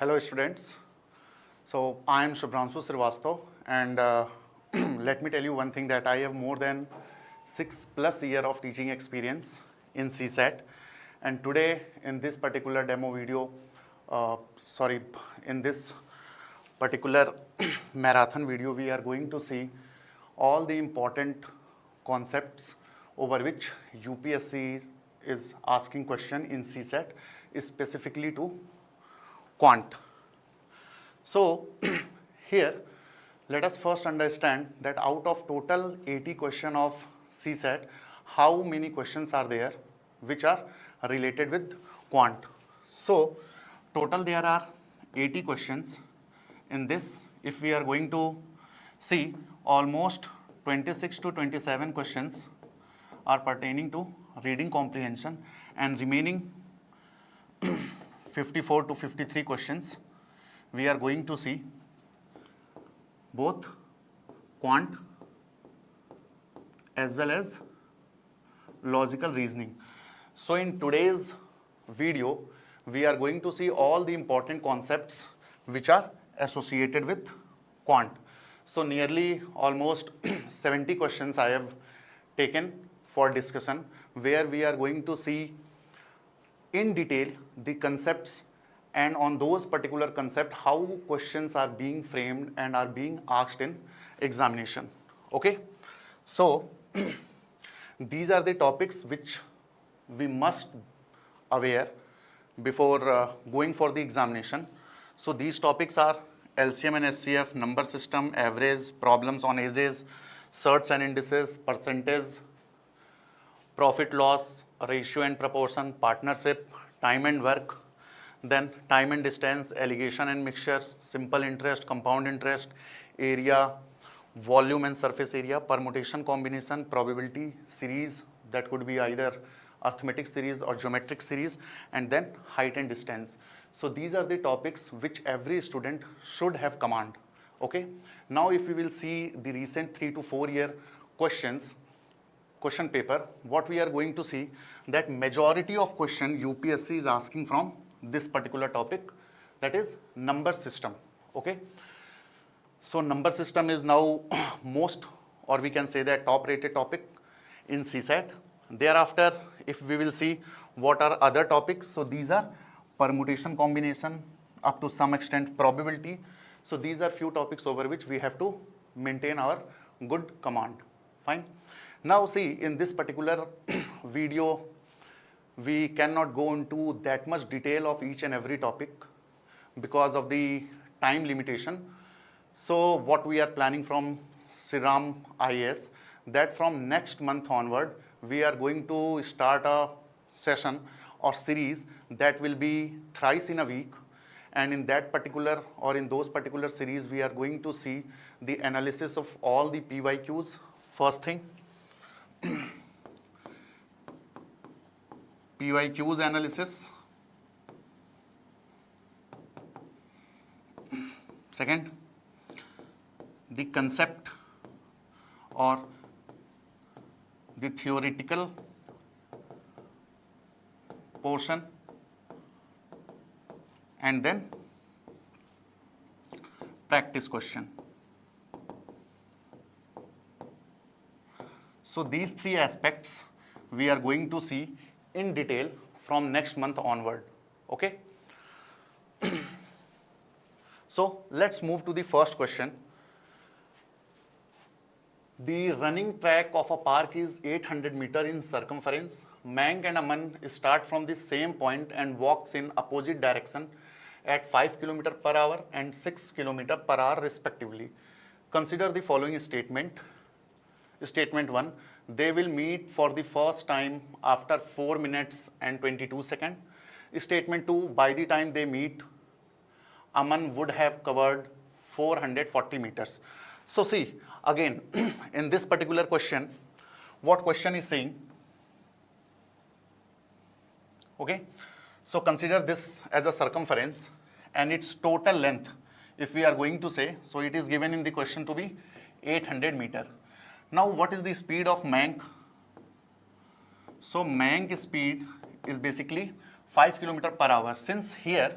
Hello students. So I am Sriram and let me tell you one thing that I have more than 6+ years of teaching experience in CSAT, and today in this particular demo video, in this particular marathon video, we are going to see all the important concepts over which UPSC is asking question in CSAT, specifically to quant. So here let us first understand that out of total 80 question of CSAT, how many questions are there which are related with quant. So total there are 80 questions. In this, if we are going to see, almost 26 to 27 questions are pertaining to reading comprehension, and remaining 54 to 53 questions we are going to see both quant as well as logical reasoning. So in today's video, we are going to see all the important concepts which are associated with quant. So nearly almost 70 questions I have taken for discussion, where we are going to see in detail the concepts, and on those particular concepts how questions are being framed and are being asked in examination. Okay, so these are the topics which we must aware before going for the examination. So these topics are LCM and SCF, number system, average, problems on ages, certs and indices, percentage, profit loss, ratio and proportion, partnership, time and work, then time and distance, alligation and mixture, simple interest, compound interest, area, volume and surface area, permutation combination, probability series, that could be either arithmetic series or geometric series, and then height and distance. So these are the topics which every student should have command. Okay, now if we will see the recent 3 to 4 year questions, question paper, what we are going to see that majority of question UPSC is asking from this particular topic, that is number system. Okay, so number system is now most, or we can say that top rated topic in CSAT. Thereafter, if we will see what are other topics, so these are permutation combination, up to some extent probability. So these are few topics over which we have to maintain our good command. Fine. Now see, in this particular video, we cannot go into that much detail of each and every topic because of the time limitation. So what we are planning from Sriram IAS, that from next month onward, we are going to start a session or series that will be thrice in a week. And in that particular, or in those particular series, we are going to see the analysis of all the PYQs. First thing, PYQs analysis. Second, the concept or the theoretical portion, and then practice question. So these three aspects we are going to see in detail from next month onward. Okay. So let's move to the first question. The running track of a park is 800 meters in circumference. Mank and Aman start from the same point and walks in opposite direction at 5 km/h and 6 km/h respectively. Consider the following statement. Statement 1, they will meet for the first time after 4 minutes and 22 seconds. Statement 2, by the time they meet, Aman would have covered 440 meters. So see, again, in this particular question, what question is saying? Okay, so consider this as a circumference and its total length, if we are going to say, so it is given in the question to be 800 meters. Now what is the speed of Mank? So Mank speed is basically 5 km/h. Since here,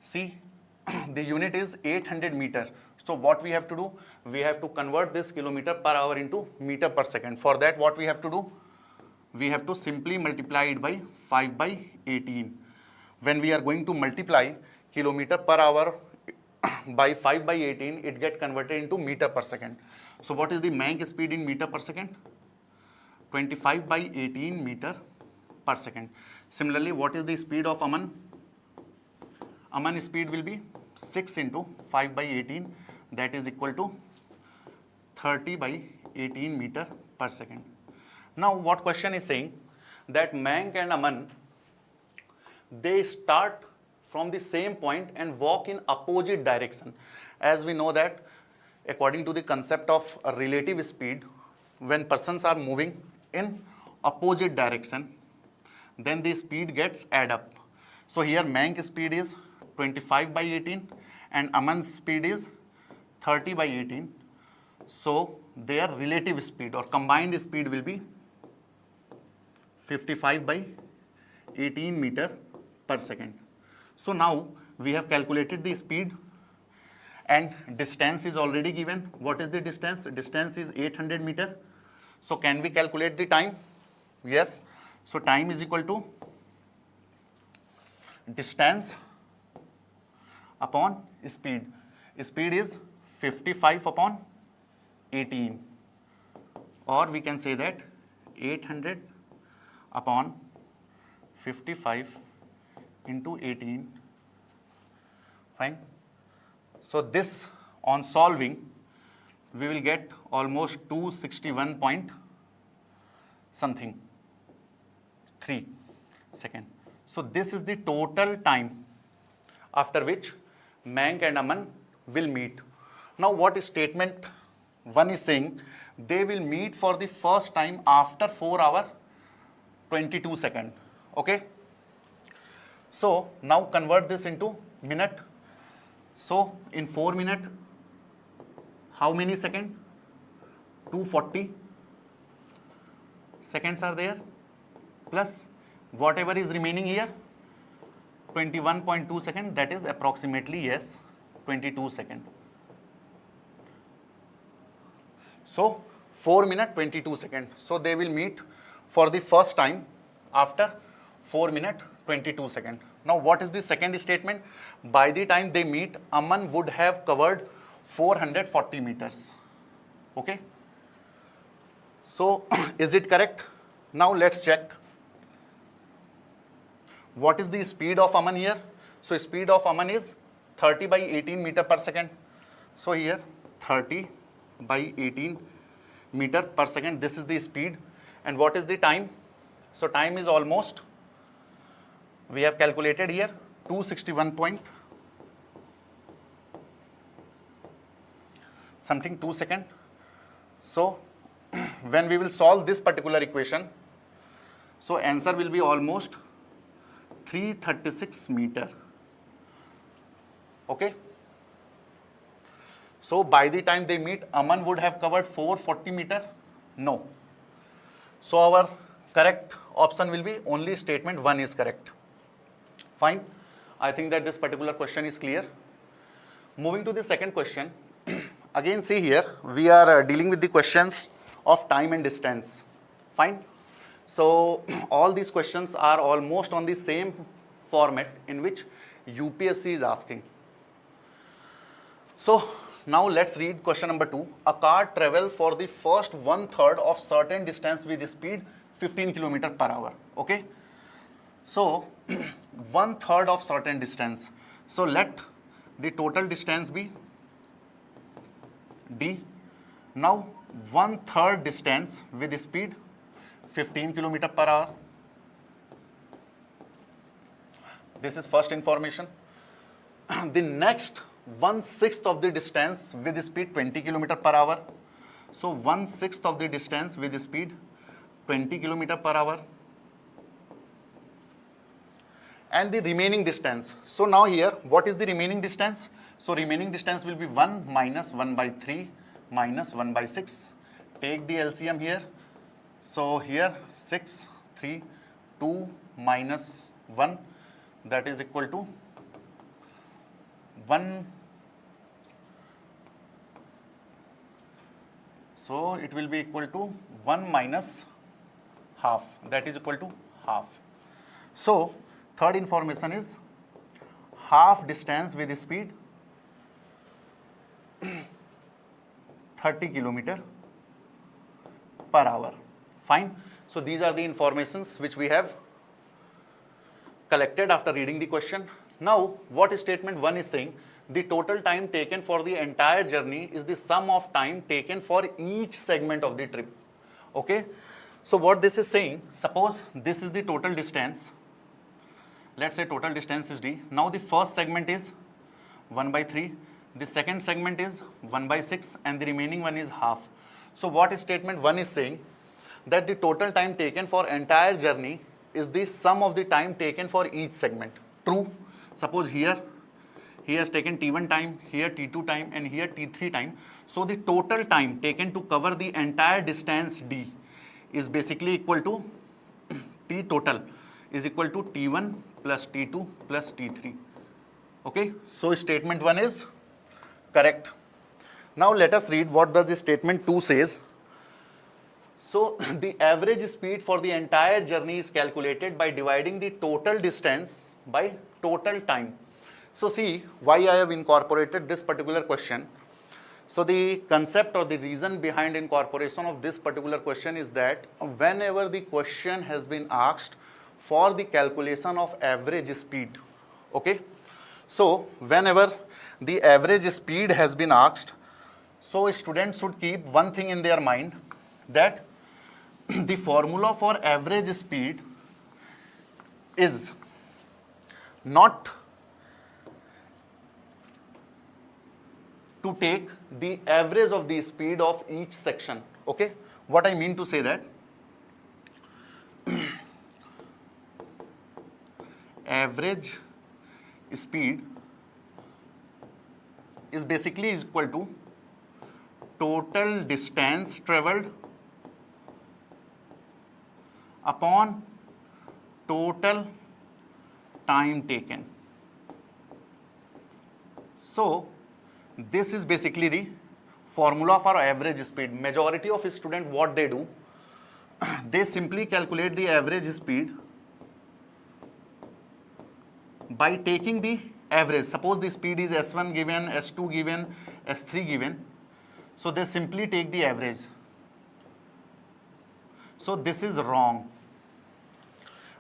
see, the unit is 800 meter. So what we have to do? We have to convert this kilometer per hour into meter per second. For that, what we have to do? We have to simply multiply it by 5 by 18. When we are going to multiply kilometer per hour by 5 by 18, it gets converted into meter per second. So what is the Mach speed in meter per second? 25 by 18 meter per second. Similarly, what is the speed of Aman? Aman speed will be 6 into 5 by 18, that is equal to 30 by 18 meter per second. Now what question is saying that Mach and Aman, they start from the same point and walk in opposite direction. As we know that according to the concept of a relative speed, when persons are moving in opposite direction, then the speed gets add up. So here Mach speed is 25 by 18 and Aman's speed is 30 by 18. So their relative speed or combined speed will be 55 by 18 meter per second. So now we have calculated the speed and distance is already given. What is the distance? Distance is 800 meter. So can we calculate the time? Yes. So time is equal to distance upon speed. Speed is 55 upon 18, or we can say that 800 upon 55 into 18. Fine. So this, on solving, we will get almost 261 point something 3 second. So this is the total time after which Mach and Aman will meet. Now what statement 1 is saying? They will meet for the first time after 4 hours 22 seconds. Okay. So now convert this into minute. So in 4 minutes, how many seconds? 240 seconds are there, plus whatever is remaining here, 21.2 seconds, that is approximately, yes, 22 seconds. So 4 minutes 22 seconds. So they will meet for the first time after 4 minutes 22 seconds. Now what is the second statement? By the time they meet, Aman would have covered 440 meters. Okay. So is it correct? Now let's check. What is the speed of Aman here? So speed of Aman is 30 by 18 meter per second. So here 30 by 18 meter per second, this is the speed. And what is the time? So time is almost, we have calculated here 261 point something 2 seconds. So when we will solve this particular equation, so answer will be almost 336 meter. Okay. So by the time they meet, Aman would have covered 440 meter? No. So our correct option will be only statement 1 is correct. Fine. I think that this particular question is clear. Moving to the second question. Again, see here, we are dealing with the questions of time and distance. Fine. So all these questions are almost on the same format in which UPSC is asking. So now let's read question number 2. A car travels for the first 1/3 of certain distance with speed 15 km per hour. Okay. So 1/3 of certain distance. So let the total distance be D. Now 1/3 distance with speed 15 km per hour. This is first information. The next 1/6 of the distance with speed 20 km per hour. So 1/6 of the distance with speed 20 km per hour. And the remaining distance. So now here, what is the remaining distance? So remaining distance will be 1 minus 1 by 3 minus 1 by 6. Take the LCM here. So here 6, 3, 2 minus 1, that is equal to 1, so it will be equal to 1 minus half, that is equal to half. So third information is half distance with speed 30 kilometer per hour. Fine. So these are the informations which we have collected after reading the question. Now what statement 1 is saying, the total time taken for the entire journey is the sum of time taken for each segment of the trip. Okay. So what this is saying, suppose this is the total distance. Let's say total distance is d. Now the first segment is 1 by 3. The second segment is 1 by 6 and the remaining one is half. So what statement 1 is saying, that the total time taken for entire journey is the sum of the time taken for each segment. True. Suppose here he has taken t1 time, here t2 time and here t3 time. So the total time taken to cover the entire distance d is basically equal to t total is equal to t1 plus t2 plus t3. Okay. So statement 1 is correct. Now let us read what does the statement 2 says. So the average speed for the entire journey is calculated by dividing the total distance by total time. So see why I have incorporated this particular question. So the concept or the reason behind incorporation of this particular question is that whenever the question has been asked for the calculation of average speed, okay, so whenever the average speed has been asked, so students should keep one thing in their mind, that the formula for average speed is not to take the average of the speed of each section. Okay, what I mean to say that average speed is basically equal to total distance traveled upon total time taken. So this is basically the formula for average speed. Majority of students, what they do, they simply calculate the average speed by taking the average. Suppose the speed is S1 given, S2 given, S3 given. So they simply take the average. So this is wrong.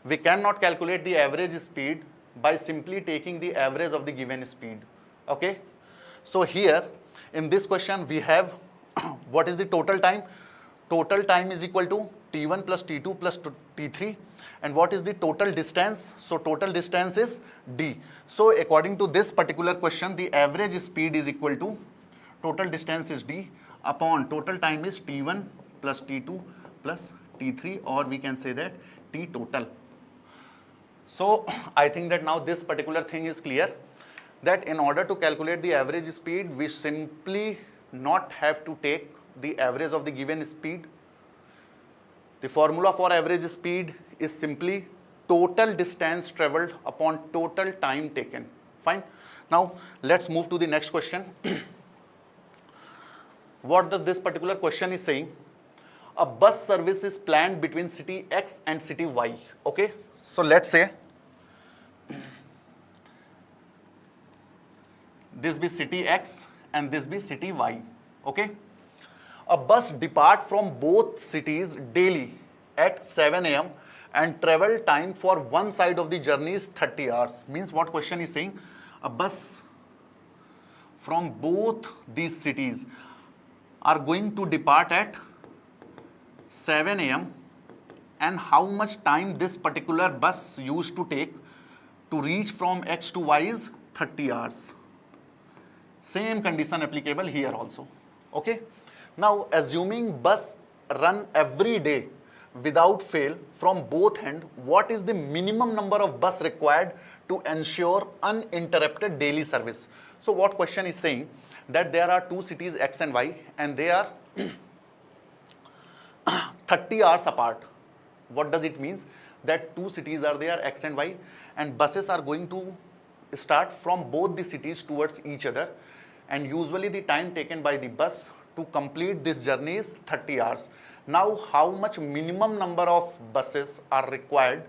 We cannot calculate the average speed by simply taking the average of the given speed. Okay. So here in this question we have what is the total time? Total time is equal to t1 plus t2 plus t3. And what is the total distance? So total distance is d. So according to this particular question, the average speed is equal to total distance is d upon total time is t1 plus t2 plus t3, or we can say that t total. So I think that now this particular thing is clear, that in order to calculate the average speed, we simply not have to take the average of the given speed. The formula for average speed is simply total distance traveled upon total time taken. Fine. Now let's move to the next question. What does this particular question is saying? A bus service is planned between city X and city Y. Okay. So let's say this be city X and this be city Y. Okay. A bus depart from both cities daily at 7 a.m. and travel time for one side of the journey is 30 hours. Means what question is saying? A bus from both these cities are going to depart at 7 a.m. and how much time this particular bus used to take to reach from X to Y is 30 hours. Same condition applicable here also. Okay. Now assuming bus run every day without fail from both ends, what is the minimum number of bus required to ensure uninterrupted daily service? So what question is saying, that there are two cities X and Y and they are 30 hours apart. What does it mean? That two cities are there, X and Y, and buses are going to start from both the cities towards each other, and usually the time taken by the bus to complete this journey is 30 hours. Now, how much minimum number of buses are required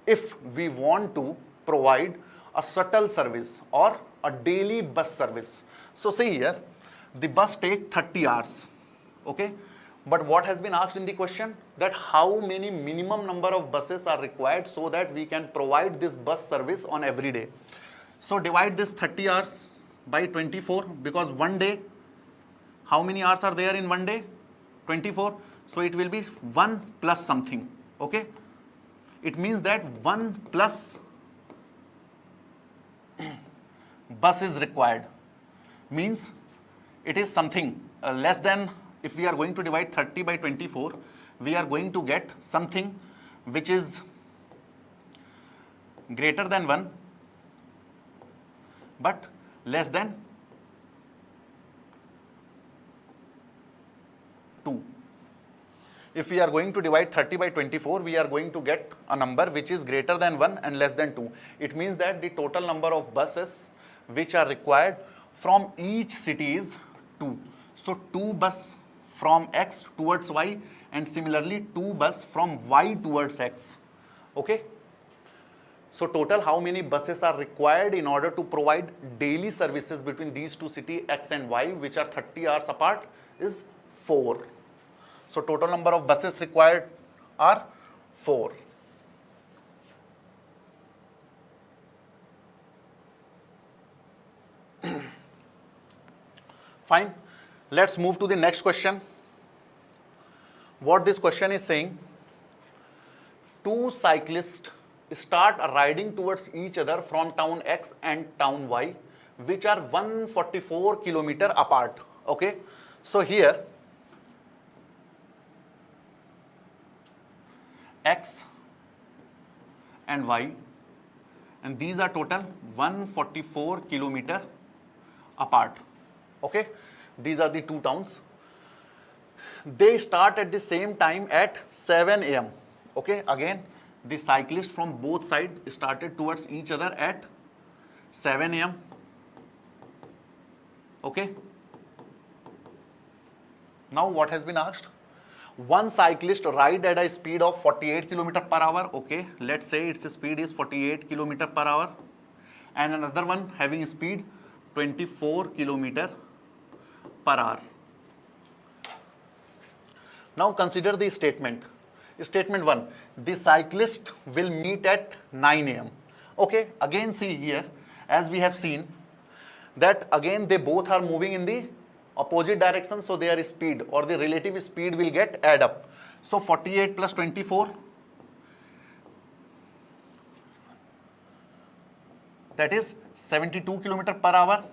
if we want to provide a shuttle service or a daily bus service? So see here, the bus take 30 hours, okay? But what has been asked in the question, that how many minimum number of buses are required so that we can provide this bus service on every day. So divide this 30 hours by 24, because one day, how many hours are there in one day? 24. So it will be 1 plus something, okay? It means that 1 plus bus is required, means it is something less than, if we are going to divide 30 by 24, we are going to get something which is greater than 1 but less than 2. If we are going to divide 30 by 24, we are going to get a number which is greater than 1 and less than 2. It means that the total number of buses which are required from each city is 2. So 2 bus from X towards Y, and similarly 2 bus from Y towards X, okay? So total how many buses are required in order to provide daily services between these two cities X and Y, which are 30 hours apart, is 4. So total number of buses required are 4. Fine. Let's move to the next question. What this question is saying, 2 cyclists start riding towards each other from town X and town Y, which are 144 kilometers apart, okay? So here, X and Y, and these are total 144 kilometers apart, okay? These are the 2 towns. They start at the same time at 7 a.m. Okay, again, the cyclists from both sides started towards each other at 7 a.m. Okay. Now what has been asked? One cyclist ride at a speed of 48 km per hour. Okay, let's say its speed is 48 km per hour, and another one having speed 24 km per hour. Now consider the statement. Statement 1, the cyclist will meet at 9 a.m. Okay, again see here, as we have seen that again they both are moving in the opposite direction, so their speed or the relative speed will get add up. So 48 plus 24, that is 72 km per hour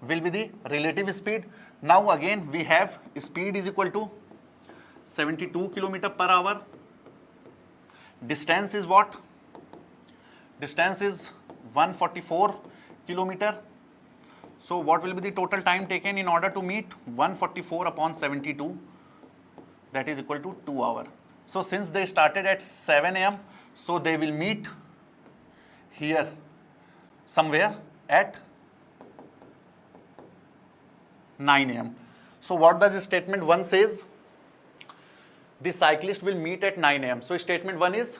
will be the relative speed. Now again we have speed is equal to 72 km per hour. Distance is what? Distance is 144 km. So what will be the total time taken in order to meet? 144 upon 72, that is equal to 2 hours. So since they started at 7 a.m., so they will meet here somewhere at 9 a.m. So what does statement 1 says? The cyclist will meet at 9 a.m. So statement 1 is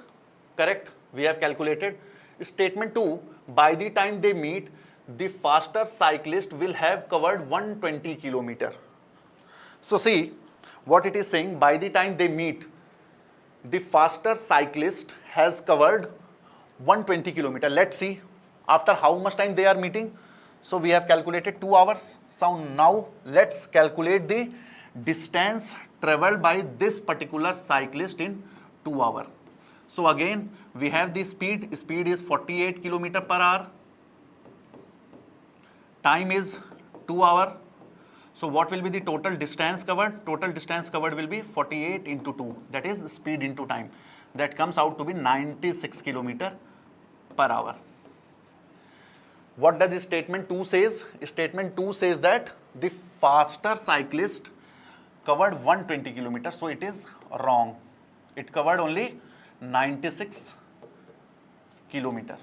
correct. We have calculated. Statement 2, by the time they meet, the faster cyclist will have covered 120 km. So see what it is saying, by the time they meet, the faster cyclist has covered 120 km. Let's see after how much time they are meeting. So we have calculated 2 hours. So now let's calculate the distance traveled by this particular cyclist in 2 hours. So again we have the speed is 48 km per hour. Time is 2 hours. So what will be the total distance covered? Total distance covered will be 48 into 2, that is speed into time. That comes out to be 96 km per hour. What does statement 2 says? Statement 2 says that the faster cyclist covered 120 km. So it is wrong. It covered only 96 km.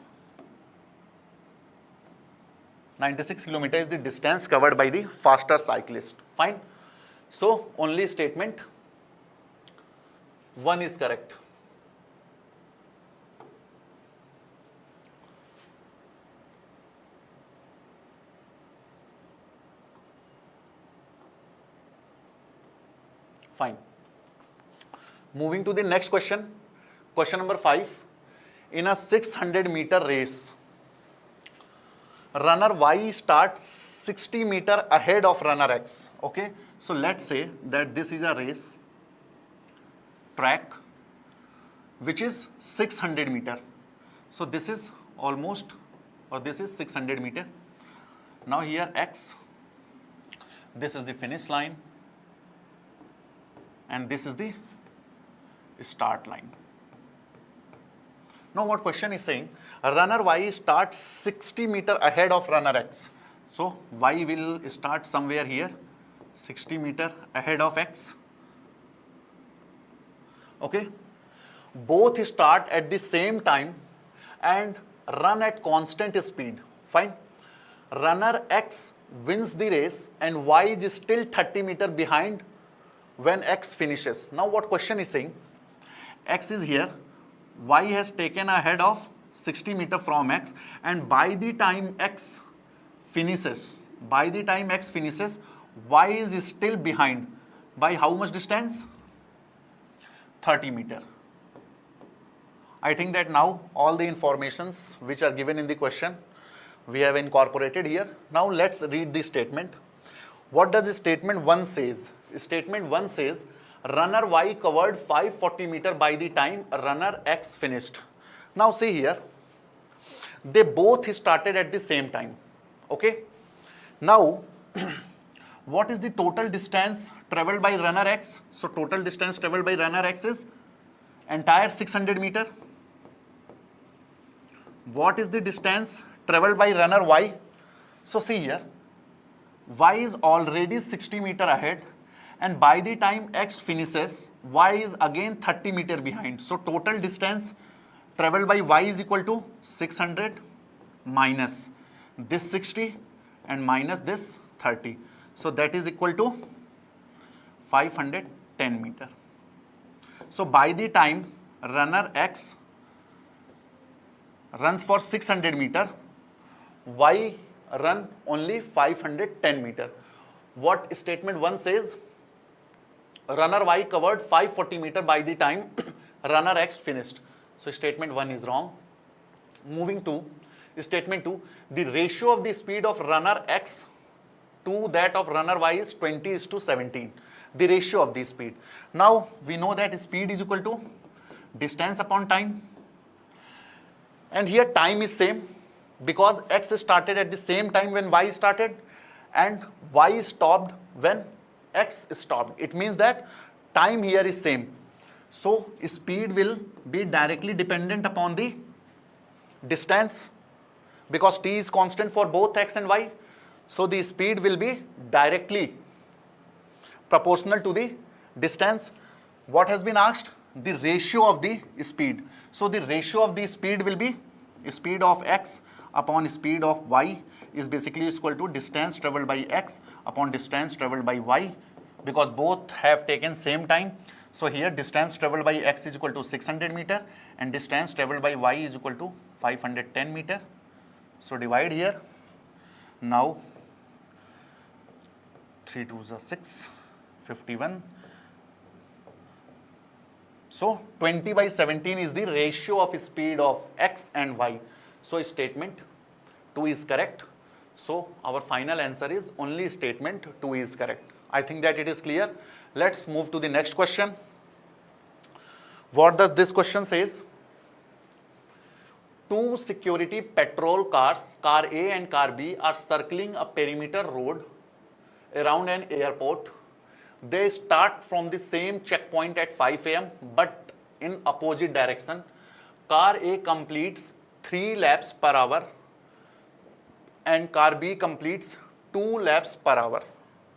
96 kilometer is the distance covered by the faster cyclist. Fine. So only statement 1 is correct. Fine. Moving to the next question. Question number 5. In a 600-meter race, runner Y starts 60 meter ahead of runner X. Okay. So let's say that this is a race track which is 600 meter. So this is almost, or this is 600 meter. Now here X, this is the finish line, and this is the start line. Now what question is saying, runner Y starts 60 meter ahead of runner X. So Y will start somewhere here, 60 meter ahead of X. Okay. Both start at the same time and run at constant speed. Fine. Runner X wins the race and Y is still 30 meter behind when X finishes. Now what question is saying, X is here, Y has taken ahead of 60 meter from X, and by the time X finishes, Y is still behind by how much distance? 30 meter. I think that now all the informations which are given in the question we have incorporated here. Now let's read the statement. What does the statement 1 says? Statement 1 says runner Y covered 540 meter by the time runner X finished. Now see here, they both started at the same time. Okay. Now what is the total distance traveled by runner X? So total distance traveled by runner X is entire 600 meter. What is the distance traveled by runner Y? So see here, Y is already 60 meter ahead, and by the time X finishes, Y is again 30 meter behind. So total distance traveled by Y is equal to 600 minus this 60 and minus this 30. So that is equal to 510 meter. So by the time runner X runs for 600 meter, Y run only 510 meter. What statement 1 says? Runner Y covered 540 meter by the time runner X finished. So statement 1 is wrong. Moving to statement 2, the ratio of the speed of runner X to that of runner Y is 20:17. The ratio of the speed. Now we know that speed is equal to distance upon time, and here time is same because X started at the same time when Y started and Y stopped when X stopped. It means that time here is same. So speed will be directly dependent upon the distance because t is constant for both X and Y. So the speed will be directly proportional to the distance. What has been asked? The ratio of the speed. So the ratio of the speed will be speed of X upon speed of Y is basically equal to distance traveled by X upon distance traveled by Y, because both have taken same time. So here distance traveled by X is equal to 600 meter and distance traveled by Y is equal to 510 meter. So divide here. Now 3 2s are 6, 51. So 20/17 is the ratio of speed of X and Y. So statement 2 is correct. So our final answer is only statement 2 is correct. I think that it is clear. Let's move to the next question. What does this question says? Two security patrol cars, car A and car B, are circling a perimeter road around an airport. They start from the same checkpoint at 5 AM but in opposite direction. Car A completes 3 laps per hour and car B completes 2 laps per hour.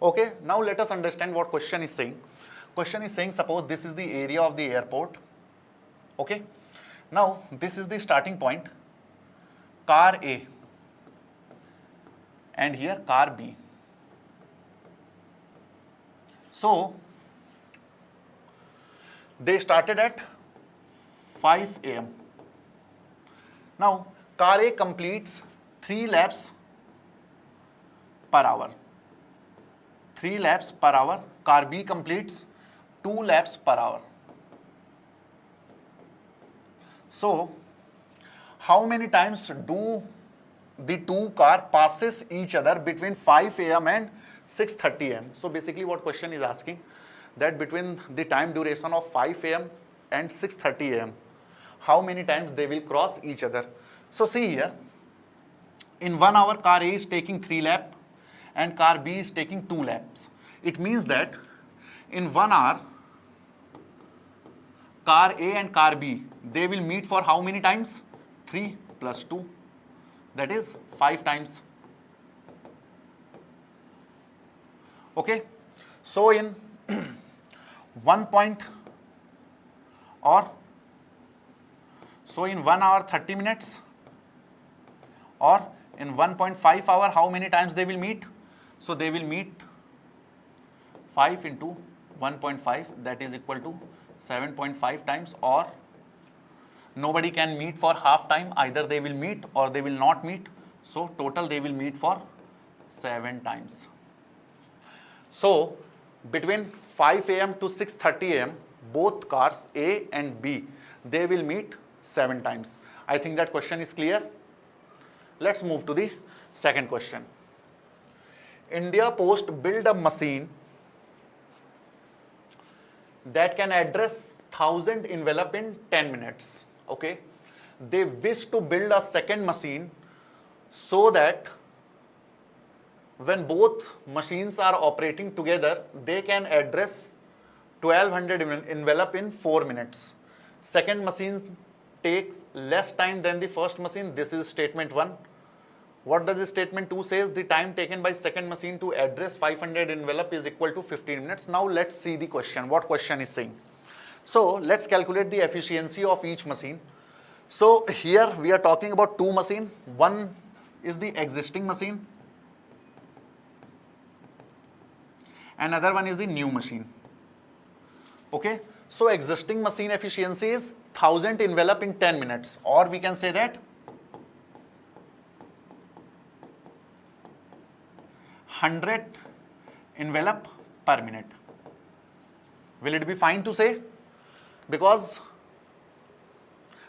Okay, now let us understand what question is saying. Question is saying, suppose this is the area of the airport. Okay, now this is the starting point. Car A and here car B. So they started at 5 a.m. Now car A completes 3 laps per hour. 3 laps per hour. Car B completes 2 laps per hour. So how many times do the two car passes each other between 5 a.m. and 6:30 a.m. So basically what question is asking, that between the time duration of 5 a.m. and 6:30 a.m. how many times they will cross each other. So see here, in 1 hour car A is taking 3 laps and car B is taking 2 laps. It means that in 1 hour car A and car B, they will meet for how many times? 3 plus 2, that is 5 times. Okay, so in 1 hour 30 minutes or in 1.5 hour, how many times they will meet? So they will meet 5 into 1.5, that is equal to 7.5 times, or nobody can meet for half time, either they will meet or they will not meet. So total they will meet for 7 times. So between 5 a.m. to 6:30 a.m. both cars A and B, they will meet 7 times. I think that question is clear. Let's move to the second question. India Post build a machine that can address 1000 envelope in 10 minutes. Okay, they wish to build a second machine so that when both machines are operating together, they can address 1200 envelope in 4 minutes. Second machine takes less time than the first machine. This is statement 1. What does the statement 2 says? The time taken by second machine to address 500 envelope is equal to 15 minutes. Now let's see the question. What question is saying? So let's calculate the efficiency of each machine. So here we are talking about 2 machines. One is the existing machine, another one is the new machine. Okay, so existing machine efficiency is 1000 envelope in 10 minutes, or we can say that 100 envelope per minute. Will it be fine to say? Because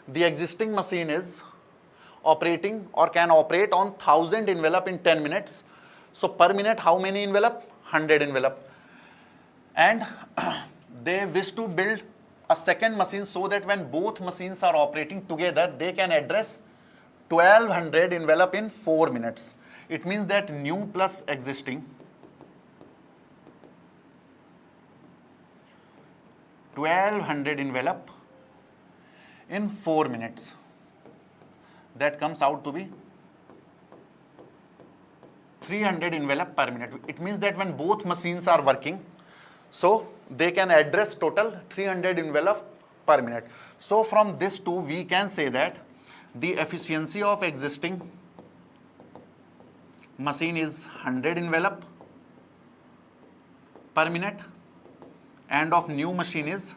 the existing machine is operating or can operate on 1000 envelope in 10 minutes. So per minute, how many envelope? 100 envelope. And they wish to build a second machine so that when both machines are operating together, they can address 1200 envelope in 4 minutes. It means that new plus existing, 1200 envelope in 4 minutes. That comes out to be 300 envelope per minute. It means that when both machines are working, so they can address total 300 envelope per minute. So from this two, we can say that the efficiency of existing machine is 100 envelope per minute and of new machine is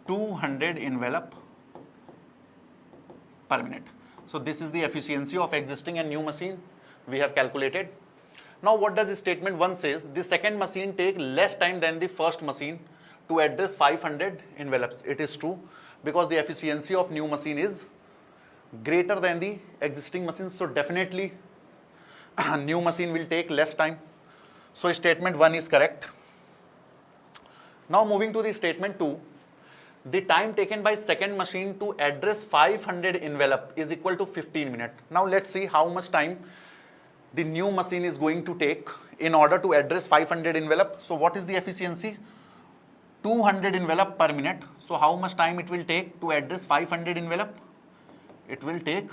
200 envelope per minute. So this is the efficiency of existing and new machine we have calculated. Now what does the statement 1 says? The second machine take less time than the first machine to address 500 envelopes. It is true, because the efficiency of new machine is greater than the existing machine. So definitely new machine will take less time. So statement 1 is correct. Now moving to the statement 2. The time taken by second machine to address 500 envelope is equal to 15 minutes. Now let's see how much time the new machine is going to take in order to address 500 envelope. So what is the efficiency? 200 envelope per minute. So how much time it will take to address 500 envelope? It will take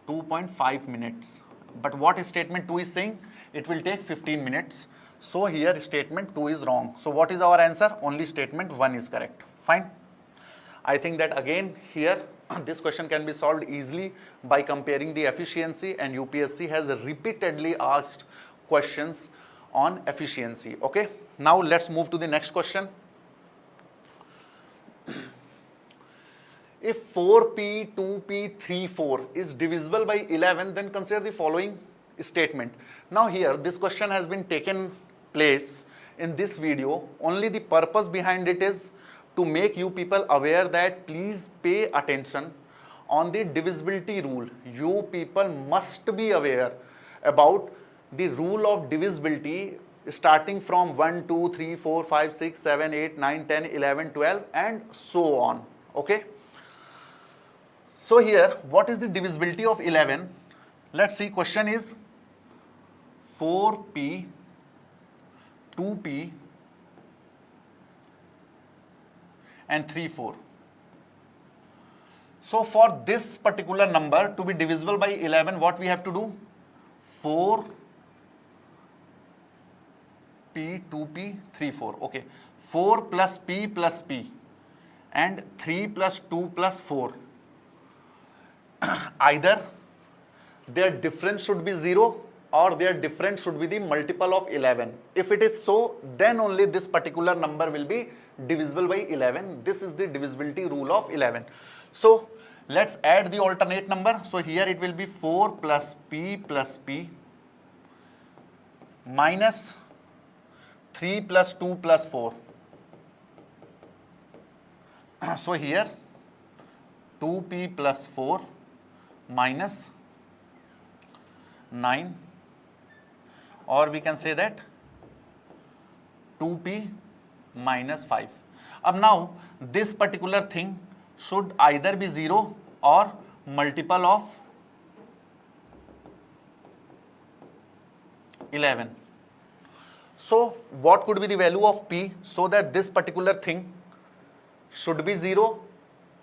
2.5 minutes. But what statement 2 is saying? It will take 15 minutes. So here statement 2 is wrong. So what is our answer? Only statement 1 is correct. Fine. I think that again here This question can be solved easily by comparing the efficiency, and UPSC has repeatedly asked questions on efficiency. Okay, now let's move to the next question. If 4p, 2p, 3, 4 is divisible by 11, then consider the following statement. Now here, this question has been taken place in this video. Only the purpose behind it is to make you people aware that please pay attention on the divisibility rule. You people must be aware about the rule of divisibility starting from 1, 2, 3, 4, 5, 6, 7, 8, 9, 10, 11, 12 and so on. Okay. So here, what is the divisibility of 11? Let's see, question is 4p, 2p and 3, 4. So for this particular number to be divisible by 11, what we have to do? 4p, 2p, 3, 4. Okay. 4 plus p and 3 plus 2 plus 4. Either their difference should be 0 or their difference should be the multiple of 11. If it is so, then only this particular number will be divisible by 11. This is the divisibility rule of 11. So let's add the alternate number. So here it will be 4 plus p minus 3 plus 2 plus 4. So here 2p plus 4 minus 9, or we can say that 2p minus 5. Now this particular thing should either be 0 or multiple of 11. So what could be the value of p so that this particular thing should be 0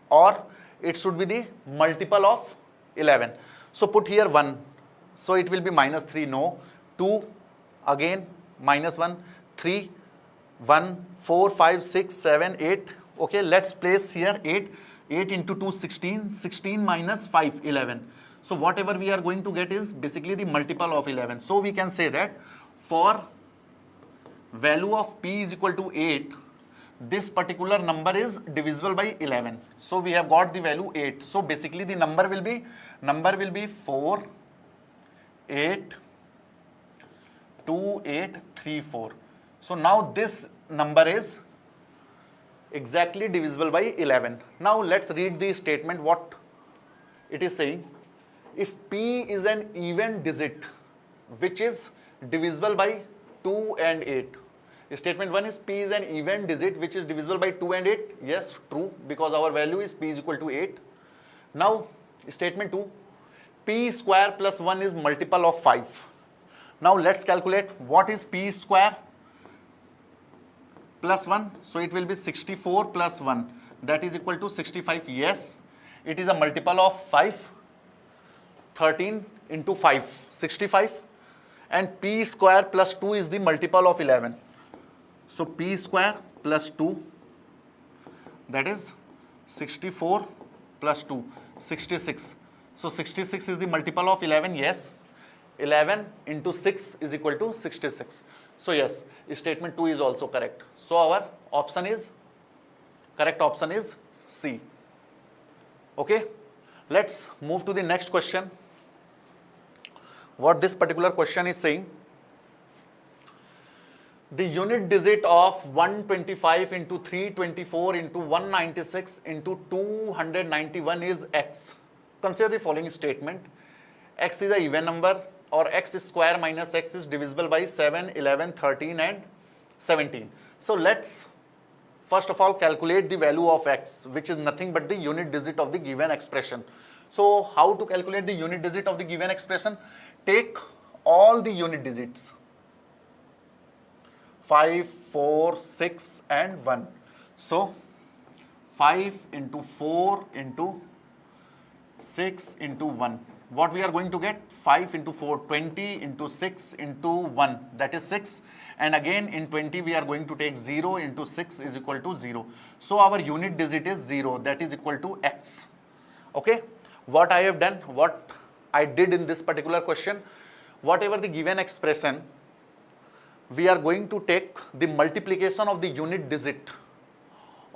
or it should be the multiple of 11. So put here 1. So it will be minus 3, no. 2, again minus 1, 3, 1, 4, 5, 6, 7, 8. Okay, let's place here 8. 8 into 2, 16. 16 minus 5, 11. So whatever we are going to get is basically the multiple of 11. So we can say that for value of p is equal to 8, this particular number is divisible by 11. So we have got the value 8. So basically the number will be 4, 8, 2, 8, 3, 4. So now this number is exactly divisible by 11. Now let's read the statement, what it is saying. If p is an even digit which is divisible by 2 and 8. Statement 1 is p is an even digit which is divisible by 2 and 8. Yes, true, because our value is p is equal to 8. Now statement 2, p square plus 1 is multiple of 5. Now let's calculate what is p square plus 1. So it will be 64 plus 1, that is equal to 65. Yes, it is a multiple of 5. 13 into 5, 65. And p square plus 2 is the multiple of 11. So p square plus 2, that is 64 plus 2, 66. So 66 is the multiple of 11. Yes, 11 into 6 is equal to 66. So yes, statement 2 is also correct. So our option is, correct option is C. Okay, let's move to the next question. What this particular question is saying, the unit digit of 125 into 324 into 196 into 291 is x. Consider the following statement. X is an even number, or x square minus x is divisible by 7, 11, 13 and 17. So let's first of all calculate the value of x, which is nothing but the unit digit of the given expression. So how to calculate the unit digit of the given expression? Take all the unit digits, 5, 4, 6 and 1. So 5 into 4 into 6 into 1. What we are going to get? 5 into 4, 20 into 6 into 1, that is 6. And again in 20 we are going to take 0 into 6 is equal to 0. So our unit digit is 0, that is equal to x. Okay, what I have done, what I did in this particular question, whatever the given expression, we are going to take the multiplication of the unit digit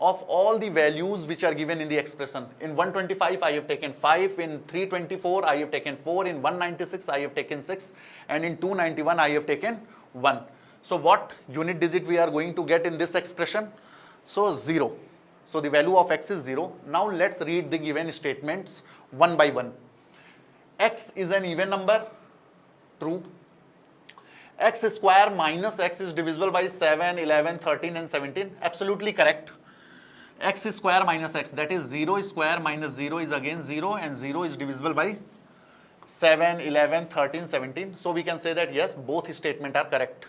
of all the values which are given in the expression. In 125 I have taken 5, in 324 I have taken 4, in 196 I have taken 6, and in 291 I have taken 1. So what unit digit we are going to get in this expression? So 0. So the value of x is 0. Now let's read the given statements one by one. X is an even number, true. X square minus x is divisible by 7, 11, 13 and 17, absolutely correct. X square minus x, that is 0 square minus 0 is again 0, and 0 is divisible by 7, 11, 13, 17. So we can say that yes, both statements are correct.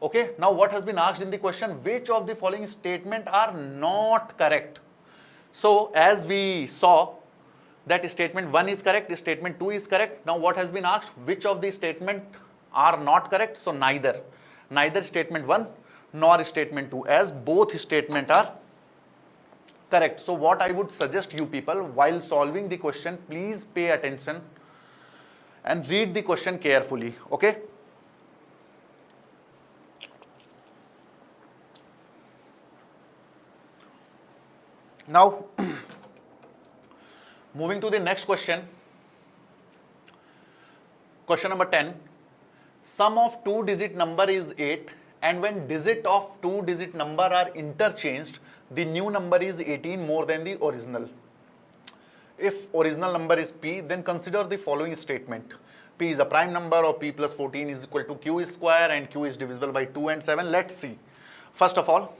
Okay, now what has been asked in the question, which of the following statements are not correct? So as we saw that statement 1 is correct, statement 2 is correct. Now what has been asked, which of the statement are not correct? So neither statement 1 nor statement 2, as both statements are correct. So what I would suggest you people, while solving the question, please pay attention and read the question carefully. Okay. Now moving to the next question. Question number 10. Sum of two-digit number is 8, and when digit of two-digit number are interchanged, the new number is 18 more than the original. If original number is p, then consider the following statement. P is a prime number, or p plus 14 is equal to q square, and q is divisible by 2 and 7. Let's see. First of all,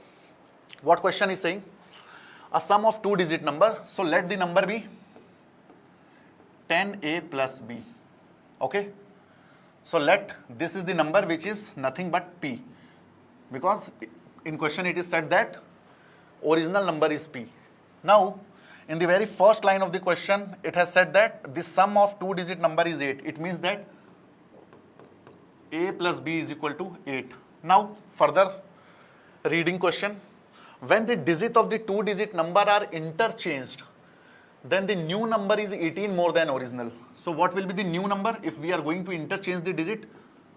what question is saying? A sum of two-digit number. So let the number be 10a plus b. Okay. So this is the number which is nothing but p, because in question it is said that original number is p. Now in the very first line of the question it has said that the sum of two-digit number is 8. It means that a plus b is equal to 8. Now further reading question. When the digit of the two-digit number are interchanged, then the new number is 18 more than original. So what will be the new number if we are going to interchange the digit?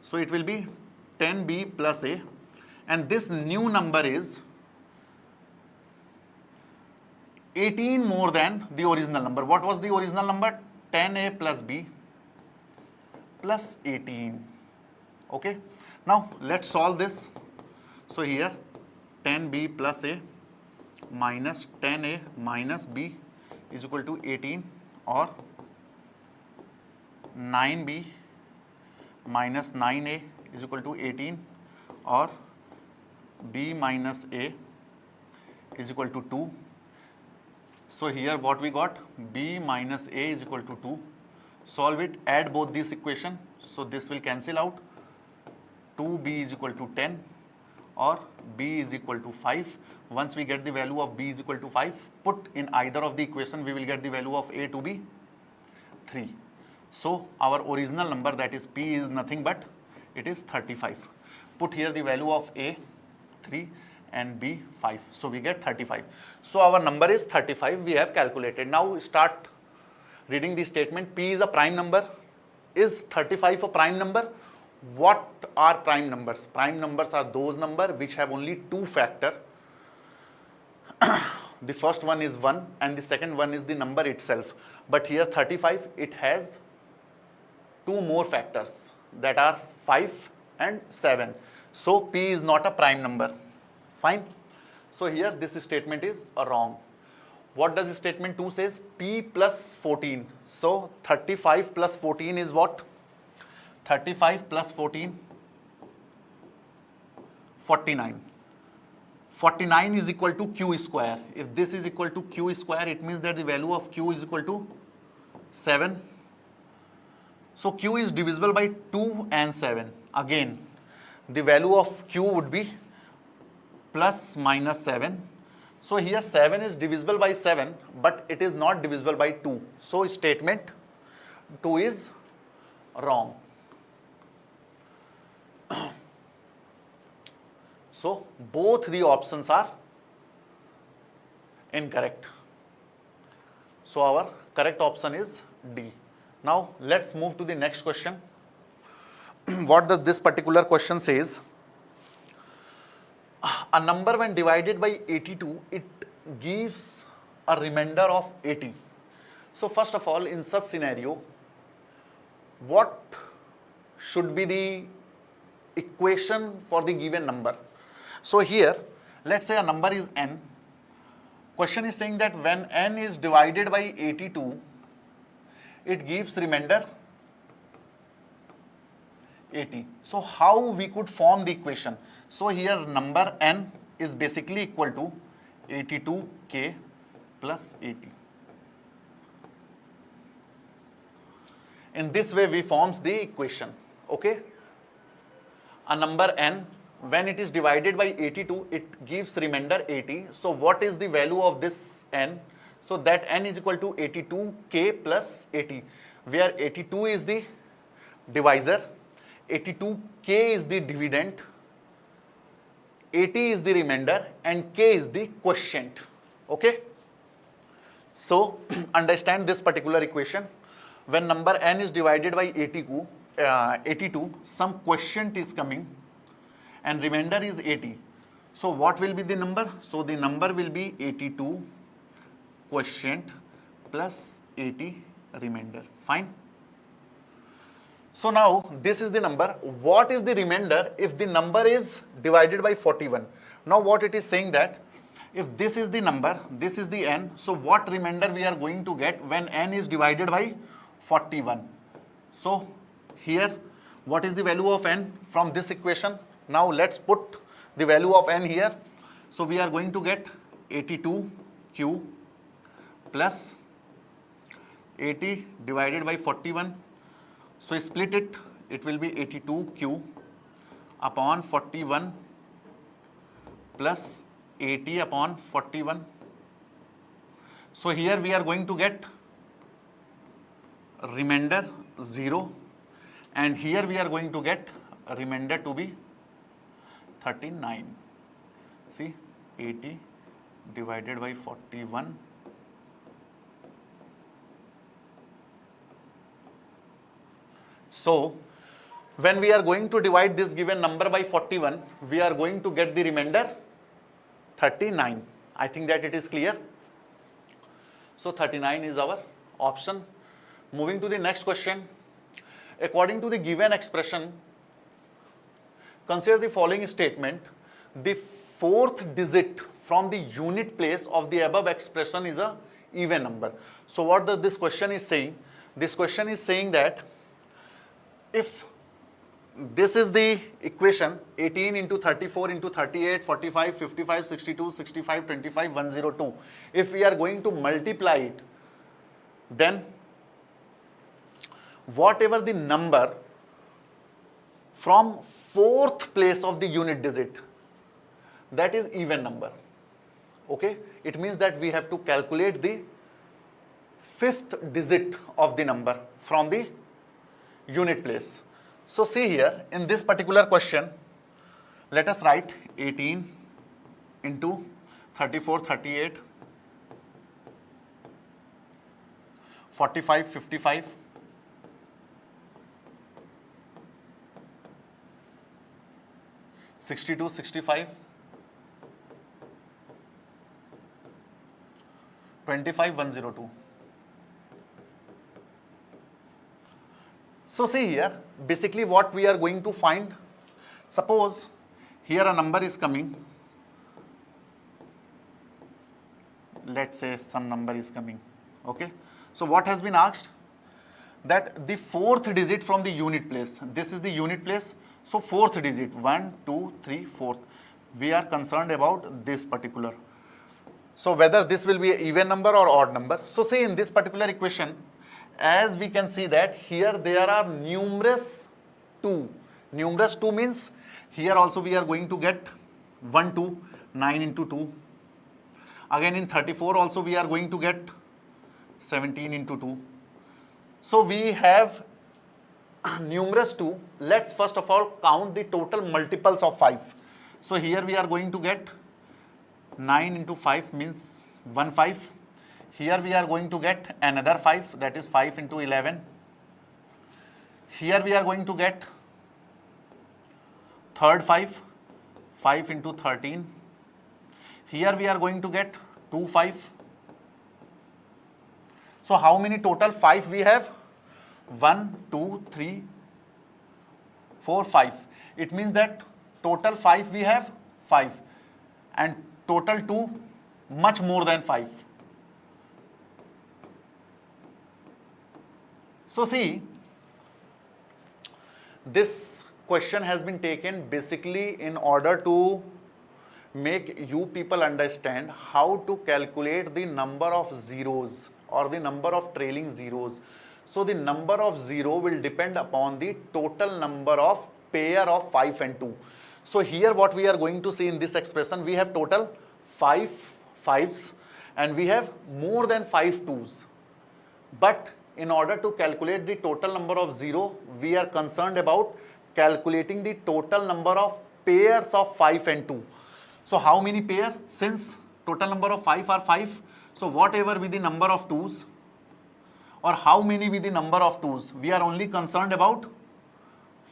So it will be 10b plus a, and this new number is 18 more than the original number. What was the original number? 10a plus b plus 18. Okay. Now let's solve this. So here 10b plus a minus 10a minus b is equal to 18, or 9b minus 9a is equal to 18, or b minus a is equal to 2. So here what we got, b minus a is equal to 2. Solve it, add both these equations. So this will cancel out. 2b is equal to 10, or b is equal to 5. Once we get the value of b is equal to 5, put in either of the equation, we will get the value of a to be 3. So our original number, that is p, is nothing but it is 35. Put here the value of a 3 and b 5. So we get 35. So our number is 35 we have calculated. Now start reading the statement. P is a prime number. Is 35 a prime number? What are prime numbers? Prime numbers are those numbers which have only two factors. The first one is 1 and the second one is the number itself. But here 35, it has two more factors, that are 5 and 7. So P is not a prime number. Fine. So here this statement is wrong. What does statement 2 says? P plus 14. So 35 plus 14 is what? 35 plus 14, 49. 49 is equal to q square. If this is equal to q square, it means that the value of q is equal to 7. So q is divisible by 2 and 7. Again, the value of q would be plus minus 7. So here 7 is divisible by 7, but it is not divisible by 2. So statement 2 is wrong. So both the options are incorrect. So our correct option is D. Now let's move to the next question. What does this particular question says? A number when divided by 82, it gives a remainder of 80. So first of all, in such scenario, what should be the equation for the given number? So here, let's say a number is n. Question is saying that when n is divided by 82, it gives remainder 80. So how we could form the equation? So here number n is basically equal to 82k plus 80. In this way we forms the equation, okay? A number n, when it is divided by 82, it gives remainder 80. So what is the value of this n? So that n is equal to 82k plus 80, where 82 is the divisor, 82k is the dividend, 80 is the remainder, and k is the quotient, okay? So understand this particular equation. When number n is divided by 82, some quotient is coming and remainder is 80. So what will be the number? So the number will be 82 quotient plus 80 remainder. Fine. So now this is the number. What is the remainder if the number is divided by 41? Now what it is saying that if this is the number, this is the n, so what remainder we are going to get when n is divided by 41? So here, what is the value of n from this equation? Now let's put the value of n here. So we are going to get 82q plus 80 divided by 41. So split it, it will be 82q upon 41 plus 80 upon 41. So here we are going to get remainder 0, and here we are going to get a remainder to be 39. See, 80 divided by 41. So when we are going to divide this given number by 41, we are going to get the remainder 39. I think that it is clear. So 39 is our option. Moving to the next question. According to the given expression, consider the following statement. The fourth digit from the unit place of the above expression is a even number. So what does this question is saying? This question is saying that if this is the equation 18 into 34 into 38, 45, 55, 62, 65, 25, 102. If we are going to multiply it, then whatever the number from fourth place of the unit digit, that is even number. Okay? It means that we have to calculate the fifth digit of the number from the unit place. So see here, in this particular question, let us write 18 into 34, 38, 45, 55, 62, 65, 25, 102. So see here, basically what we are going to find, suppose here a number is coming, let's say some number is coming, okay. So what has been asked? That the fourth digit from the unit place, this is the unit place, so fourth digit, 1, 2, 3, 4th, we are concerned about this particular. So whether this will be an even number or odd number. So say in this particular equation, as we can see that here there are numerous 2. Numerous 2 means here also we are going to get 1, 2, 9 into 2. Again in 34 also we are going to get 17 into 2. So we have numerous 2. Let's first of all count the total multiples of 5. So here we are going to get 9 into 5 means 15. Here we are going to get another 5, that is 5 into 11. Here we are going to get third 5, 5 into 13. Here we are going to get 2 5. So how many total 5 we have? 1, 2, 3, 4, 5. It means that total 5 we have 5 and total 2 much more than 5. So see, this question has been taken basically in order to make you people understand how to calculate the number of zeros or the number of trailing zeros. So the number of 0 will depend upon the total number of pair of 5 and 2. So here what we are going to see in this expression, we have total 5 5s and we have more than 5 2s. But in order to calculate the total number of 0, we are concerned about calculating the total number of pairs of 5 and 2. So how many pairs? Since total number of 5 are 5, so whatever be the number of 2s or how many be the number of 2s, we are only concerned about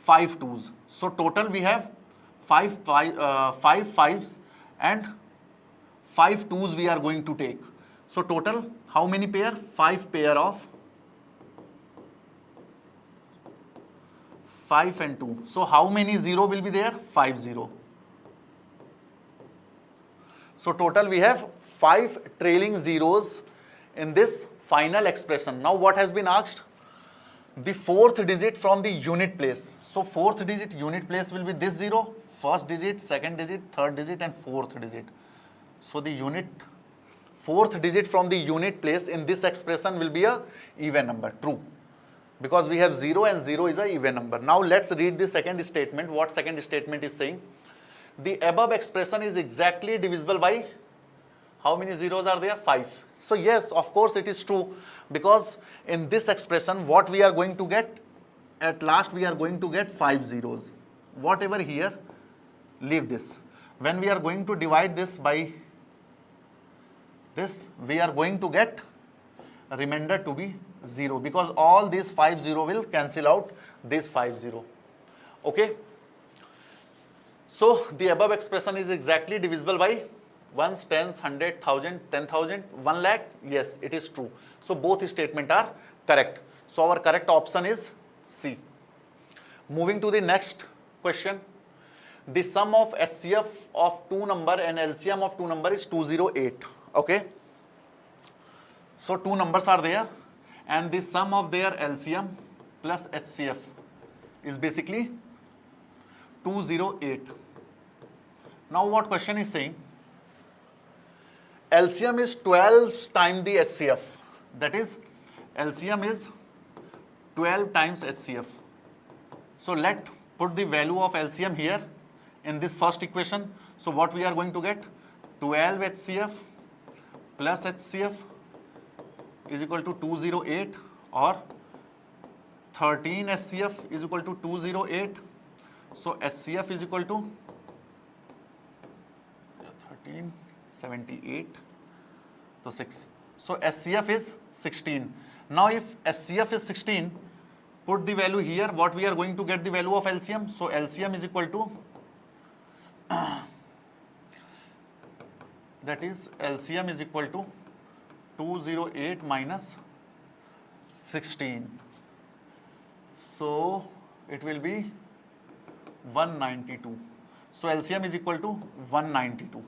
5 2s. So total we have 5 5s and 5 2s we are going to take. So total how many pair? 5 pair of 5 and 2. So how many 0 will be there? 5 0. So total we have 5 trailing zeros in this final expression. Now what has been asked? The fourth digit from the unit place. So fourth digit unit place will be this 0, first digit, second digit, third digit and fourth digit. So the fourth digit from the unit place in this expression will be a even number, true. Because we have 0 and 0 is a even number. Now let's read the second statement. What second statement is saying? The above expression is exactly divisible by how many zeros are there? 5. So yes, of course it is true, because in this expression what we are going to get, at last we are going to get 5 zeros. Whatever here, leave this. When we are going to divide this by this, we are going to get a remainder to be 0, because all these 5 0 will cancel out this 5 0. Okay. So the above expression is exactly divisible by ones, tens, 100, 1000, 10,000, 1 lakh. Yes, it is true. So both statements are correct. So our correct option is C. Moving to the next question. The sum of SCF of two number and LCM of two number is 208. Okay. So two numbers are there and the sum of their LCM plus HCF is basically 208. Now what question is saying? LCM is 12 times the HCF. That is, LCM is 12 times HCF. So let put the value of LCM here in this first equation. So what we are going to get? 12 HCF plus HCF is equal to 208, or 13 HCF is equal to 208. So HCF is equal to 1378 to 6. So SCF is 16. Now if SCF is 16, put the value here. What we are going to get the value of LCM? So LCM is equal to that is LCM is equal to 208 minus 16. So it will be 192. So LCM is equal to 192.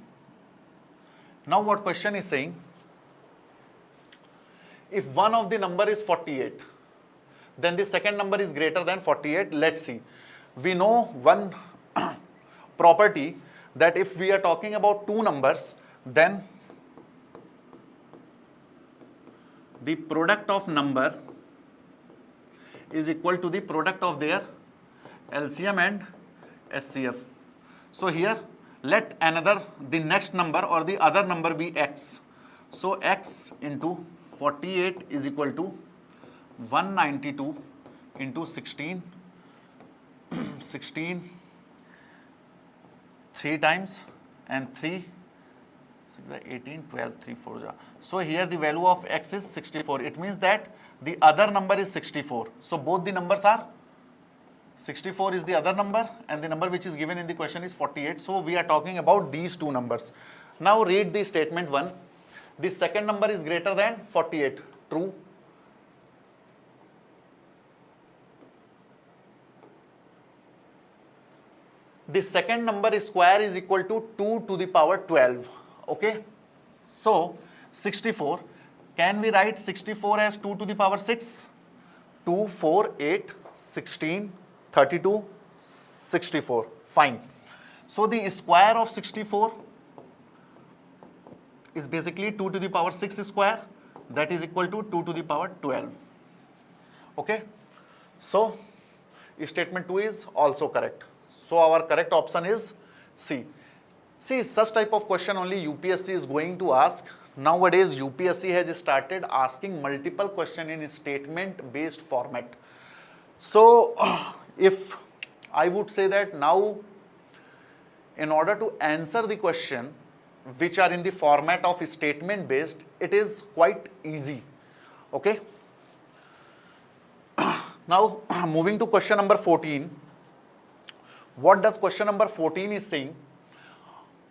Now what question is saying? If one of the number is 48, then the second number is greater than 48. Let's see. We know one property, that if we are talking about two numbers, then the product of number is equal to the product of their LCM and SCF. So here let the next number or the other number be x. So x into 48 is equal to 192 into 16 3 times and 3 18, 12, 3, 4. So here the value of x is 64. It means that the other number is 64. So both the numbers are 64 is the other number and the number which is given in the question is 48. So we are talking about these two numbers. Now read the statement 1. The second number is greater than 48. True. The second number square is equal to 2 to the power 12. Okay. So 64. Can we write 64 as 2 to the power 6? 2, 4, 8, 16, 32, 64. Fine. So the square of 64 is basically 2 to the power 6 square. That is equal to 2 to the power 12. Okay. So statement 2 is also correct. So our correct option is C. See, such type of question only UPSC is going to ask. Nowadays UPSC has started asking multiple question in statement based format. So if I would say that now in order to answer the question which are in the format of statement based, it is quite easy. Okay. Now moving to question number 14. What does question number 14 is saying?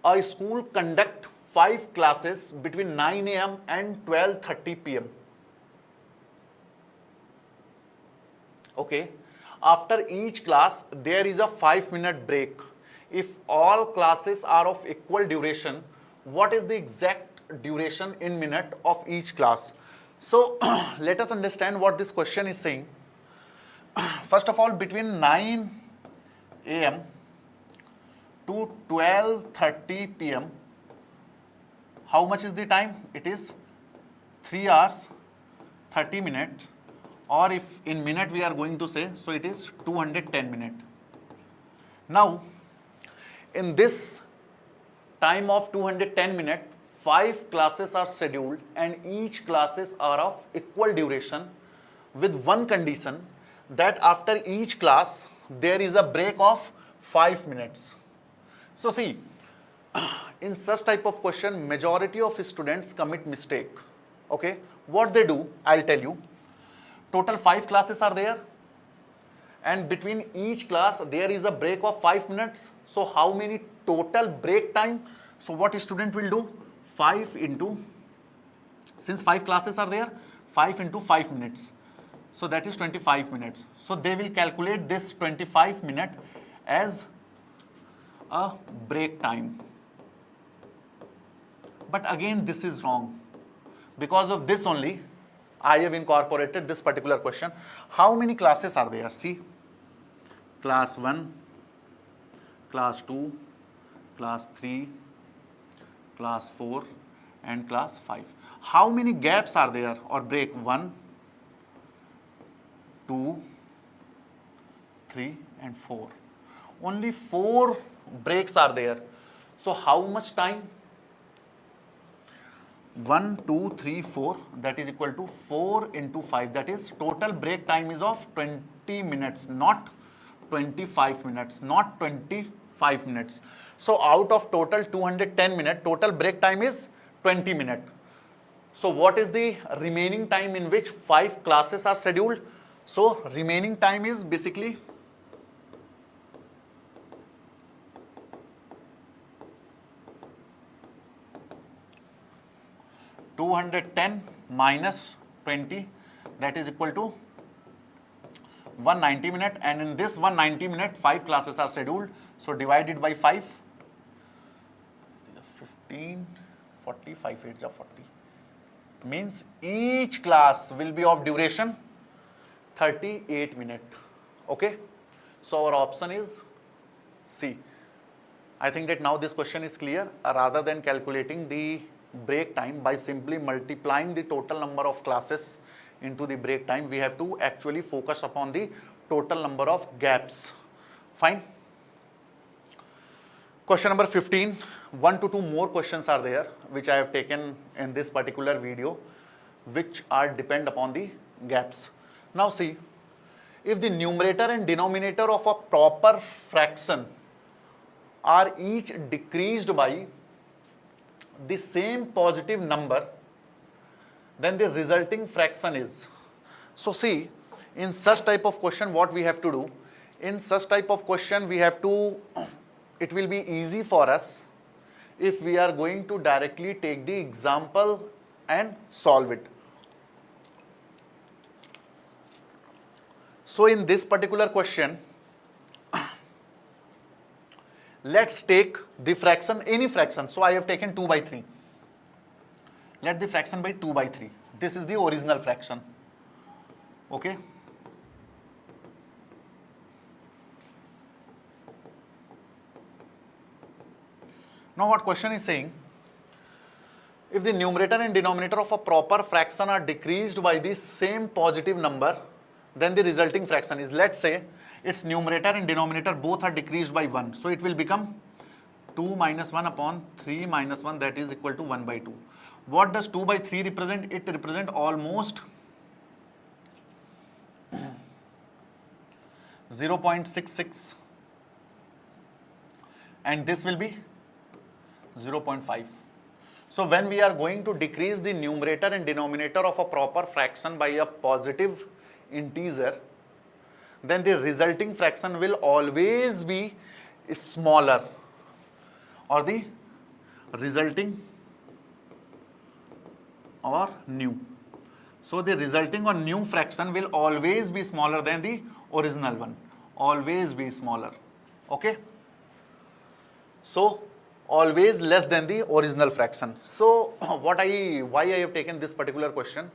A school conduct 5 classes between 9 a.m. and 12:30 p.m. Okay. After each class, there is a 5-minute break. If all classes are of equal duration, what is the exact duration in minute of each class? So let us understand what this question is saying. First of all, between 9 a.m. to 12:30 p.m. how much is the time? It is 3 hours 30 minutes, or if in minute we are going to say, so it is 210 minutes. Now in this time of 210 minutes, 5 classes are scheduled and each classes are of equal duration with one condition, that after each class there is a break of 5 minutes. So see, in such type of question, majority of students commit mistake. Okay, what they do, I'll tell you. Total 5 classes are there, and between each class there is a break of 5 minutes. So how many total break time? So what student will do? 5 into, since 5 classes are there, 5 into 5 minutes. So that is 25 minutes. So they will calculate this 25 minute as a break time. But again, this is wrong. Because of this only, I have incorporated this particular question. How many classes are there? See, class 1, class 2, class 3, class 4 and class 5. How many gaps are there or break? 1, 2, 3 and 4. Only 4 breaks are there. So how much time? 1, 2, 3, 4, that is equal to 4 into 5. That is total break time is of 20 minutes, not 25 minutes, not 25 minutes. So out of total 210 minutes, total break time is 20 minutes. So what is the remaining time in which 5 classes are scheduled? So remaining time is basically 210 minus 20, that is equal to 190 minutes, and in this 190 minutes 5 classes are scheduled. So divided by 5, 15, 40, 5 8 are 40. Means each class will be of duration 38 minutes. Okay. So our option is C. I think that now this question is clear. Rather than calculating the break time by simply multiplying the total number of classes into the break time, we have to actually focus upon the total number of gaps. Fine. Question number 15. 1 to 2 more questions are there which I have taken in this particular video, which are depend upon the gaps. Now see, if the numerator and denominator of a proper fraction are each decreased by the same positive number, then the resulting fraction is. So see, in such type of question what we have to do, in such type of question we have to, it will be easy for us if we are going to directly take the example and solve it. So in this particular question, let's take the fraction, any fraction. So I have taken 2 by 3. Let the fraction by 2 by 3. This is the original fraction. Okay. Now what question is saying, if the numerator and denominator of a proper fraction are decreased by the same positive number, then the resulting fraction is, let's say its numerator and denominator both are decreased by 1. So it will become 2 minus 1 upon 3 minus 1, that is equal to 1 by 2. What does 2 by 3 represent? It represents almost 0.66, and this will be 0.5. So when we are going to decrease the numerator and denominator of a proper fraction by a positive integer, then the resulting fraction will always be smaller, or the resulting or new. So the resulting or new fraction will always be smaller than the original one, always be smaller. Okay. So always less than the original fraction. So why I have taken this particular question?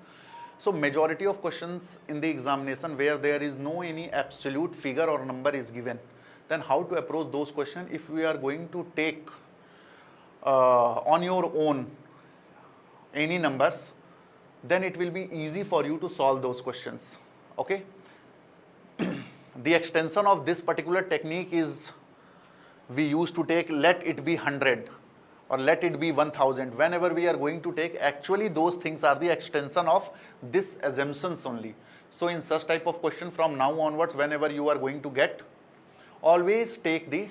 So majority of questions in the examination where there is no any absolute figure or number is given, then how to approach those questions? If we are going to take on your own any numbers, then it will be easy for you to solve those questions. Okay. The extension of this particular technique is, we used to take let it be 100 or let it be 1000. Whenever we are going to take, actually those things are the extension of this assumptions only. So in such type of question from now onwards, whenever you are going to get, always take the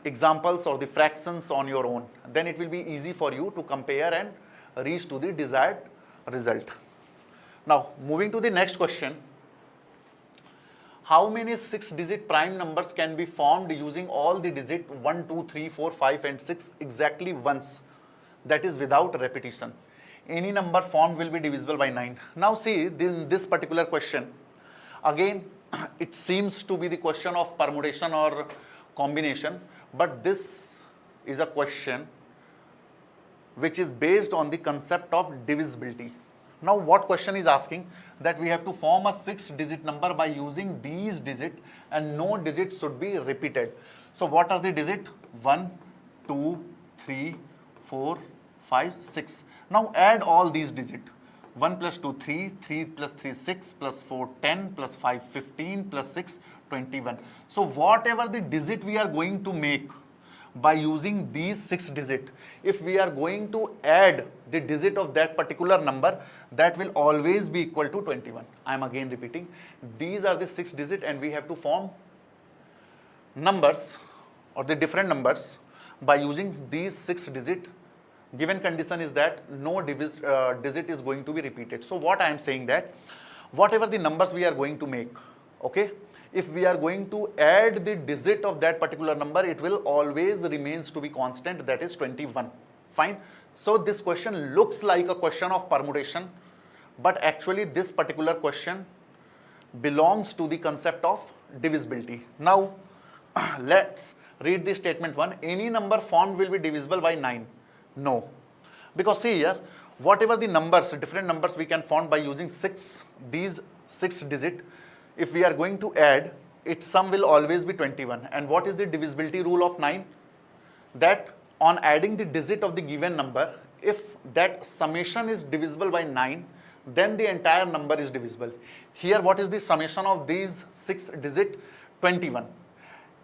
examples or the fractions on your own. Then it will be easy for you to compare and reach to the desired result. Now moving to the next question. How many 6-digit prime numbers can be formed using all the digit 1, 2, 3, 4, 5 and 6 exactly once, that is without repetition? Any number formed will be divisible by 9. Now see, in this particular question, again it seems to be the question of permutation or combination, but this is a question which is based on the concept of divisibility. Now what question is asking? That we have to form a 6-digit number by using these digits and no digit should be repeated. So what are the digits? 1, 2, 3, 4, 5, 6. Now add all these digits. 1 plus 2, 3, 3 plus 3, 6, plus 4, 10, plus 5, 15, plus 6, 21. So whatever the digit we are going to make by using these 6 digits, if we are going to add the digit of that particular number, that will always be equal to 21. I am again repeating, these are the 6 digits and we have to form numbers or the different numbers by using these 6 digits. Given condition is that no digit is going to be repeated. So what I am saying, that whatever the numbers we are going to make, okay, if we are going to add the digit of that particular number, it will always remains to be constant, that is 21. Fine. So this question looks like a question of permutation, but actually this particular question belongs to the concept of divisibility. Now let's read the statement 1. Any number formed will be divisible by 9. No, because see here, whatever the numbers, different numbers we can form by using these 6 digits, if we are going to add, its sum will always be 21. And what is the divisibility rule of 9? That on adding the digit of the given number, if that summation is divisible by 9, then the entire number is divisible. Here what is the summation of these 6 digits? 21.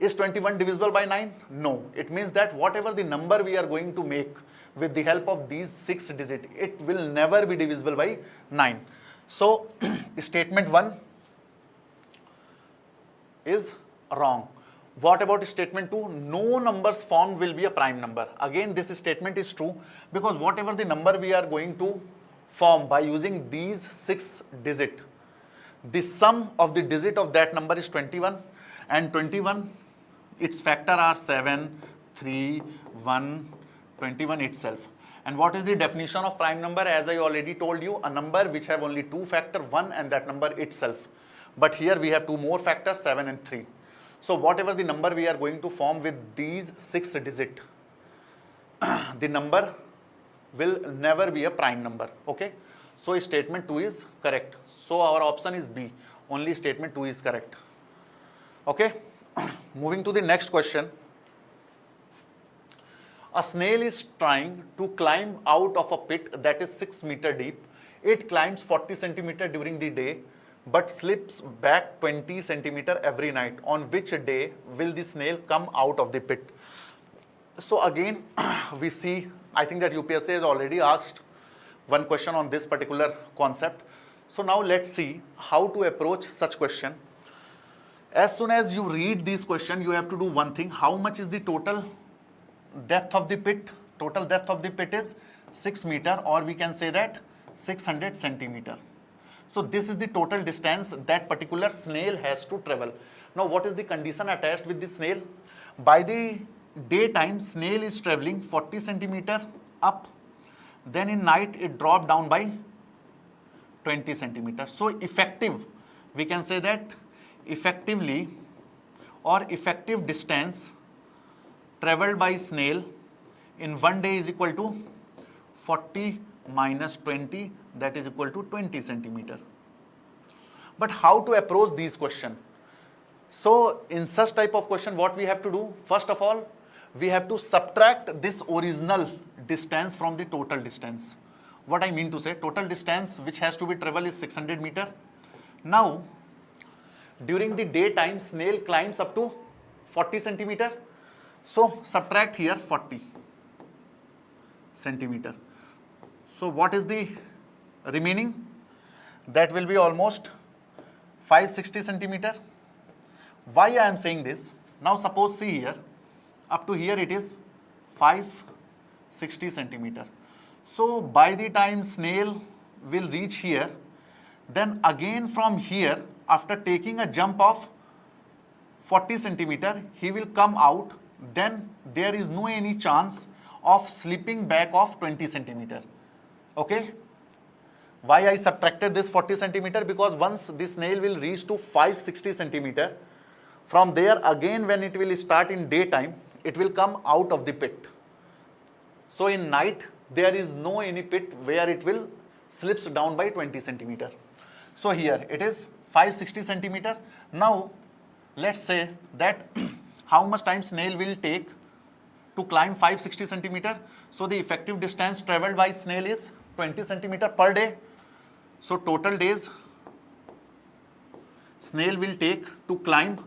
Is 21 divisible by 9? No. It means that whatever the number we are going to make with the help of these 6 digits, it will never be divisible by 9. So statement 1 is wrong. What about statement 2? No numbers formed will be a prime number. Again, this statement is true because whatever the number we are going to form by using these 6 digits, the sum of the digit of that number is 21, and 21, its factor are 7, 3, 1, 21 itself. And what is the definition of prime number? As I already told you, a number which have only 2 factor, 1 and that number itself. But here we have 2 more factors, 7 and 3. So whatever the number we are going to form with these 6 digits, the number will never be a prime number. Okay. So statement 2 is correct. So our option is B. Only statement 2 is correct. Okay. Moving to the next question. A snail is trying to climb out of a pit that is 6 meters deep. It climbs 40 centimeters during the day but slips back 20 centimeters every night. On which day will the snail come out of the pit? So again, we see, I think that UPSC has already asked one question on this particular concept. So now let's see how to approach such question. As soon as you read this question, you have to do one thing. How much is the total depth of the pit? Total depth of the pit is 6 meters, or we can say that 600 centimeters. So this is the total distance that particular snail has to travel. Now what is the condition attached with the snail? By the daytime, snail is traveling 40 centimeters up. Then in night it dropped down by 20 centimeters. So effective, we can say that effectively or effective distance traveled by snail in one day is equal to 40 minus 20, that is equal to 20 centimeters. But how to approach these questions? So in such type of question, what we have to do? First of all, we have to subtract this original distance from the total distance. What I mean to say, total distance which has to be traveled is 600 meters. Now, during the daytime, snail climbs up to 40 centimeters. So subtract here 40 centimeters. So what is the remaining? That will be almost 560 centimeters. Why I am saying this? Now suppose see here, up to here it is 560 centimeters. So by the time snail will reach here, then again from here, after taking a jump of 40 centimeters, he will come out. Then there is no any chance of slipping back of 20 centimeters. Okay. Why I subtracted this 40 centimeters? Because once this snail will reach to 560 centimeters, from there again when it will start in daytime, it will come out of the pit. So in night, there is no any pit where it will slips down by 20 centimeters. So here it is 560 centimeters. Now let's say that how much time snail will take to climb 560 centimeters. So the effective distance traveled by snail is 20 centimeters per day. So total days snail will take to climb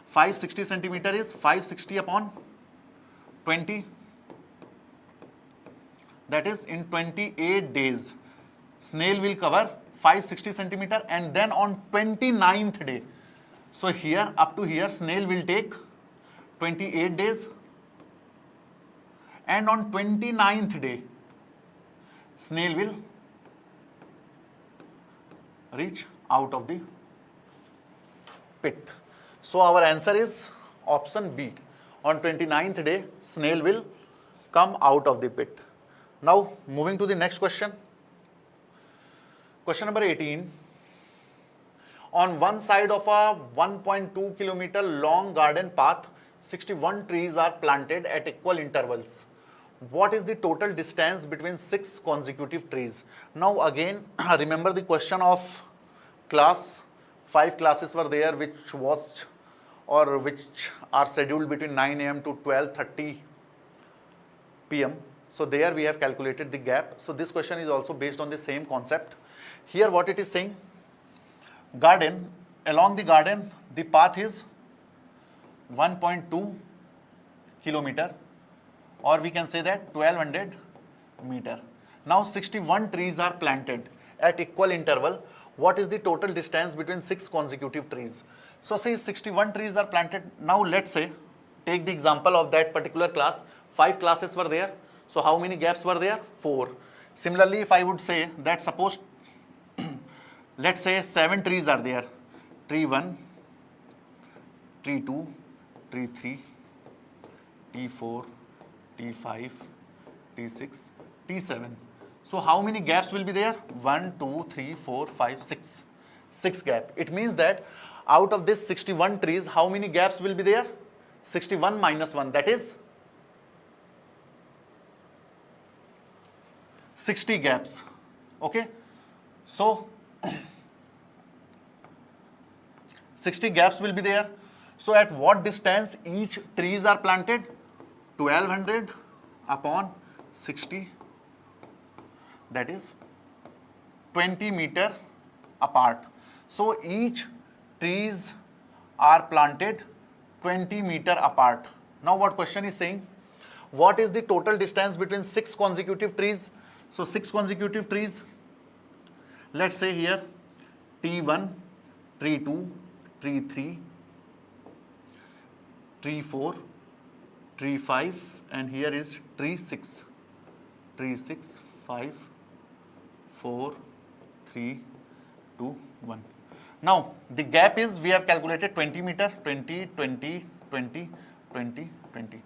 560 centimeters is 560 upon 20. That is in 28 days. Snail will cover 560 centimeters, and then on 29th day. So here up to here snail will take 28 days, and on 29th day snail will reach out of the pit. So our answer is option B. On 29th day snail will come out of the pit. Now moving to the next question. Question number 18. On one side of a 1.2 kilometer long garden path, 61 trees are planted at equal intervals. What is the total distance between 6 consecutive trees? Now again, remember the question of class. 5 classes were there which was or which are scheduled between 9 AM to 12:30 PM. So there we have calculated the gap. So this question is also based on the same concept. Here what it is saying, garden, along the garden, the path is 1.2 kilometer, or we can say that 1200 meter. Now 61 trees are planted at equal interval. What is the total distance between 6 consecutive trees? So say 61 trees are planted. Now let's say take the example of that particular class. 5 classes were there. So how many gaps were there? 4. Similarly, if I would say that suppose, let's say 7 trees are there. Tree 1, tree 2, tree 3, T4, T5, T6, T7. So how many gaps will be there? 1, 2, 3, 4, 5, 6. 6 gap. It means that out of this 61 trees, how many gaps will be there? 61 minus 1, that is 60 gaps. Okay. So 60 gaps will be there. So at what distance each trees are planted? 1200 upon 60, that is 20 meter apart. So each trees are planted 20 meter apart. Now what question is saying? What is the total distance between 6 consecutive trees? So 6 consecutive trees, let's say here T1, tree 2, tree 3, tree 4, tree 5, and here is tree 6. Tree 6, 5, 4, 3, 2, 1. Now the gap is, we have calculated 20 meter, 20, 20, 20, 20, 20.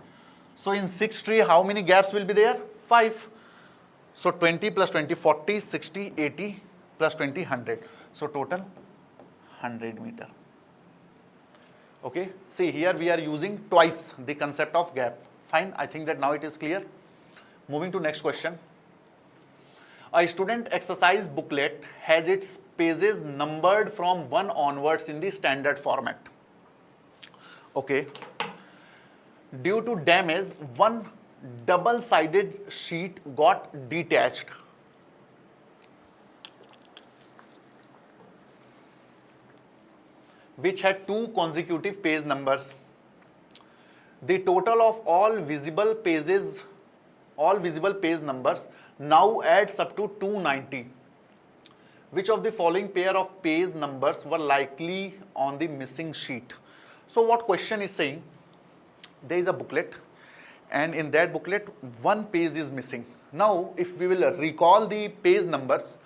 So in 6 tree, how many gaps will be there? 5. So 20 plus 20, 40, 60, 80 plus 20, 100. So total 100 meter. Okay. See, here we are using twice the concept of gap. Fine. I think that now it is clear. Moving to next question. A student exercise booklet has its pages numbered from 1 onwards in the standard format. Okay. Due to damage, one double-sided sheet got detached. Which had 2 consecutive page numbers. The total of all visible page numbers now adds up to 290. Which of the following pair of page numbers were likely on the missing sheet? So what question is saying? There is a booklet, and in that booklet 1 page is missing. Now if we will recall the page numbers,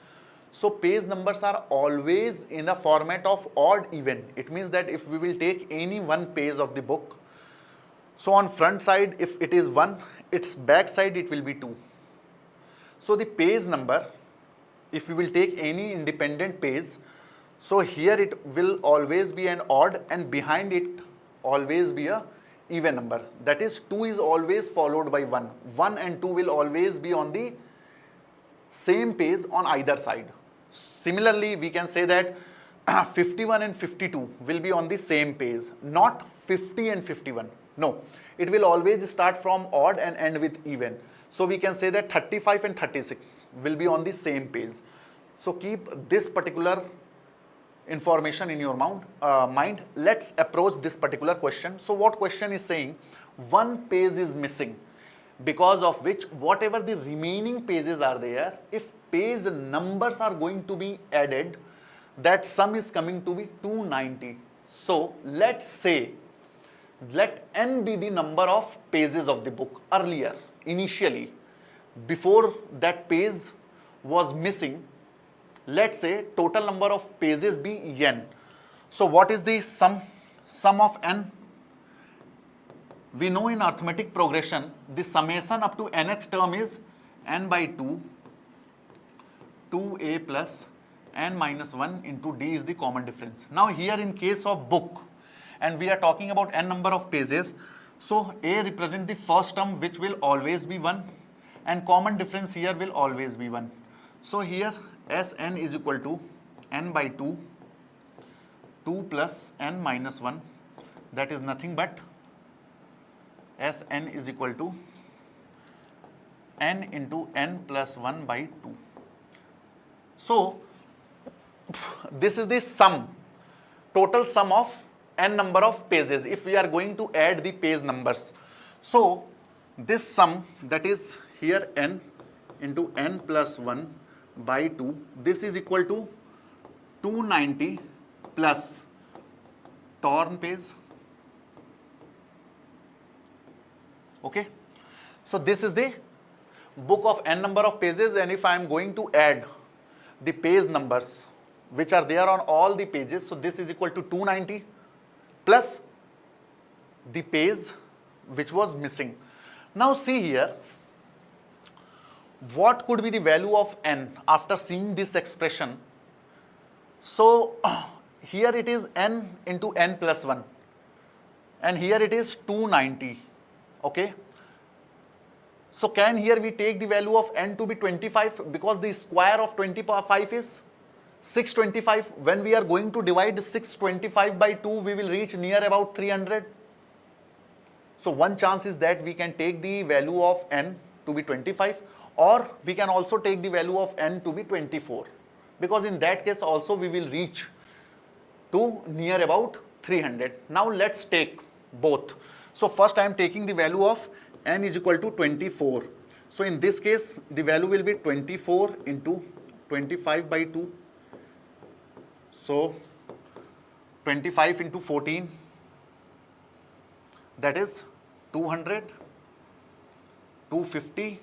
so page numbers are always in a format of odd even. It means that if we will take any 1 page of the book, so on front side if it is 1, its back side it will be 2. So the page number, if we will take any independent page, so here it will always be an odd and behind it always be a even number. That is 2 is always followed by 1. 1 and 2 will always be on the same page on either side. Similarly, we can say that 51 and 52 will be on the same page, not 50 and 51. No, it will always start from odd and end with even. So we can say that 35 and 36 will be on the same page. So keep this particular information in your mind. Let's approach this particular question. So what question is saying? 1 page is missing, because of which whatever the remaining pages are there, if page numbers are going to be added, that sum is coming to be 290. So let's say, let n be the number of pages of the book. Earlier, initially, before that page was missing, let's say total number of pages be n. So what is the sum of n? We know in arithmetic progression, the summation up to nth term is n by 2, 2a plus n minus 1 into d is the common difference. Now here in case of book, and we are talking about n number of pages, so a represents the first term which will always be 1, and common difference here will always be 1. So here Sn is equal to n by 2, 2 plus n minus 1, that is nothing but Sn is equal to n into n plus 1 by 2. So this is the sum, total sum of n number of pages if we are going to add the page numbers. So this sum, that is here n into n plus 1 by 2, this is equal to 290 plus torn page Okay, so this is the book of n number of pages, and if I am going to add the page numbers which are there on all the pages, so this is equal to 290 plus the page which was missing. Now see here, what could be the value of n after seeing this expression? So here it is n into n plus 1, and here it is 290. Okay, so can here we take the value of n to be 25, because the square of 25 is 625. When we are going to divide 625 by 2, we will reach near about 300. So one chance is that we can take the value of n to be 25, or we can also take the value of n to be 24, because in that case also we will reach to near about 300. Now let's take both. So first I am taking the value of n is equal to 24. So in this case the value will be 24 into 25 by 2. So 25 into 14, that is 200, 250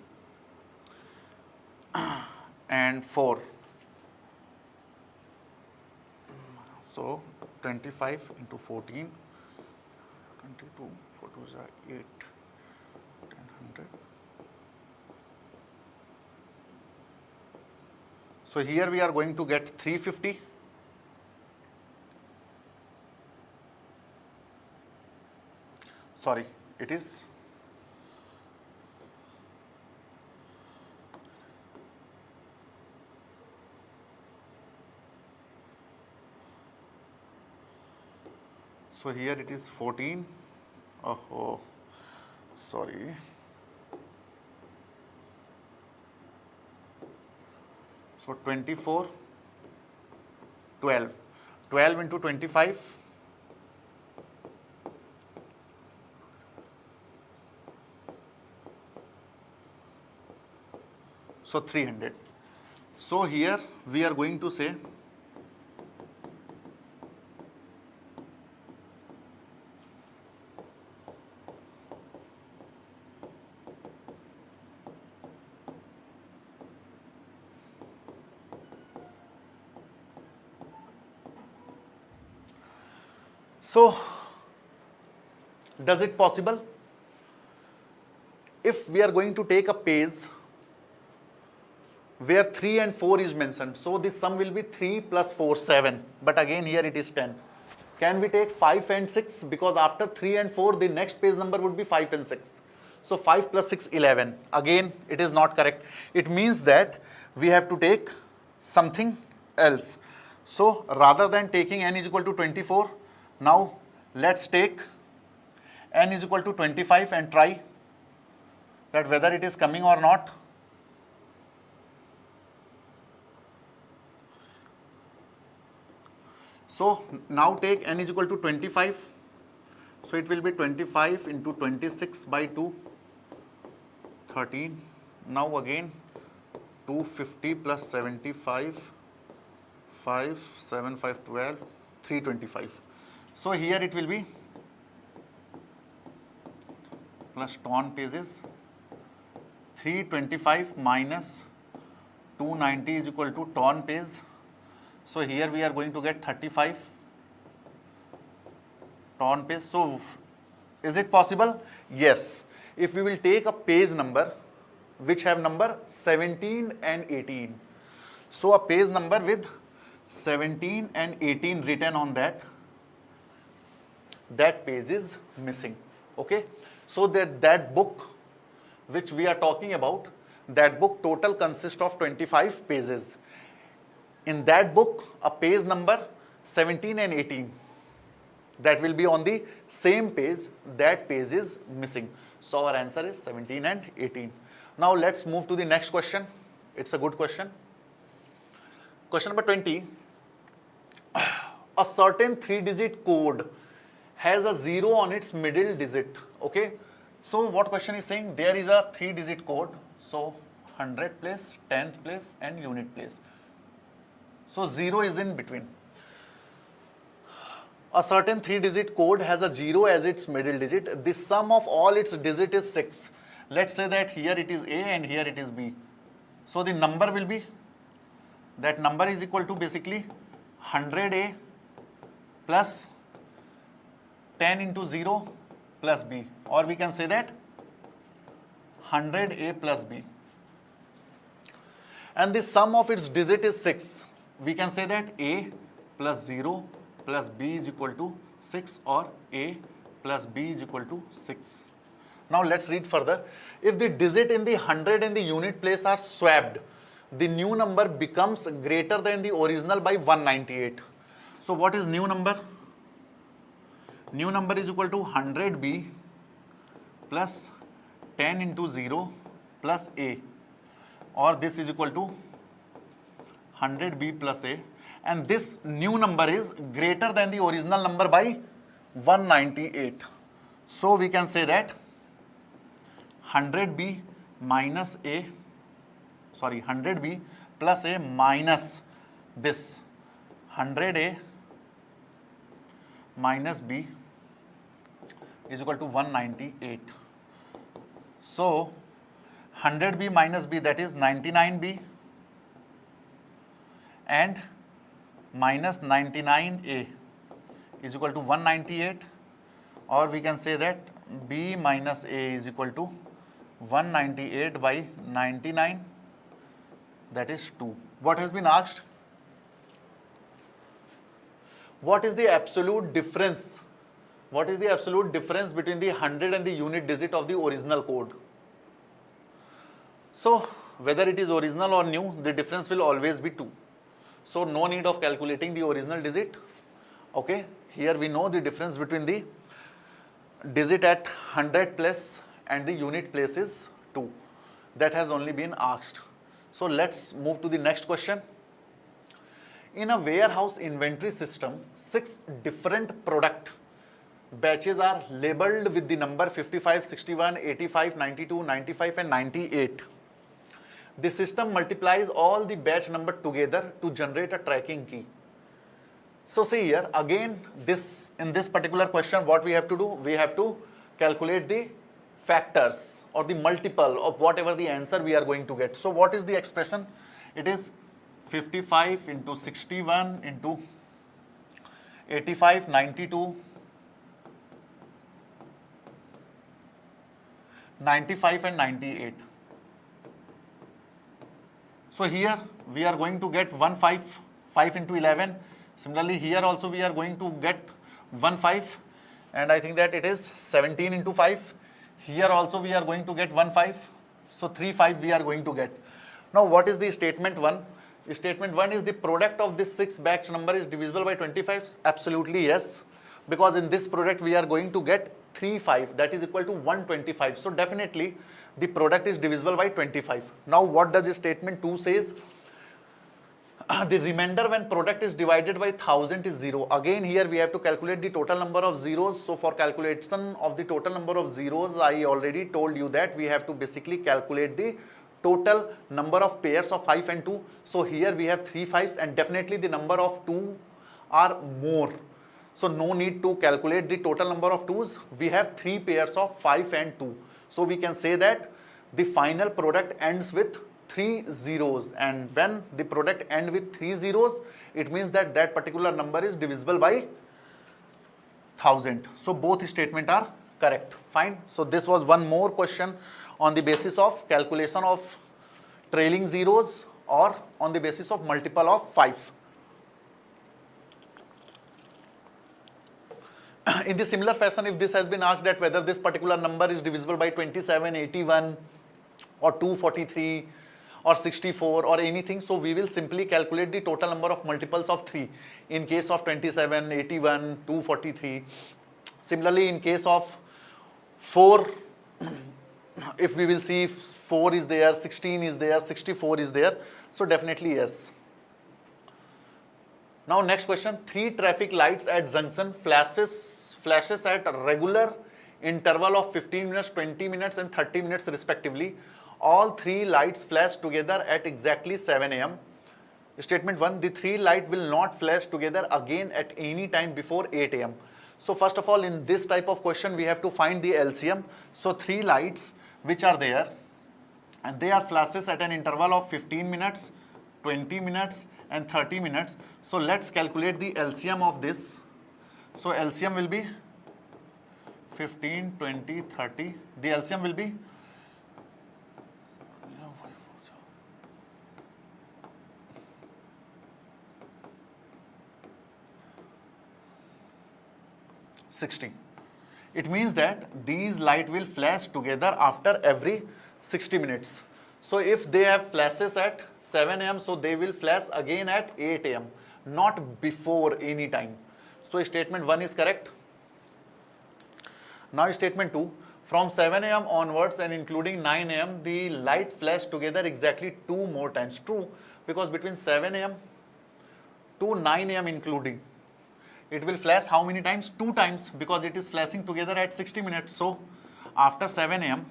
and 4. So 25 into 14, 22, 4 2s are 8, 10, 100. So here we are going to get 350. Sorry, it is so here it is 14. Oh, sorry. So 24, 12. 12 into 25. So 300. So here we are going to say so does it possible if we are going to take a page where 3 and 4 is mentioned, so this sum will be 3 plus 4, 7, but again here it is 10. Can we take 5 and 6? Because after 3 and 4 the next page number would be 5 and 6. So 5 plus 6, 11. Again it is not correct. It means that we have to take something else. So rather than taking n is equal to 24, now let's take n is equal to 25 and try that whether it is coming or not. So now take n is equal to 25. So it will be 25 into 26 by 2, 13. Now again 250 plus 75, 5, 7, 5, 12, 325. So here it will be plus torn pages, 325 minus 290 is equal to torn page. So here we are going to get 35 torn page. So is it possible? Yes. If we will take a page number which have number 17 and 18. So a page number with 17 and 18 written on that page is missing. Okay. So that book which we are talking about, that book total consists of 25 pages. In that book, a page number 17 and 18, that will be on the same page, that page is missing. So our answer is 17 and 18. Now let's move to the next question. It's a good question. Question number 20. A certain 3-digit code has a 0 on its middle digit. Okay. So what question is saying? There is a 3-digit code. So 100 place, 10th place and unit place. So 0 is in between. A certain 3-digit code has a 0 as its middle digit. The sum of all its digit is 6. Let's say that here it is A and here it is B. So the number will be, that number is equal to basically 100A plus 10 into 0 plus B, or we can say that 100A plus B. And the sum of its digit is 6. We can say that A plus 0 plus B is equal to 6, or A plus B is equal to 6. Now let's read further. If the digit in the 100 and the unit place are swapped, the new number becomes greater than the original by 198. So what is new number? New number is equal to 100B plus 10 into 0 plus A, or this is equal to 100B plus A, and this new number is greater than the original number by 198. So we can say that 100B minus A, 100B plus A minus this 100A minus B is equal to 198. So 100B minus B, that is 99B, and minus 99A is equal to 198, or we can say that B minus A is equal to 198 by 99, that is 2. What has been asked? What is the absolute difference? What is the absolute difference between the 100 and the unit digit of the original code? So whether it is original or new, the difference will always be 2. So no need of calculating the original digit. Okay, here we know the difference between the digit at 100 place and the unit place is 2. That has only been asked. So let's move to the next question. In a warehouse inventory system, 6 different product batches are labeled with the number 55, 61, 85, 92, 95 and 98. The system multiplies all the batch number together to generate a tracking key. So see here, again in this particular question, what we have to do? We have to calculate the factors or the multiple of whatever the answer we are going to get. So what is the expression? It is 55 into 61 into 85, 92, 95 and 98. So here we are going to get 5 into 11. Similarly here also we are going to get 5, and I think that it is 17 into 5. Here also we are going to get 5. So 5 we are going to get. Now what is the statement 1? Statement 1 is the product of this 6 batch number is divisible by 25. Absolutely yes, because in this product we are going to get 5, that is equal to 125. So definitely the product is divisible by 25. Now what does the statement 2 says? The remainder when product is divided by 1000 is 0. Again here we have to calculate the total number of zeros. So for calculation of the total number of zeros, I already told you that we have to basically calculate the total number of pairs of 5 and 2. So here we have 3 5s and definitely the number of 2 are more. So no need to calculate the total number of 2s. We have 3 pairs of 5 and 2. So we can say that the final product ends with 3 zeros, and when the product ends with 3 zeros, it means that that particular number is divisible by 1000. So both statements are correct. Fine. So this was one more question on the basis of calculation of trailing zeros or on the basis of multiple of 5. In the similar fashion, if this has been asked that whether this particular number is divisible by 27, 81 or 243 or 64 or anything, so we will simply calculate the total number of multiples of 3 in case of 27, 81, 243. Similarly, in case of 4, if we will see 4 is there, 16 is there, 64 is there, so definitely yes. Now next question, 3 traffic lights at junction flashes at a regular interval of 15 minutes, 20 minutes and 30 minutes respectively. All 3 lights flash together at exactly 7 a.m. Statement 1, the three light will not flash together again at any time before 8 a.m. So first of all, in this type of question, we have to find the LCM. So three lights which are there, and they are flashes at an interval of 15 minutes, 20 minutes and 30 minutes. So let's calculate the LCM of this. So LCM will be 15, 20, 30. The LCM will be 60. It means that these light will flash together after every 60 minutes. So if they have flashes at 7 a.m., so they will flash again at 8 a.m., not before any time. So statement 1 is correct. Now statement 2, from 7 a.m. onwards and including 9 a.m., the light flash together exactly 2 more times. True, because between 7 a.m. to 9 a.m. including, it will flash how many times? 2 times, because it is flashing together at 60 minutes. So after 7 a.m.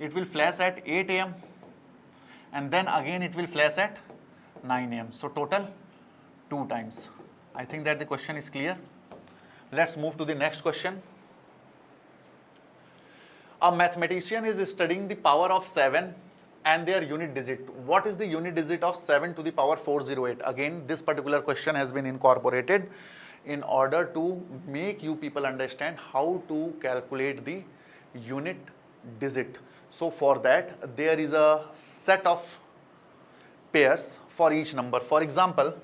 it will flash at 8 a.m. and then again it will flash at 9 a.m. So total 2 times. I think that the question is clear. Let's move to the next question. A mathematician is studying the power of 7 and their unit digit. What is the unit digit of 7 to the power 408? Again, this particular question has been incorporated in order to make you people understand how to calculate the unit digit. So for that, there is a set of pairs for each number. For example,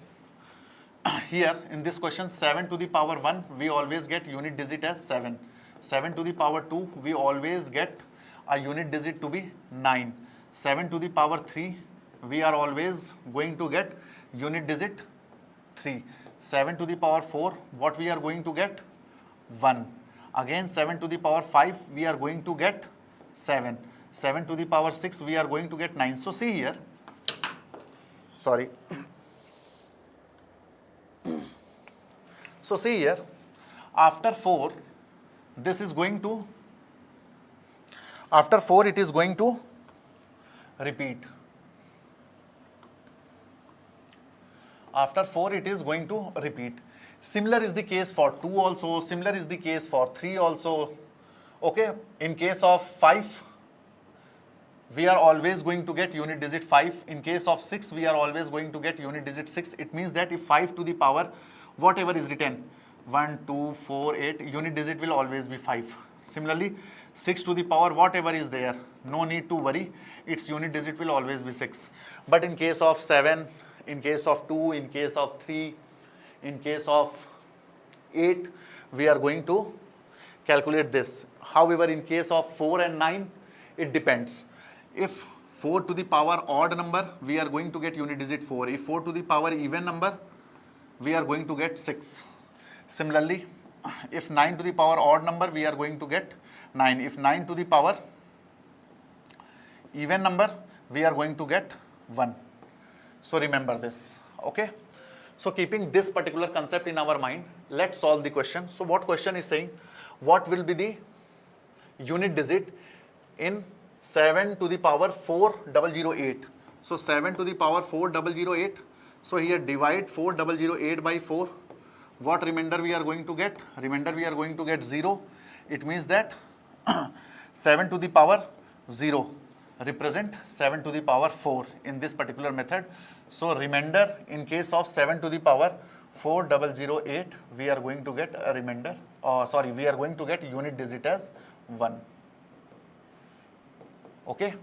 here in this question, 7 to the power 1, we always get unit digit as 7. 7 to the power 2, we always get a unit digit to be 9. 7 to the power 3, we are always going to get unit digit 3. 7 to the power 4, what we are going to get? 1. Again 7 to the power 5, we are going to get 7. 7 to the power 6, we are going to get 9. So see here, sorry. So see here, after 4, this is going to, after 4 it is going to repeat. After 4 it is going to repeat. Similar is the case for 2 also, similar is the case for 3 also. Okay, in case of 5, we are always going to get unit digit 5. In case of 6, we are always going to get unit digit 6. It means that if 5 to the power, whatever is written, 1, 2, 4, 8, unit digit will always be 5. Similarly, 6 to the power, whatever is there, no need to worry, its unit digit will always be 6. But in case of 7, in case of 2, in case of 3, in case of 8, we are going to calculate this. However, in case of 4 and 9, it depends. If 4 to the power odd number, we are going to get unit digit 4. If 4 to the power even number, we are going to get 6. Similarly, if 9 to the power odd number, we are going to get 9. If 9 to the power even number, we are going to get 1. So remember this, okay? So keeping this particular concept in our mind, let's solve the question. So what question is saying? What will be the unit digit in 7 to the power 4008? So 7 to the power 4008. So here divide 4008 by 4. What remainder we are going to get? Remainder we are going to get 0. It means that 7 to the power 0 represent 7 to the power 4 in this particular method. So remainder in case of 7 to the power 4008, we are going to get a remainder, we are going to get unit digit as 1. Okay.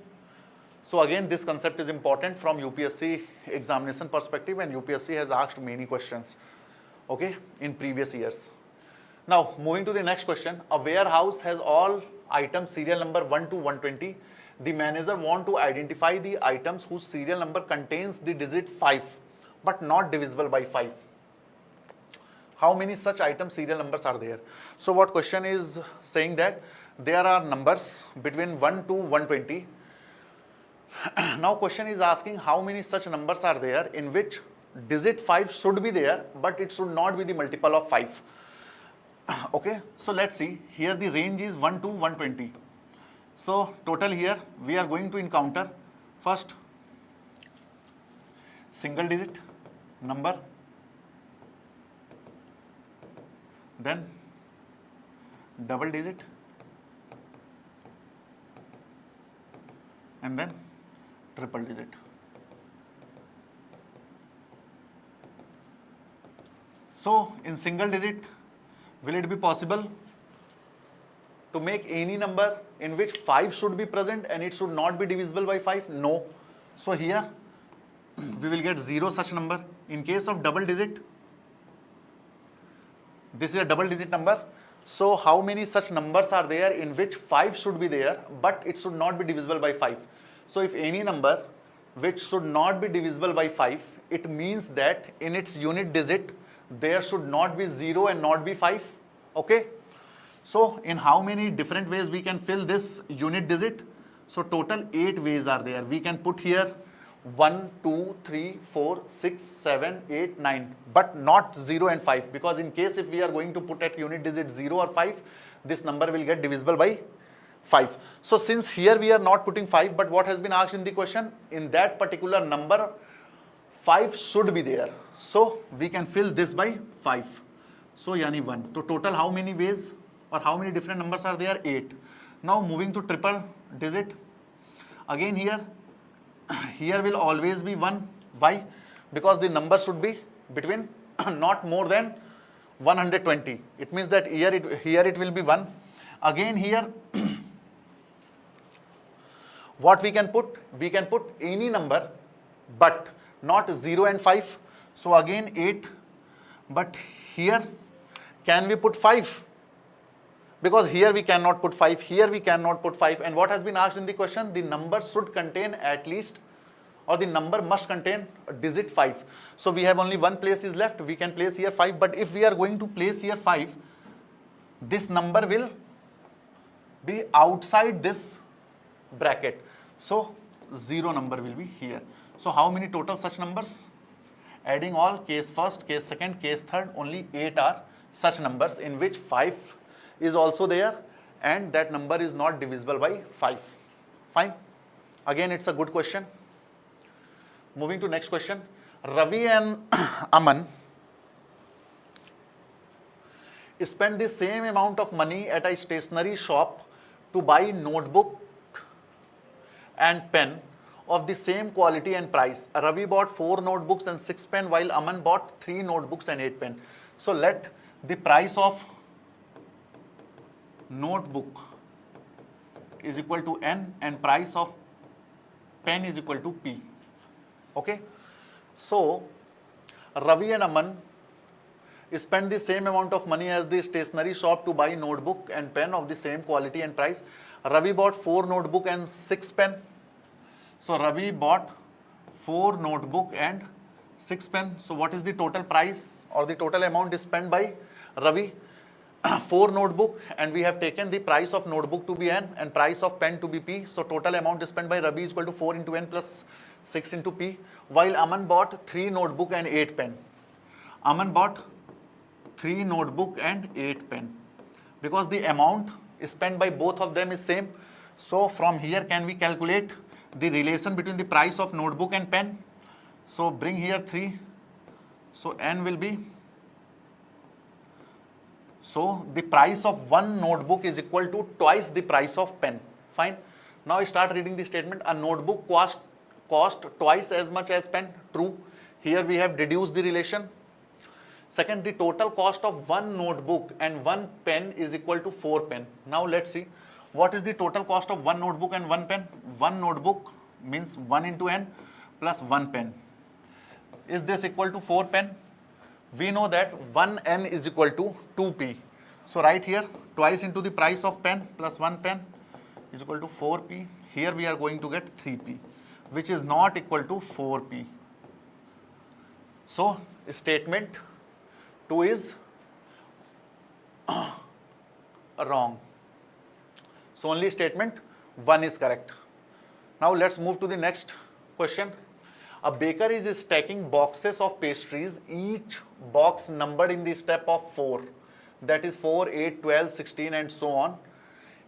So again, this concept is important from UPSC examination perspective, and UPSC has asked many questions, okay, in previous years. Now moving to the next question. A warehouse has all items serial number 1 to 120. The manager want to identify the items whose serial number contains the digit 5 but not divisible by 5. How many such item serial numbers are there? So what question is saying that there are numbers between 1 to 120. Now question is asking how many such numbers are there in which digit 5 should be there, but it should not be the multiple of 5. Okay, so let's see. Here the range is 1 to 120. So total here we are going to encounter first single digit, number, then double digit, and then triple digit. So in single digit, will it be possible to make any number in which 5 should be present and it should not be divisible by 5? No. So here we will get 0 such number. In case of double digit, this is a double digit number. So how many such numbers are there in which 5 should be there but it should not be divisible by 5? So if any number which should not be divisible by 5, it means that in its unit digit there should not be 0 and not be 5. Okay. So in how many different ways we can fill this unit digit? So total 8 ways are there. We can put here 1, 2, 3, 4, 6, 7, 8, 9, but not 0 and 5, because in case if we are going to put at unit digit 0 or 5, this number will get divisible by 5. So since here we are not putting 5, but what has been asked in the question, in that particular number 5 should be there. So we can fill this by 5. So yani 1. So total how many ways or how many different numbers are there? 8. Now moving to triple digit. Again here will always be 1. Why? Because the number should be between not more than 120. It means that here it will be 1. Again here what we can put? We can put any number but not 0 and 5. So again 8, but here can we put 5? Because here we cannot put 5, here we cannot put 5. And what has been asked in the question? The number should contain at least, or the number must contain a digit 5. So we have only one place is left. We can place here 5, but if we are going to place here 5, this number will be outside this bracket. So 0 number will be here. So how many total such numbers? Adding all, case first, case second, case third, only 8 are such numbers in which 5 is also there and that number is not divisible by 5. Fine. Again, it's a good question. Moving to next question. Ravi and Aman spend the same amount of money at a stationery shop to buy notebook and pen of the same quality and price. Ravi bought 4 notebooks and 6 pen while Aman bought 3 notebooks and 8 pen. So let the price of notebook is equal to N and price of pen is equal to P. Okay. So Ravi and Aman spend the same amount of money as the stationery shop to buy notebook and pen of the same quality and price. Ravi bought 4 notebook and 6 pen. So Ravi bought 4 notebook and 6 pen. So what is the total price or the total amount spent by Ravi? 4 notebook, and we have taken the price of notebook to be N and price of pen to be P. So total amount spent by Ravi is equal to 4 into N plus 6 into P. While Aman bought 3 notebook and 8 pen. Aman bought 3 notebook and 8 pen. Because the amount spent by both of them is same. So from here can we calculate the relation between the price of notebook and pen? So bring here 3. So N will be, so the price of one notebook is equal to twice the price of pen. Fine. Now start reading the statement. A notebook cost twice as much as pen. True. Here we have deduced the relation. Second, the total cost of one notebook and one pen is equal to 4 pen. Now let's see what is the total cost of one notebook and one pen. One notebook means 1 into N plus 1 pen. Is this equal to 4 pen? We know that 1 N is equal to 2P. So right here twice into the price of pen plus 1 pen is equal to 4P. Here we are going to get 3P, which is not equal to 4P. So statement 2 is wrong. So only statement 1 is correct. Now let's move to the next question. A baker is stacking boxes of pastries, each box numbered in the step of 4. That is 4, 8, 12, 16 and so on.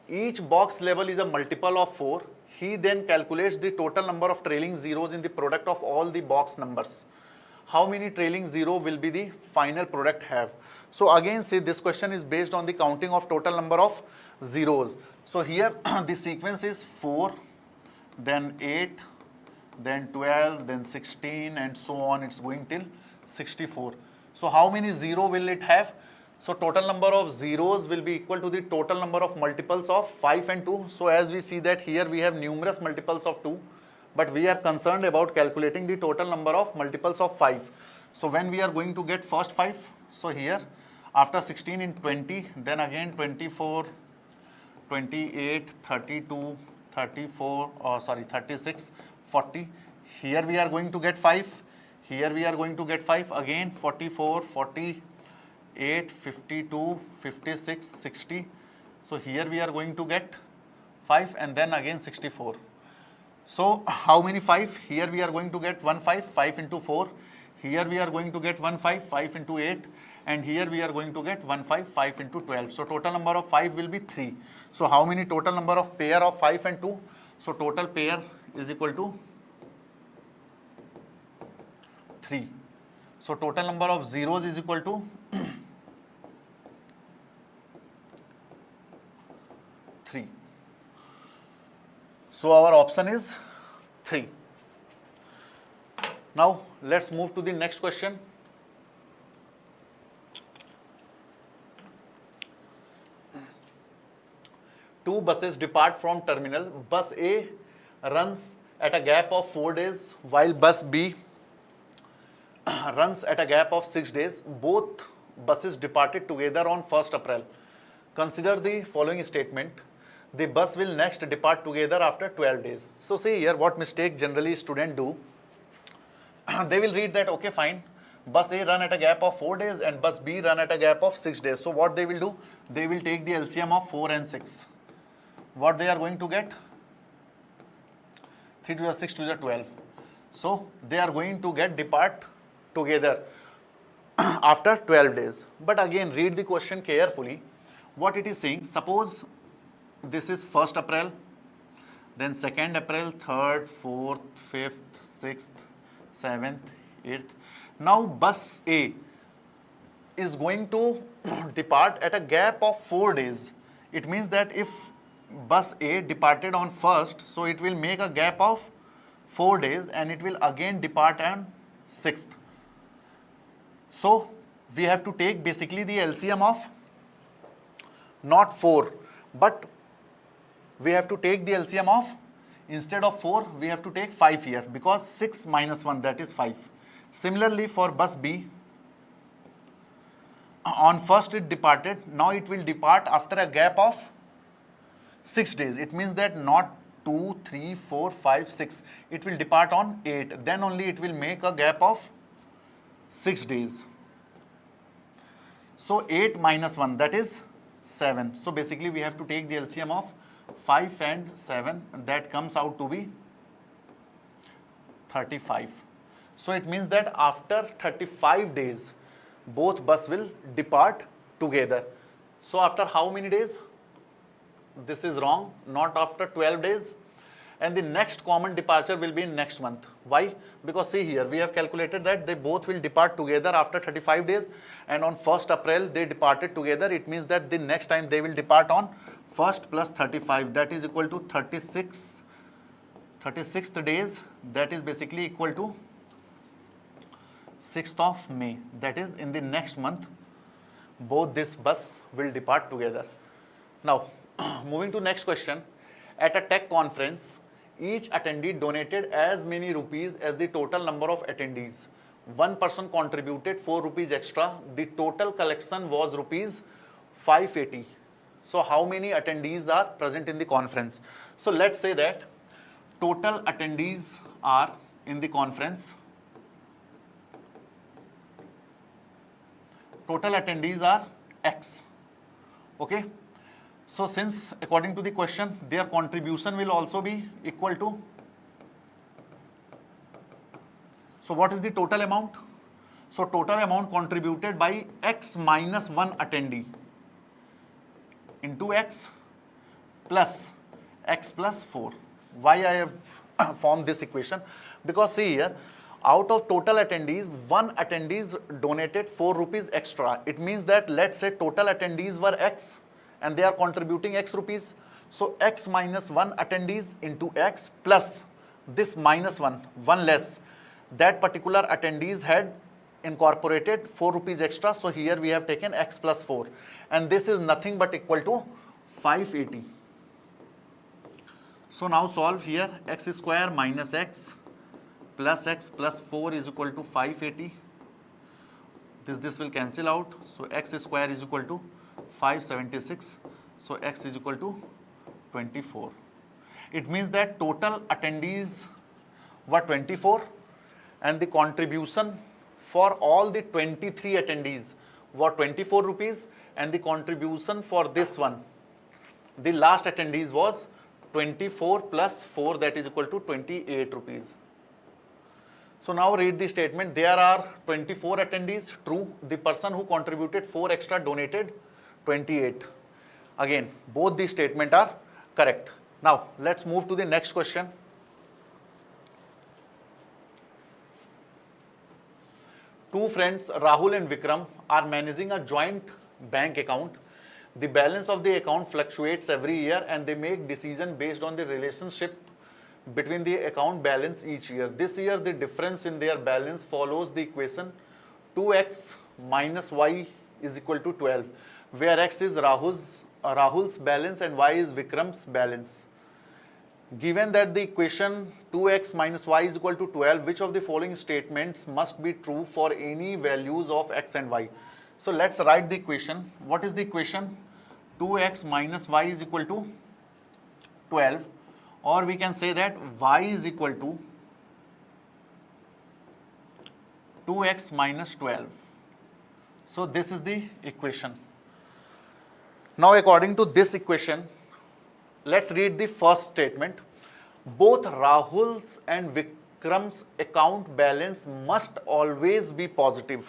Each box level is a multiple of 4. He then calculates the total number of trailing zeros in the product of all the box numbers. how many trailing zero will be the final product have? So again, see, this question is based on the counting of total number of zeros. So here the sequence is 4, then 8, then 12, then 16, and so on. It's going till 64. So how many zero will it have? So total number of zeros will be equal to the total number of multiples of 5 and 2. So as we see that here we have numerous multiples of 2, but we are concerned about calculating the total number of multiples of 5. So when we are going to get first 5, so here after 16 in 20, then again 24, 28, 32, 34, 36, 40. Here we are going to get 5. Here we are going to get 5 again, 44, 48, 52, 56, 60. So here we are going to get 5 and then again 64. So how many 5? Here we are going to get 1 5, 5 into 4. Here we are going to get 1 5, 5 into 8. And here we are going to get 1 5, 5 into 12. So total number of 5 will be 3. So how many total number of pair of 5 and 2? So total pair is equal to 3. So total number of zeros is equal to 3. So our option is 3. Now let's move to the next question. Two buses depart from terminal. Bus A runs at a gap of 4 days while bus B runs at a gap of 6 days. Both buses departed together on 1st April. Consider the following statement. The bus will next depart together after 12 days. So see here what mistake generally students do. They will read that, okay, fine, bus A run at a gap of 4 days and bus B run at a gap of 6 days. So what they will do? They will take the LCM of 4 and 6. What they are going to get? 3 to the 6 to the 12. So they are going to get depart together after 12 days. But again, read the question carefully. What it is saying, suppose this is 1st April, then 2nd April, 3rd, 4th, 5th, 6th, 7th, 8th. Now bus A is going to depart at a gap of 4 days. It means that if bus A departed on 1st, so it will make a gap of 4 days and it will again depart on 6th. So we have to take basically the LCM of not 4, but we have to take the LCM of, instead of 4, we have to take 5 here, because 6 minus 1, that is 5. Similarly for bus B, on 1st it departed, now it will depart after a gap of 6 days. It means that not 2, 3, 4, 5, 6. It will depart on 8. Then only it will make a gap of 6 days. So 8 minus 1, that is 7. So basically we have to take the LCM of 5 and 7. That comes out to be 35. So it means that after 35 days, both bus will depart together. So after how many days? This is wrong, not after 12 days. And the next common departure will be in next month. Why? Because see here, we have calculated that they both will depart together after 35 days. And on 1st April, they departed together. It means that the next time they will depart on 1st plus 35. That is equal to 36th days. That is basically equal to 6th of May. That is in the next month, both this bus will depart together. Now, moving to next question. At a tech conference, each attendee donated as many rupees as the total number of attendees. One person contributed 4 rupees extra. The total collection was rupees 580. So how many attendees are present in the conference? So let's say that total attendees are in the conference. Total attendees are X. Okay. So since according to the question, their contribution will also be equal to, so what is the total amount? So total amount contributed by X minus 1 attendee into X plus 4. Why I have formed this equation? Because see here, Out of total attendees, one attendees donated 4 rupees extra. It means that let's say total attendees were X and they are contributing X rupees. So X minus 1 attendees into X plus this minus 1 less. That particular attendees had incorporated 4 rupees extra. So here we have taken X plus 4. And this is nothing but equal to 580. So now solve here. X square minus X plus 4 is equal to 580. This will cancel out. So X square is equal to 576. So X is equal to 24. It means that total attendees were 24 and the contribution for all the 23 attendees were 24 rupees and the contribution for this one, the last attendees, was 24 plus 4, that is equal to 28 rupees. So now read the statement. There are 24 attendees. True. The person who contributed 4 extra donated 28. Again, both the statement are correct. Now let's move to the next question. Two friends, Rahul and Vikram, are managing a joint bank account. The balance of the account fluctuates every year and they make decisions based on the relationship between the account balance each year. This year the difference in their balance follows the equation 2x minus y is equal to 12, where x is Rahul's balance and y is Vikram's balance. Given that the equation 2x minus y is equal to 12, which of the following statements must be true for any values of x and y? So let's write the equation. What is the equation? 2x minus y is equal to 12. Or we can say that y is equal to 2x minus 12. So this is the equation. Now according to this equation, let's read the first statement. Both Rahul's and Vikram's account balance must always be positive.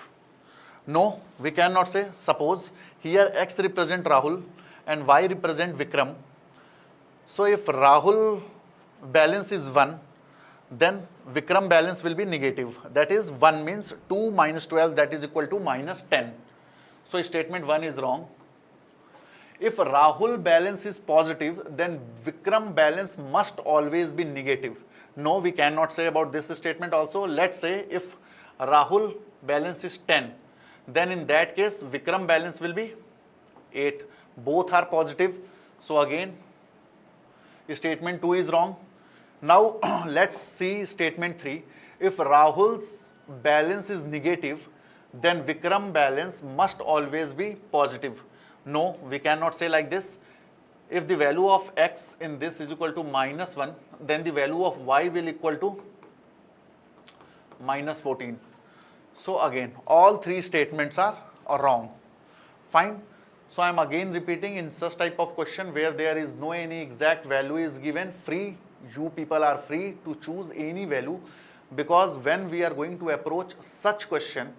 No, we cannot say. Suppose here x represent Rahul and y represent Vikram. So if Rahul balance is 1, then Vikram balance will be negative. That is 1 means 2 minus 12, that is equal to minus 10. So statement 1 is wrong. If Rahul balance is positive, then Vikram balance must always be negative. No, we cannot say about this statement also. Let's say if Rahul balance is 10, then in that case Vikram balance will be 8. Both are positive. So again, statement 2 is wrong. Now let's see statement 3. If Rahul's balance is negative, then Vikram balance must always be positive. No, we cannot say like this. If the value of x in this is equal to minus 1, then the value of y will equal to minus 14. So again, all three statements are wrong. Fine. So I am again repeating, in such type of question where there is no any exact value is given, free, you people are free to choose any value, because when we are going to approach such question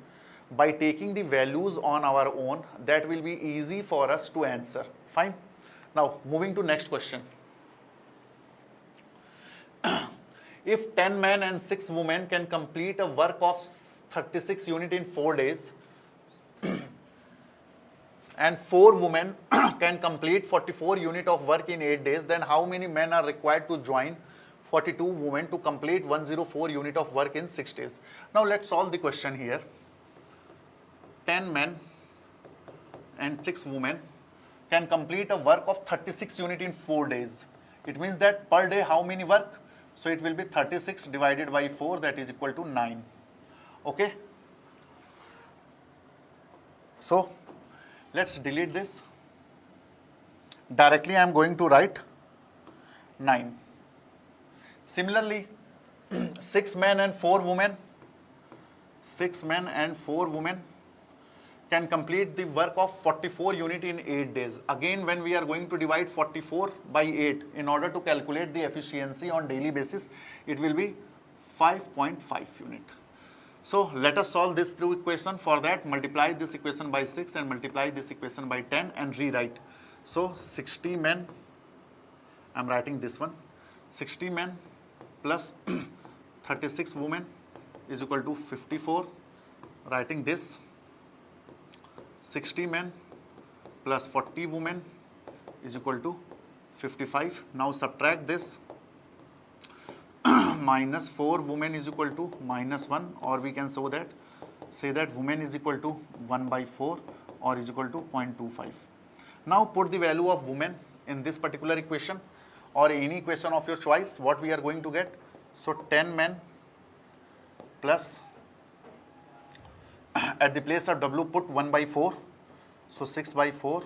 by taking the values on our own, that will be easy for us to answer. Fine. Now moving to next question. If 10 men and 6 women can complete a work of 36 units in 4 days, and 4 women can complete 44 units of work in 8 days, then how many men are required to join 42 women to complete 104 units of work in 6 days? Now let's solve the question here. 10 men and 6 women can complete a work of 36 units in 4 days. It means that per day how many work? So it will be 36 divided by 4, that is equal to 9. Okay. So let's delete this. Directly I am going to write 9. Similarly, 6 men and 4 women. 6 men and 4 women can complete the work of 44 units in 8 days. Again, when we are going to divide 44 by 8 in order to calculate the efficiency on daily basis, it will be 5.5 units. So let us solve this through equation. For that, multiply this equation by 6 and multiply this equation by 10 and rewrite. So 60 men, I am writing this one, 60 men plus 36 women is equal to 54, writing this 60 men plus 40 women is equal to 55. Now subtract this, minus 4 women is equal to minus 1, or we can say that women is equal to 1 by 4 or is equal to 0.25. Now put the value of women in this particular equation or any equation of your choice. What we are going to get? So 10 men plus, at the place of W put 1 by 4. So 6 by 4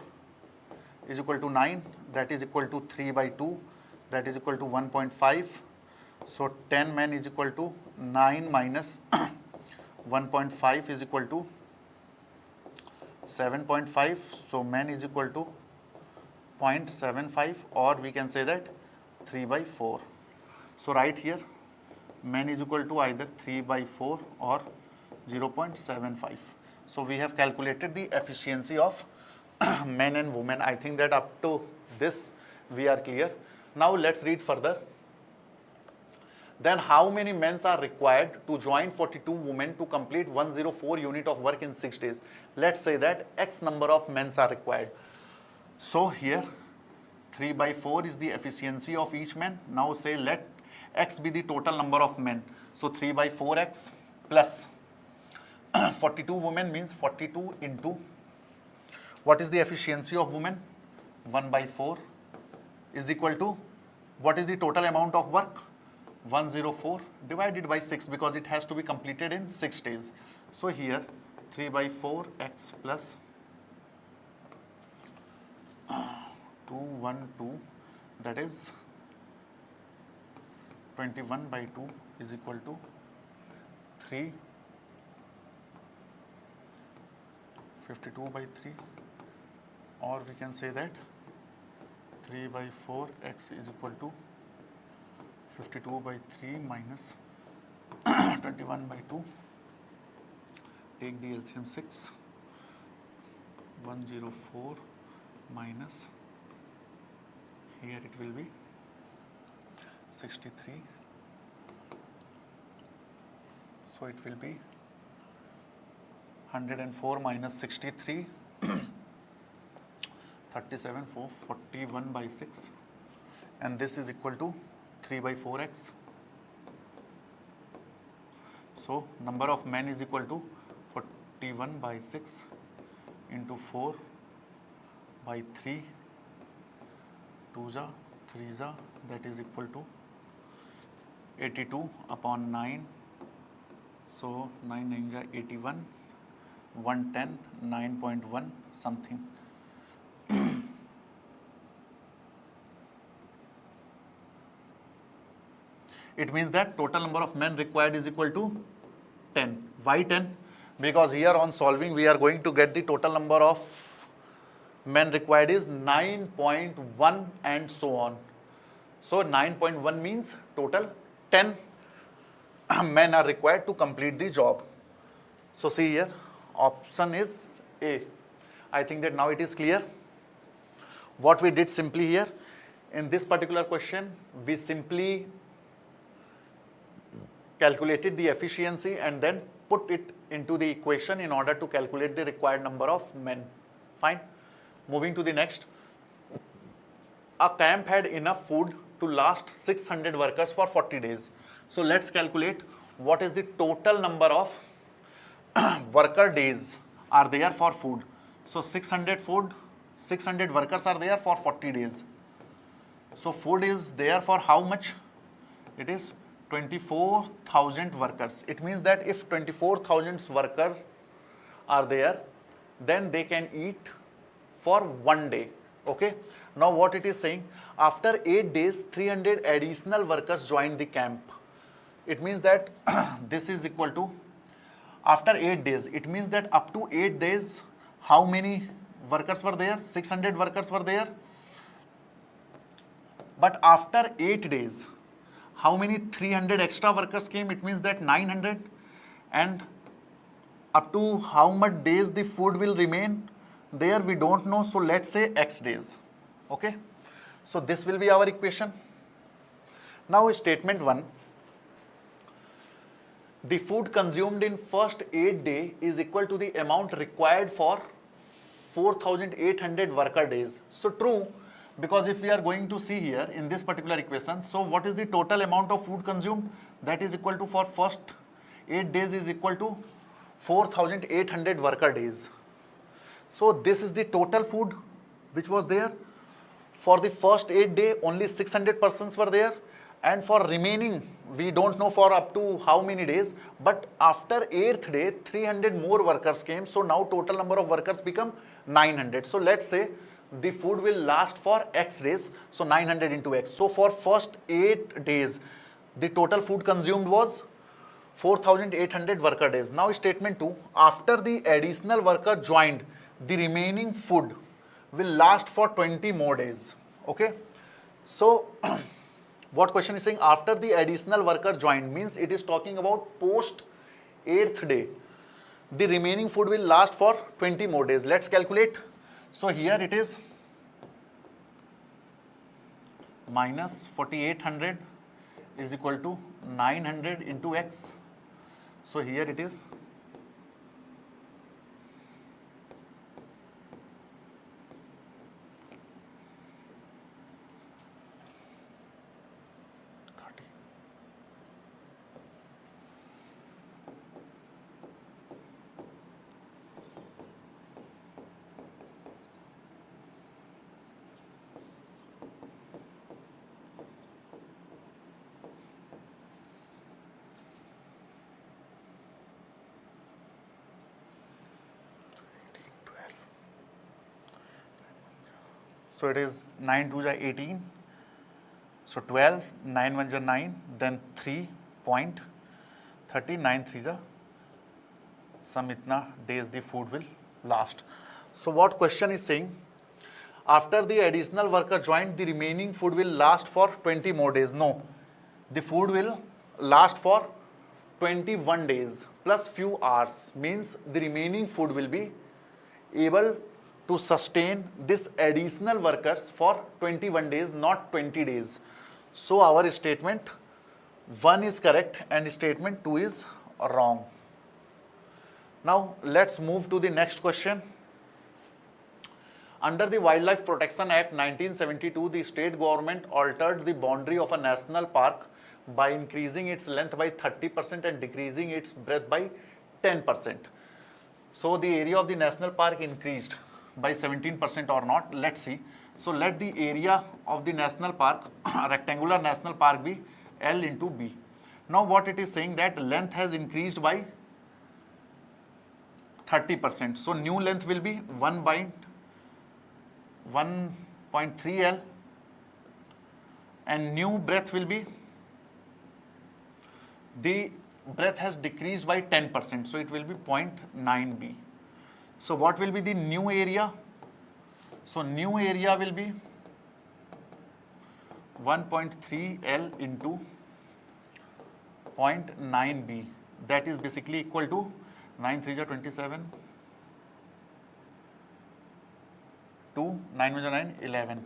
is equal to 9. That is equal to 3 by 2. That is equal to 1.5. So 10 men is equal to 9 minus 1.5 is equal to 7.5. So men is equal to 0.75, or we can say that 3 by 4. So right here, men is equal to either 3 by 4 or 0.75. So we have calculated the efficiency of men and women. I think that up to this we are clear. Now let's read further. Then how many men are required to join 42 women to complete 104 unit of work in 6 days? Let's say that X number of men are required. So here 3 by 4 is the efficiency of each man. Now say let X be the total number of men. So 3 by 4X plus 42 women means 42 into, what is the efficiency of women? 1 by 4 is equal to, what is the total amount of work? 104 divided by 6, because it has to be completed in 6 days. So here 3 by 4X plus 212, that is 21 by 2 is equal to 3, 52 by 3, or we can say that 3 by 4X is equal to 52 by 3 minus 21 by 2. Take the LCM 6. 104 minus, here it will be 63. So it will be 104 minus 63, 37, 4, 41 by 6, and this is equal to 3 by 4X. So number of men is equal to 41 by 6 into 4 by 3, 2 ja, 3 ja, that is equal to 82 upon 9. So 9 9 ja 81, 110, 9.1 something. It means that total number of men required is equal to 10. Why 10? Because here on solving we are going to get the total number of men required is 9.1 and so on. So 9.1 means total 10 men are required to complete the job. So see here, option is A. I think that now it is clear. What we did simply here, in this particular question, we simply calculated the efficiency and then put it into the equation in order to calculate the required number of men. Fine. Moving to the next. A camp had enough food to last 600 workers for 40 days. So let's calculate what is the total number of worker days are there for food. So 600 workers are there for 40 days. So food is there for how much? It is 24,000 workers. It means that if 24,000 workers are there, then they can eat for 1 day. Okay. Now what it is saying, after 8 days, 300 additional workers joined the camp. It means that this is equal to, after 8 days, it means that up to 8 days, how many workers were there? 600 workers were there. But after 8 days, how many 300 extra workers came? It means that 900. And up to how much days the food will remain there, we don't know. So let's say X days. Okay. So this will be our equation. Now statement 1. the food consumed in first 8 days is equal to the amount required for 4,800 worker days. So true, because if we are going to see here in this particular equation, so what is the total amount of food consumed? That is equal to, for first 8 days is equal to 4,800 worker days. So this is the total food which was there. For the first 8 days, only 600 persons were there, and for remaining, we don't know for up to how many days, but after 8th day, 300 more workers came. So now total number of workers become 900. So let's say the food will last for X days, so 900 into X. So for first 8 days, the total food consumed was 4,800 worker days. Now statement 2, after the additional worker joined, the remaining food will last for 20 more days. Okay, so what question is saying? After the additional worker joined, means it is talking about post 8th day. The remaining food will last for 20 more days. Let's calculate. So here it is minus 4,800 is equal to 900 into X. So here it is so it is 9 2 is 18, so 12, 9 1 is 9, then 3.30, 9 3 is some itna days the food will last. So what question is saying? After the additional worker joined, the remaining food will last for 20 more days. No, the food will last for 21 days plus few hours, means the remaining food will be able to sustain this additional workers for 21 days, not 20 days. So our statement 1 is correct and statement 2 is wrong. Now let's move to the next question. Under the Wildlife Protection Act 1972, the state government altered the boundary of a national park by increasing its length by 30% and decreasing its breadth by 10%. So the area of the national park increased by 17% or not. Let's see. So let the area of the national park, rectangular national park, be L into B. Now what it is saying, that length has increased by 30%. So new length will be 1.3 L and new breadth will be, the breadth has decreased by 10%. So it will be 0.9 B. So what will be the new area? So new area will be 1.3 L into 0.9 B. That is basically equal to 9 3 is 27, 2, 9 1 is 9, 11.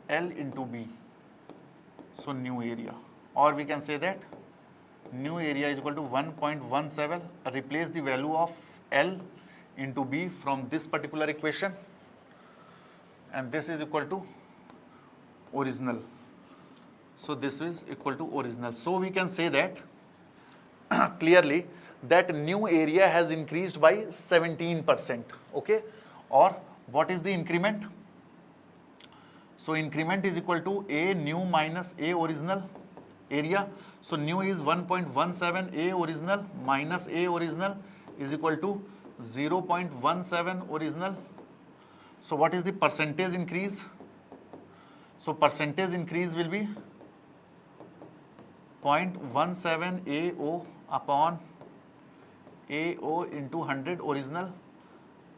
L into B. So new area. Or we can say that new area is equal to 1.17. Replace the value of L into B from this particular equation, and this is equal to original. So this is equal to original. So we can say that clearly that new area has increased by 17%. Okay, or what is the increment? So increment is equal to A new minus A original area. So new is 1.17, A original minus A original is equal to 0.17 original. So what is the percentage increase? So percentage increase will be 0.17 AO upon AO into 100 original.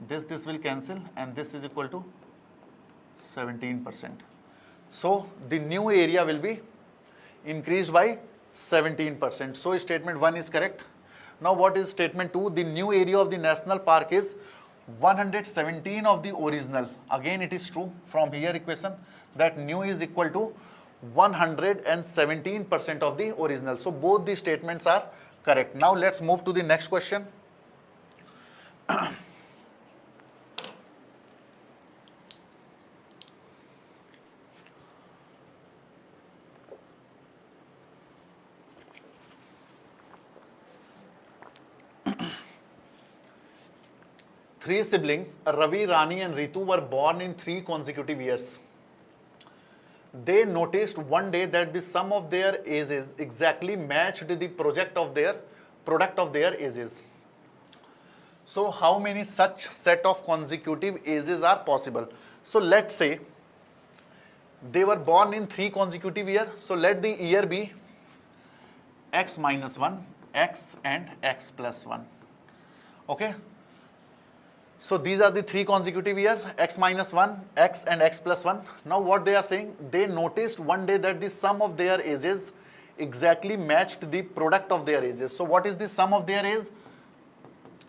This will cancel and this is equal to 17%. So the new area will be increased by 17%. So statement 1 is correct. Now what is statement 2? The new area of the national park is 117 of the original. Again it is true from here equation that new is equal to 117% of the original. So both the statements are correct. Now let's move to the next question. Three siblings, Ravi, Rani and Ritu, were born in 3 consecutive years. They noticed one day that the sum of their ages exactly matched the product of their ages. So how many such set of consecutive ages are possible? So let's say they were born in 3 consecutive years. So let the year be x minus 1, x and x plus 1. Okay. So these are the 3 consecutive years, x minus 1, x and x plus 1. Now what they are saying, they noticed one day that the sum of their ages exactly matched the product of their ages. So what is the sum of their age?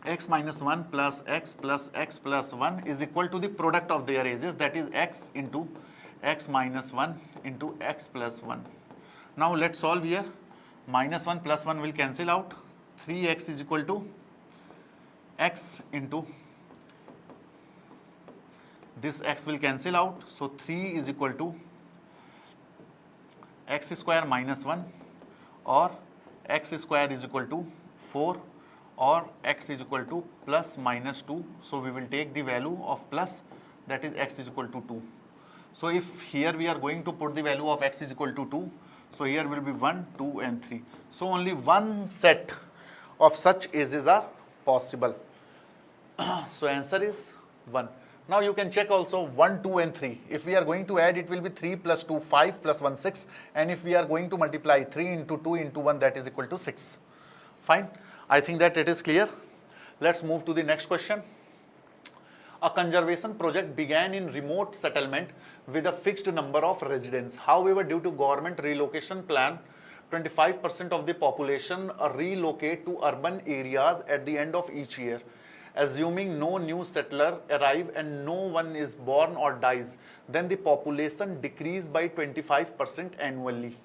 X minus 1 plus x plus 1 is equal to the product of their ages, that is x into x minus 1 into x plus 1. Now let's solve here. Minus 1 plus 1 will cancel out. 3x is equal to x into this x will cancel out. So 3 is equal to x square minus 1 or x square is equal to 4 or x is equal to plus minus 2. So we will take the value of plus, that is x is equal to 2. So if here we are going to put the value of x is equal to 2, so here will be 1, 2 and 3. So only one set of such ages are possible. So answer is 1. Now you can check also 1, 2 and 3. If we are going to add, it will be 3 plus 2, 5 plus 1, 6. And if we are going to multiply 3 into 2 into 1, that is equal to 6. Fine. I think that it is clear. Let's move to the next question. A conservation project began in remote settlement with a fixed number of residents. However, due to government relocation plan, 25% of the population relocate to urban areas at the end of each year. Assuming no new settler arrive and no one is born or dies, then the population decrease by 25% annually.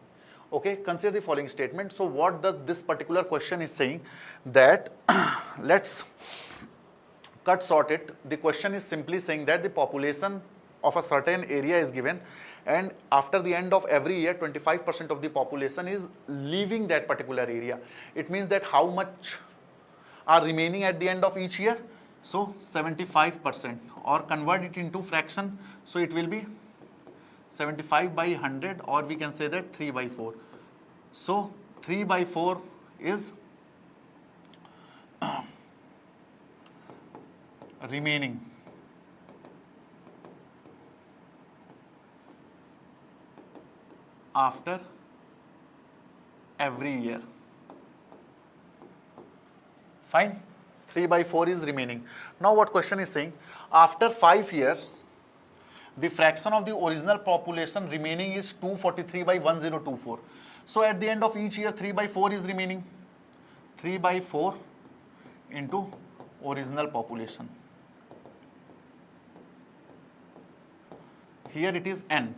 Okay, consider the following statement. So what does this particular question is saying? That let's cut short it. The question is simply saying that the population of a certain area is given, and after the end of every year 25% of the population is leaving that particular area. It means that how much are remaining at the end of each year? So 75%, or convert it into fraction. So it will be 75 by 100, or we can say that 3 by 4. So 3 by 4 is remaining. After every year. Fine. 3 by 4 is remaining. Now what question is saying? After 5 years, the fraction of the original population remaining is 243 by 1024. So at the end of each year, 3 by 4 is remaining. 3 by 4 into original population. Here it is n.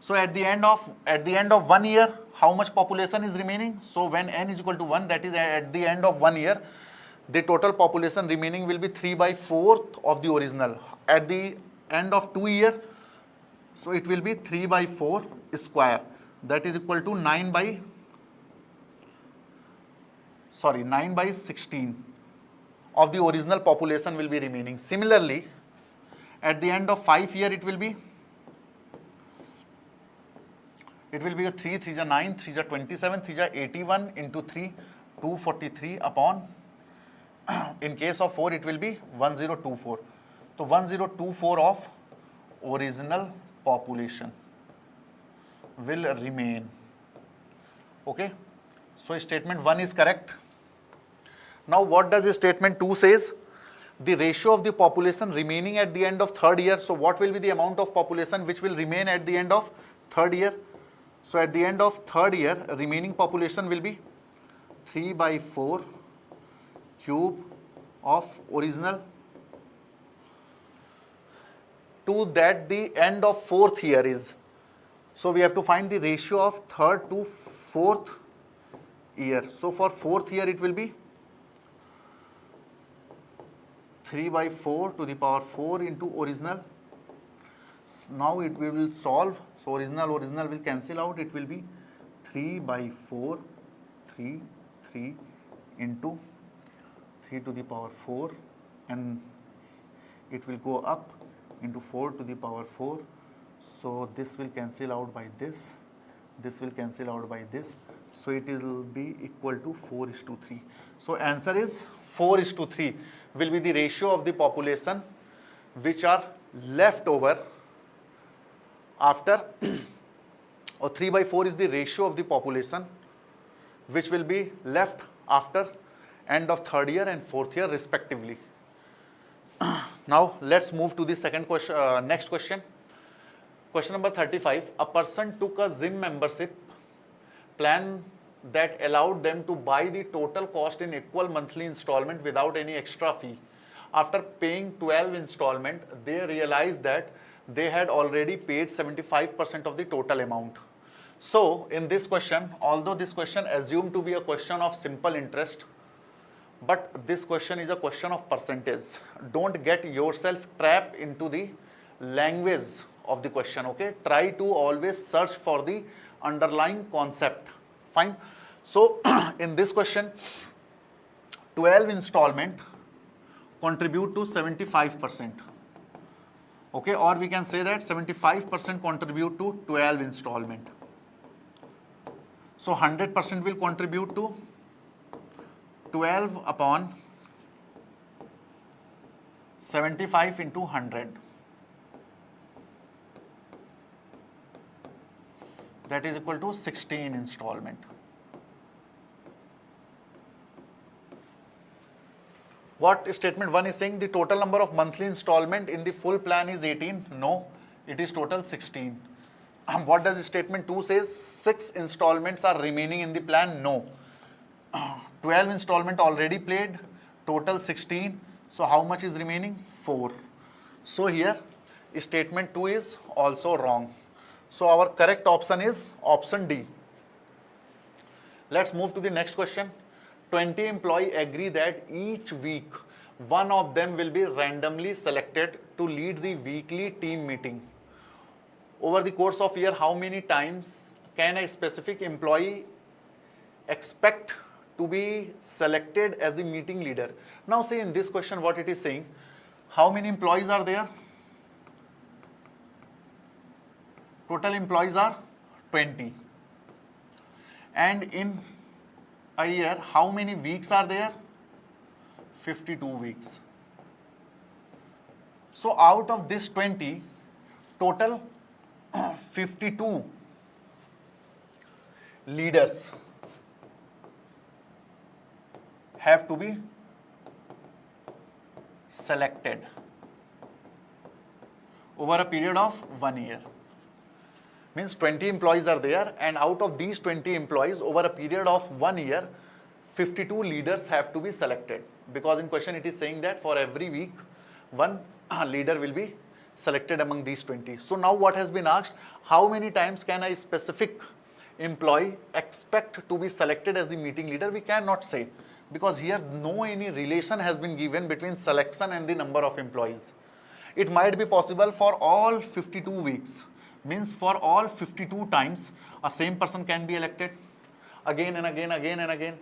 So at the end of 1 year, how much population is remaining? So when n is equal to 1, that is at the end of 1 year, the total population remaining will be 3 by 4 of the original. At the end of 2 years, so it will be 3 by 4 square. That is equal to 9 by 16 of the original population will be remaining. Similarly, at the end of 5 years, it will be a 3, 3 is a 9, 3 is a 27, 3 is a 81 into 3, 243 upon, in case of 4, it will be 1024. So 1024 of original population will remain. Okay. So statement 1 is correct. Now what does statement 2 says? The ratio of the population remaining at the end of 3rd year. So what will be the amount of population which will remain at the end of 3rd year? So at the end of 3rd year, remaining population will be 3 by 4 cube of original, to that the end of 4th year is. So we have to find the ratio of third to fourth year. So for fourth year it will be 3 by 4 to the power 4 into original. Now we will solve. So original will cancel out. It will be 3 by 4, 3 into 3 to the power 4, and it will go up into 4 to the power 4. So this will cancel out by this will cancel out by this. So it will be equal to 4:3. So answer is 4:3 will be the ratio of the population which are left over after or 3 by 4 is the ratio of the population which will be left after end of third year and fourth year respectively. Now let's move to the second question, next question. Question number 35. A person took a gym membership plan that allowed them to buy the total cost in equal monthly installment without any extra fee. After paying 12 installment, they realized that they had already paid 75% of the total amount. So in this question, although this question assumed to be a question of simple interest, but this question is a question of percentage. Don't get yourself trapped into the language of the question, okay? Try to always search for the underlying concept. Fine. So in this question, 12 installment contribute to 75%. Okay, or we can say that 75% contribute to 12 installment. So 100% will contribute to 12 upon 75 into 100. That is equal to 16 installment. What statement 1 is saying? The total number of monthly installment in the full plan is 18. No, it is total 16. What does statement 2 says? 6 installments are remaining in the plan. No. 12 installment already paid, total 16. So how much is remaining? 4. So here statement 2 is also wrong. So our correct option is option D. Let's move to the next question. 20 employees agree that each week one of them will be randomly selected to lead the weekly team meeting. Over the course of year, how many times can a specific employee expect to be selected as the meeting leader? Now say in this question what it is saying, how many employees are there? Total employees are 20. And in a year, how many weeks are there? 52 weeks. So out of this 20, total 52 leaders have to be selected over a period of 1 year. Means 20 employees are there, and out of these 20 employees over a period of 1 year, 52 leaders have to be selected, because in question it is saying that for every week one leader will be selected among these 20. So now what has been asked, how many times can a specific employee expect to be selected as the meeting leader? We cannot say, because here no any relation has been given between selection and the number of employees. It might be possible for all 52 weeks. Means for all 52 times a same person can be elected again and again, again and again.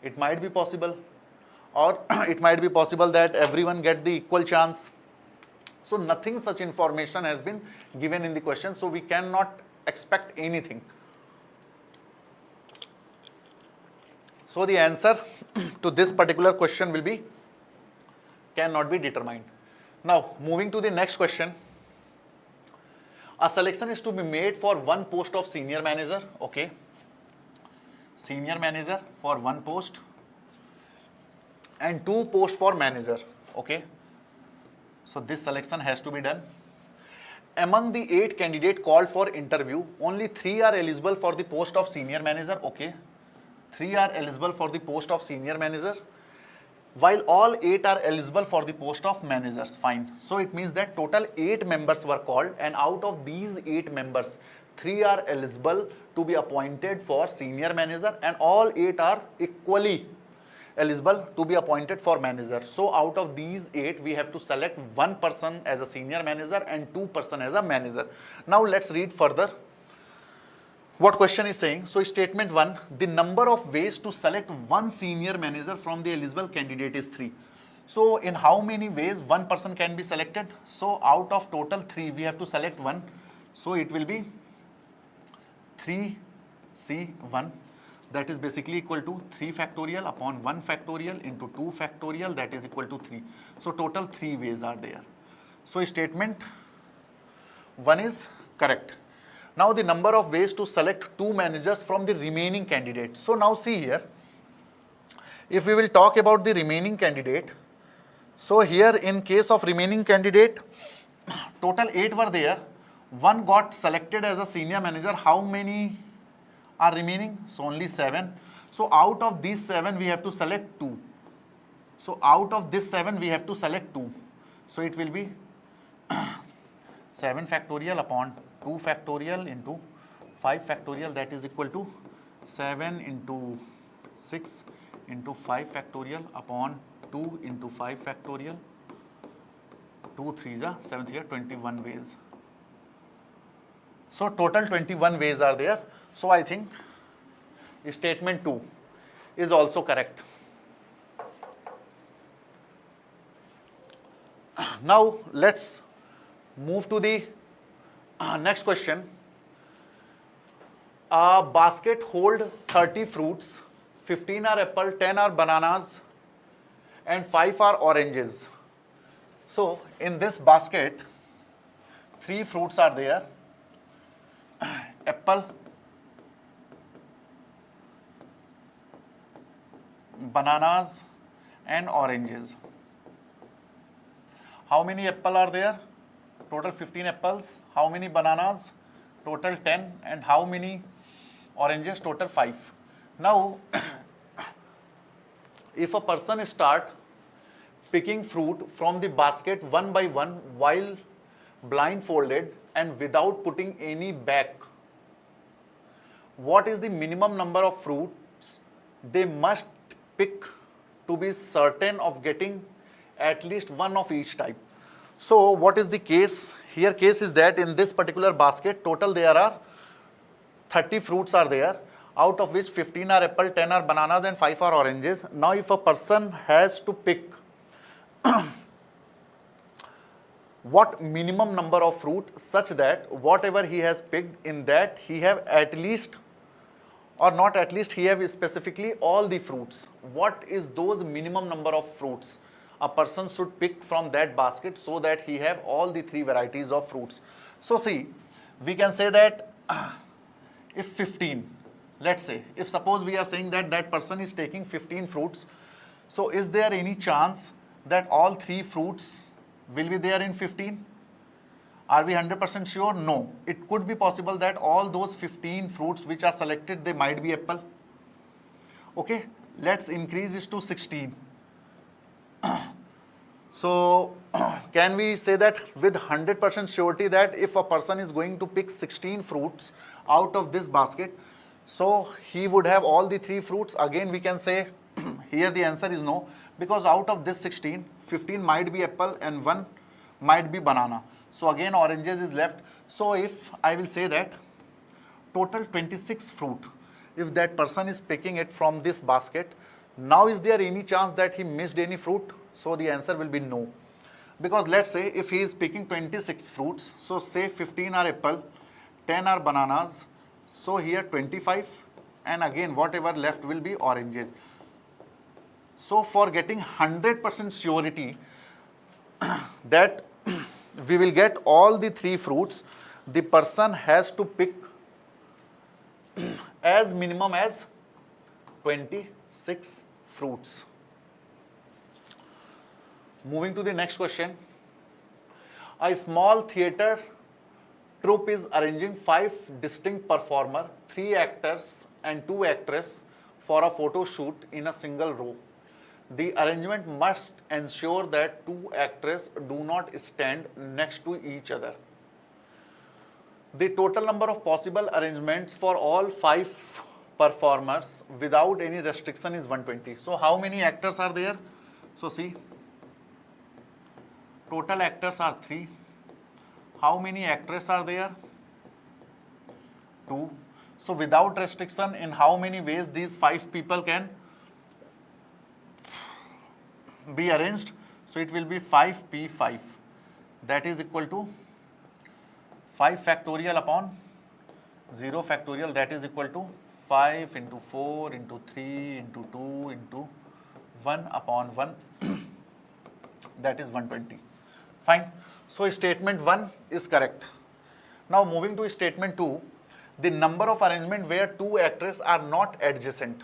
It might be possible, or it might be possible that everyone get the equal chance. So nothing such information has been given in the question, so we cannot expect anything. So the answer to this particular question will be cannot be determined. Now moving to the next question. A selection is to be made for one post of senior manager. Okay. Senior manager for one post and 2 posts for manager. Okay. So this selection has to be done. Among the 8 candidates called for interview, only 3 are eligible for the post of senior manager. Okay. 3 are eligible for the post of senior manager. while all 8 are eligible for the post of managers. Fine. So it means that total 8 members were called, and out of these 8 members, 3 are eligible to be appointed for senior manager, and all 8 are equally eligible to be appointed for manager. So out of these 8, we have to select 1 person as a senior manager and 2 person as a manager. Now let's read further what question is saying. So statement 1, the number of ways to select 1 senior manager from the eligible candidate is 3. So in how many ways 1 person can be selected? So out of total 3, we have to select 1. So it will be 3C1, that is basically equal to 3 factorial upon 1 factorial into 2 factorial, that is equal to 3. So total 3 ways are there. So statement 1 is correct. Now the number of ways to select 2 managers from the remaining candidates. So now see here, if we will talk about the remaining candidate, so here in case of remaining candidate, total 8 were there, 1 got selected as a senior manager. How many are remaining? So only 7. So out of these 7, we have to select 2. So out of this 7, we have to select 2. So it will be 7 factorial upon 2 factorial into 5 factorial, that is equal to 7 into 6 into 5 factorial upon 2 into 5 factorial. 2 3s are 7 3 are 21 ways. So total 21 ways are there. So I think statement 2 is also correct. Now let's move to the next question. A basket hold 30 fruits, 15 are apple, 10 are bananas, and 5 are oranges. So in this basket, 3 fruits are there, apple, bananas, and oranges. How many apple are there? Total 15 apples. How many bananas? Total 10. And how many oranges? Total 5. Now, if a person start picking fruit from the basket one by one while blindfolded and without putting any bag, what is the minimum number of fruits they must pick to be certain of getting at least one of each type? So what is the case? Here case is that in this particular basket, total there are 30 fruits are there, out of which 15 are apple, 10 are bananas, and 5 are oranges. Now if a person has to pick what minimum number of fruit such that whatever he has picked, in that he have at least, or not at least, he have specifically all the fruits. What is those minimum number of fruits a person should pick from that basket so that he have all the 3 varieties of fruits? So see, we can say that if 15, let's say, if suppose we are saying that that person is taking 15 fruits, so is there any chance that all 3 fruits will be there in 15? Are we 100% sure? No. It could be possible that all those 15 fruits which are selected, they might be apple. Okay, let's increase this to 16. So can we say that with 100% surety that if a person is going to pick 16 fruits out of this basket, so he would have all the 3 fruits? Again we can say here the answer is no, because out of this 16, 15 might be apple and 1 might be banana. So again oranges is left. So if I will say that total 26 fruit, if that person is picking it from this basket, now is there any chance that he missed any fruit? So the answer will be no. Because let's say if he is picking 26 fruits, so say 15 are apple, 10 are bananas, so here 25, and again whatever left will be oranges. So for getting 100% surety that we will get all the 3 fruits, the person has to pick as minimum as 26 fruits. Moving to the next question. A small theatre troupe is arranging 5 distinct performers, 3 actors and 2 actresses for a photo shoot in a single row. the arrangement must ensure that two actors do not stand next to each other. The total number of possible arrangements for all 5 performers without any restriction is 120. So how many actors are there? So see, total actors are 3. How many actresses are there? 2. So without restriction, in how many ways these 5 people can be arranged? So it will be 5p5, that is equal to 5 factorial upon 0 factorial, that is equal to 5 into 4 into 3 into 2 into 1 upon 1, that is 120. Fine. So statement 1 is correct. Now moving to statement 2, the number of arrangement where 2 actors are not adjacent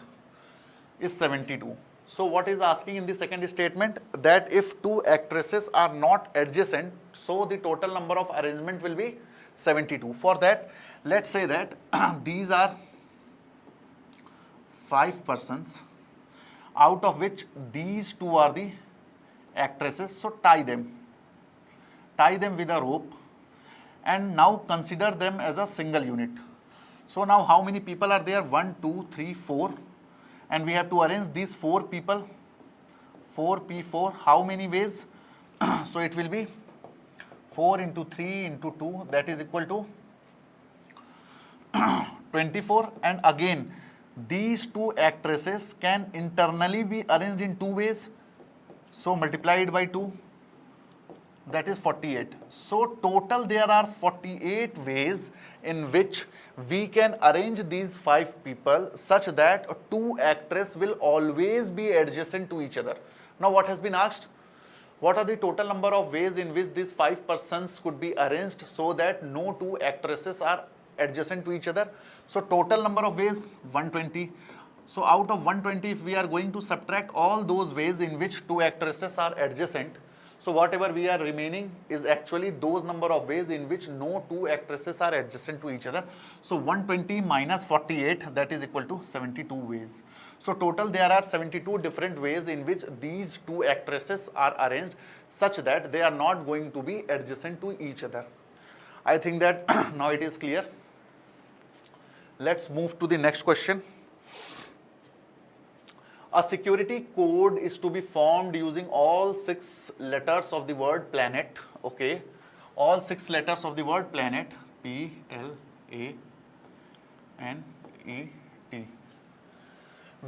is 72. So what is asking in the second statement, that if 2 actresses are not adjacent, so the total number of arrangement will be 72. For that, let's say that these are 5 persons, out of which these 2 are the actresses. So tie them with a rope, and now consider them as a single unit. So now how many people are there? 1, 2, 3, 4, and we have to arrange these 4 people, 4p4, how many ways? So it will be 4 into 3 into 2, that is equal to 24, and again these 2 actresses can internally be arranged in 2 ways, so multiplied by 2, that is 48. So total there are 48 ways in which we can arrange these 5 people such that 2 actresses will always be adjacent to each other. Now what has been asked? What are the total number of ways in which these 5 persons could be arranged so that no 2 actresses are adjacent to each other? So total number of ways 120. So out of 120, if we are going to subtract all those ways in which 2 actresses are adjacent, so whatever we are remaining is actually those number of ways in which no 2 actresses are adjacent to each other. So 120 minus 48, that is equal to 72 ways. So total there are 72 different ways in which these 2 actresses are arranged such that they are not going to be adjacent to each other. I think that now it is clear. Let's move to the next question. A security code is to be formed using all 6 letters of the word planet. Okay, all 6 letters of the word planet, P, L, A, N, E, T.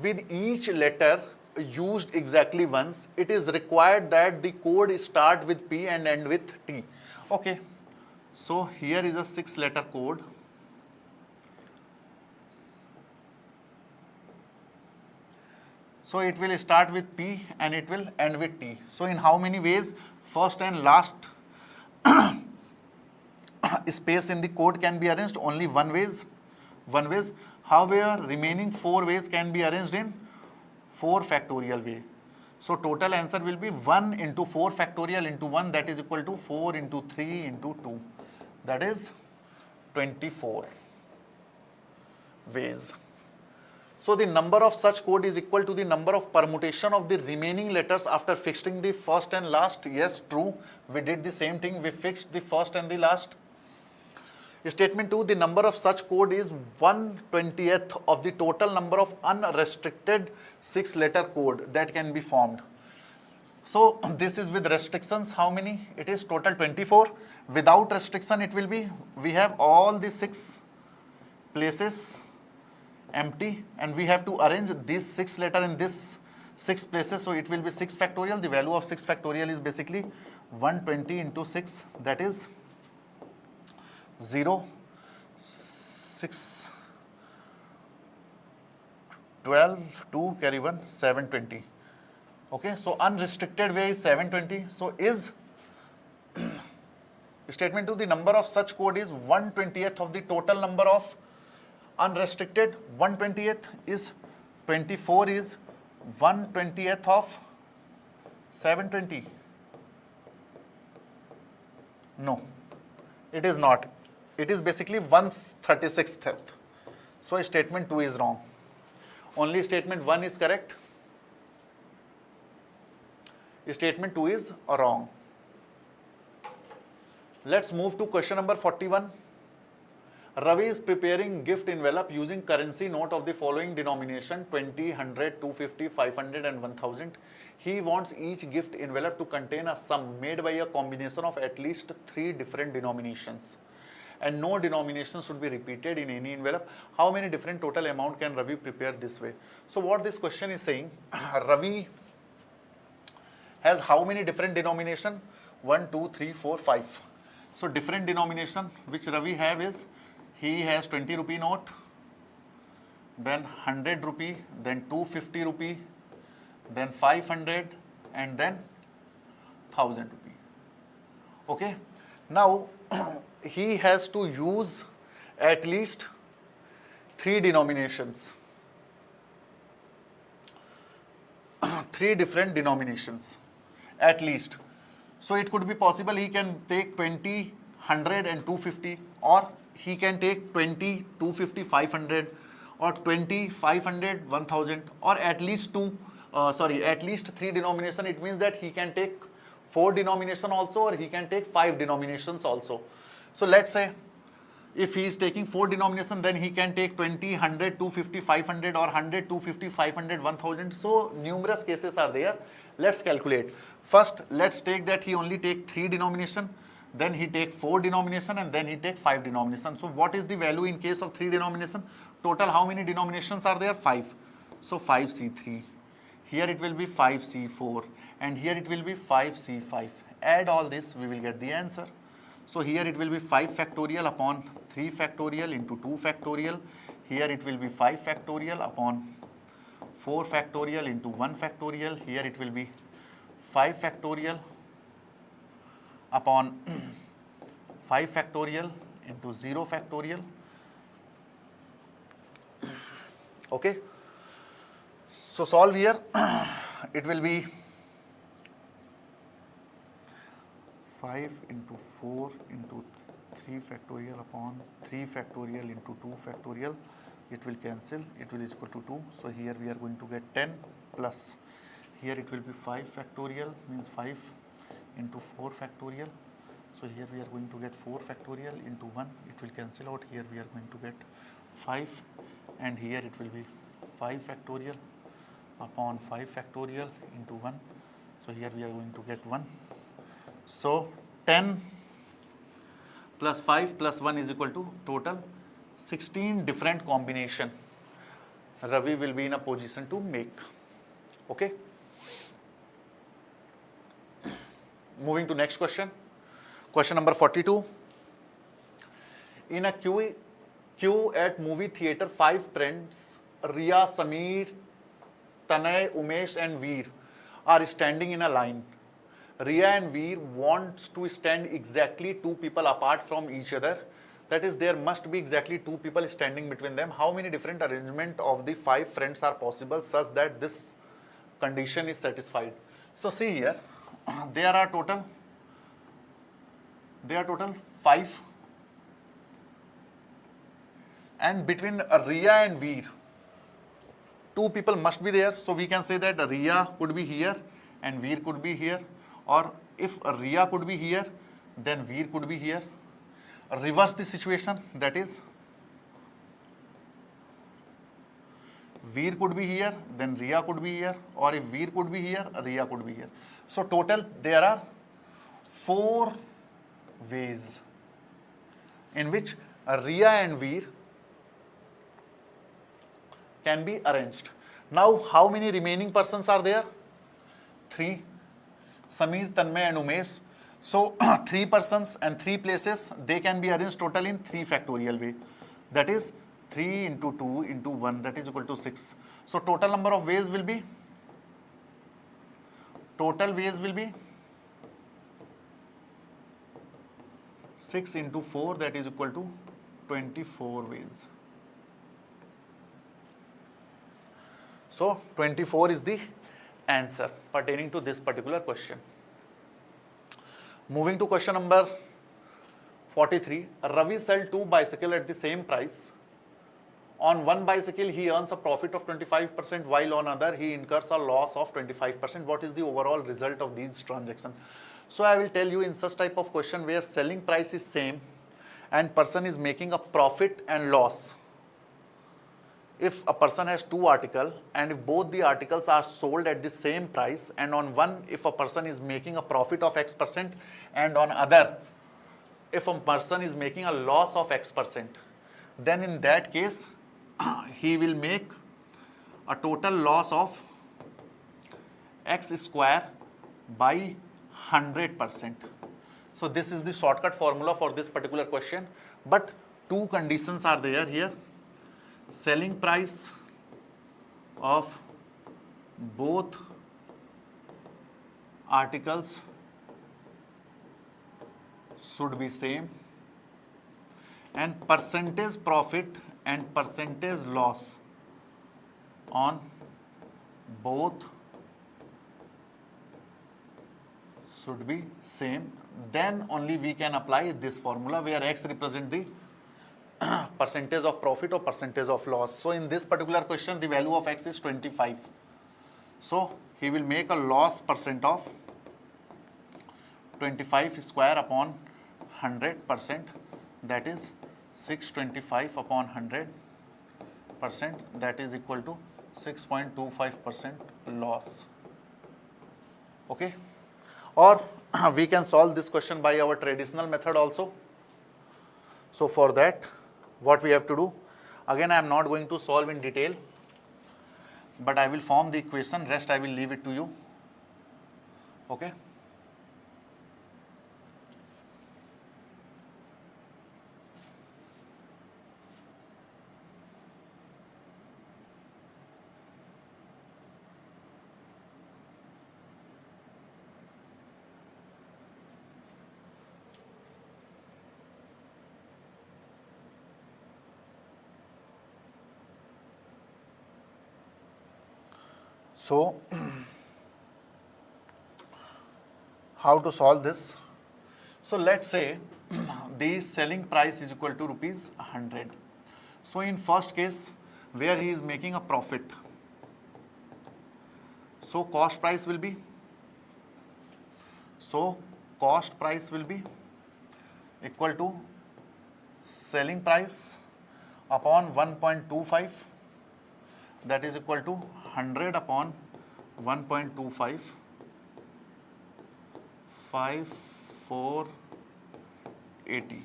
With each letter used exactly once, it is required that the code start with P and end with T. Okay, so here is a 6-letter code. So it will start with P and it will end with T. So in how many ways first and last space in the code can be arranged? Only one ways. However, remaining 4 ways can be arranged in 4 factorial way. So total answer will be 1 into 4 factorial into 1, that is equal to 4 into 3 into 2. That is 24 ways. So the number of such code is equal to the number of permutation of the remaining letters after fixing the first and last. Yes, true. We did the same thing. We fixed the first and the last. Statement 2, the number of such code is 1/20th of the total number of unrestricted 6-letter code that can be formed. So this is with restrictions. How many? It is total 24. Without restriction, it will be, we have all the 6 places empty and we have to arrange these 6 letter in this 6 places. So it will be 6 factorial. The value of 6 factorial is basically 120 into 6, that is 0, 6, 12, 2, carry 1, 720. Okay, so unrestricted way is 720. So is statement 2, the number of such code is 1/20th of the total number of unrestricted. 1/20th is 24 is 1/20th of 720. No, it is not. It is basically 1/36th. So statement 2 is wrong. Only statement 1 is correct. Statement 2 is wrong. Let's move to question number 41. Ravi is preparing gift envelope using currency note of the following denomination 20, 100, 250, 500 and 1000. He wants each gift envelope to contain a sum made by a combination of at least 3 different denominations, and no denomination should be repeated in any envelope. How many different total amount can Ravi prepare this way? So what this question is saying, Ravi has how many different denomination? 1, 2, 3, 4, 5. So different denomination which Ravi have is, he has 20 rupee note, then 100 rupee, then 250 rupee, then 500 and then 1000 rupee. Okay. Now he has to use at least 3 denominations, 3 different denominations at least. So it could be possible he can take 20, 100 and 250, or he can take 20, 250, 500, or 20, 500, 1000, or at least at least 3 denomination. It means that he can take 4 denomination also, or he can take 5 denominations also. So let's say if he is taking 4 denomination, then he can take 20, 100, 250, 500, or 100, 250, 500, 1000. So numerous cases are there. Let's calculate. First, let's take that he only take 3 denomination, then he take 4 denomination, and then he take 5 denomination. So what is the value in case of 3 denomination? Total how many denominations are there? 5. So 5C3. Here it will be 5C4, and here it will be 5C5. Add all this, we will get the answer. So here it will be 5 factorial upon 3 factorial into 2 factorial. Here it will be 5 factorial upon 4 factorial into 1 factorial. Here it will be 5 factorial upon 5 factorial into 0 factorial. Okay. So solve here. It will be 5 into 4 into 3 factorial upon 3 factorial into 2 factorial. It will cancel. It will is equal to 2. So here we are going to get 10 plus. Here it will be 5 factorial, means 5 into 4 factorial. So here we are going to get 4 factorial into 1. It will cancel out. Here we are going to get 5, and here it will be 5 factorial upon 5 factorial into 1. So here we are going to get 1. So 10 plus 5 plus 1 is equal to total 16 different combination Ravi will be in a position to make. Okay. Moving to next question. Question number 42. In a queue at movie theater, 5 friends, Riya, Sameer, Tanay, Umesh and Veer are standing in a line. Riya and Veer wants to stand exactly 2 people apart from each other. That is, there must be exactly 2 people standing between them. How many different arrangement of the 5 friends are possible such that this condition is satisfied? So see here, there are total 5, and between Riya and Veer, 2 people must be there. So we can say that Riya could be here and Veer could be here, or if Riya could be here, then Veer could be here. Reverse the situation, that is Veer could be here, then Riya could be here, or if Veer could be here, Riya could be here. So total there are 4 ways in which Riya and Veer can be arranged. Now how many remaining persons are there? 3. Sameer, Tanmay and Umesh. So 3 persons and 3 places, they can be arranged total in 3 factorial way. That is 3 into 2 into 1, that is equal to 6. So total number of ways will be 6 into 4, that is equal to 24 ways. So 24 is the answer pertaining to this particular question. Moving to question number 43. Ravi sold 2 bicycles at the same price On one bicycle, he earns a profit of 25%, while on other, he incurs a loss of 25%. What is the overall result of these transactions? So I will tell you, in such type of question where selling price is same and person is making a profit and loss. If a person has two articles and if both the articles are sold at the same price, and on one if a person is making a profit of X% and on other if a person is making a loss of X%, then in that case he will make a total loss of X square by 100%. So this is the shortcut formula for this particular question, but two conditions are there here. Selling price of both articles should be same, and percentage profit and percentage loss on both should be same. Then only we can apply this formula where X represent the percentage of profit or percentage of loss. So in this particular question, the value of X is 25. So he will make a loss percent of 25 square upon 100%, that is 625 upon 100%, that is equal to 6.25% loss. Okay, or we can solve this question by our traditional method also. So for that, what we have to do, again I am not going to solve in detail, but I will form the equation, rest I will leave it to you. Okay. So how to solve this? So let's say the selling price is equal to rupees 100. So in first case where he is making a profit, so cost price will be equal to selling price upon 1.25, that is equal to 100 upon 1.25, 5480.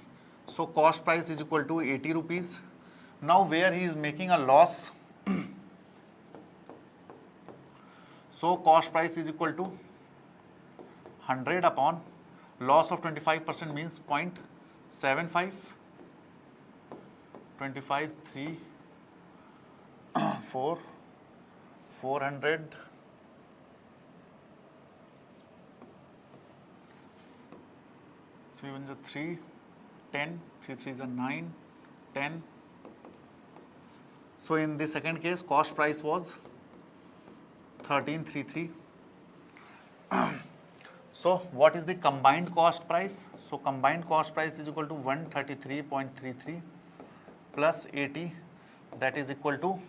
So cost price is equal to 80 rupees. Now where he is making a loss, so cost price is equal to 100 upon loss of 25% means 0.75, 25, 3, 4, 400, 3 1s are 3, 10, 3 3s are 9, 10. So in the second case, cost price was 1333. So what is the combined cost price? So combined cost price is equal to 133.33 plus 80, that is equal to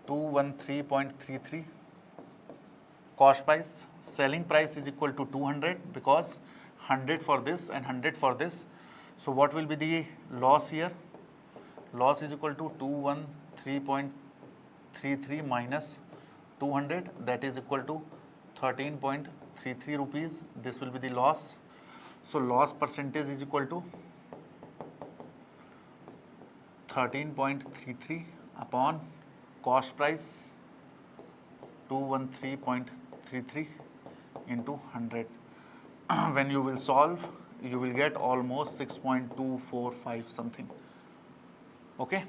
213.33 cost price. Selling price is equal to 200 because 100 for this and 100 for this. So what will be the loss here? Loss is equal to 213.33 minus 200, that is equal to 13.33 rupees. This will be the loss. So loss percentage is equal to 13.33 upon cost price 213.33 into 100. When you will solve, you will get almost 6.245 something. Okay,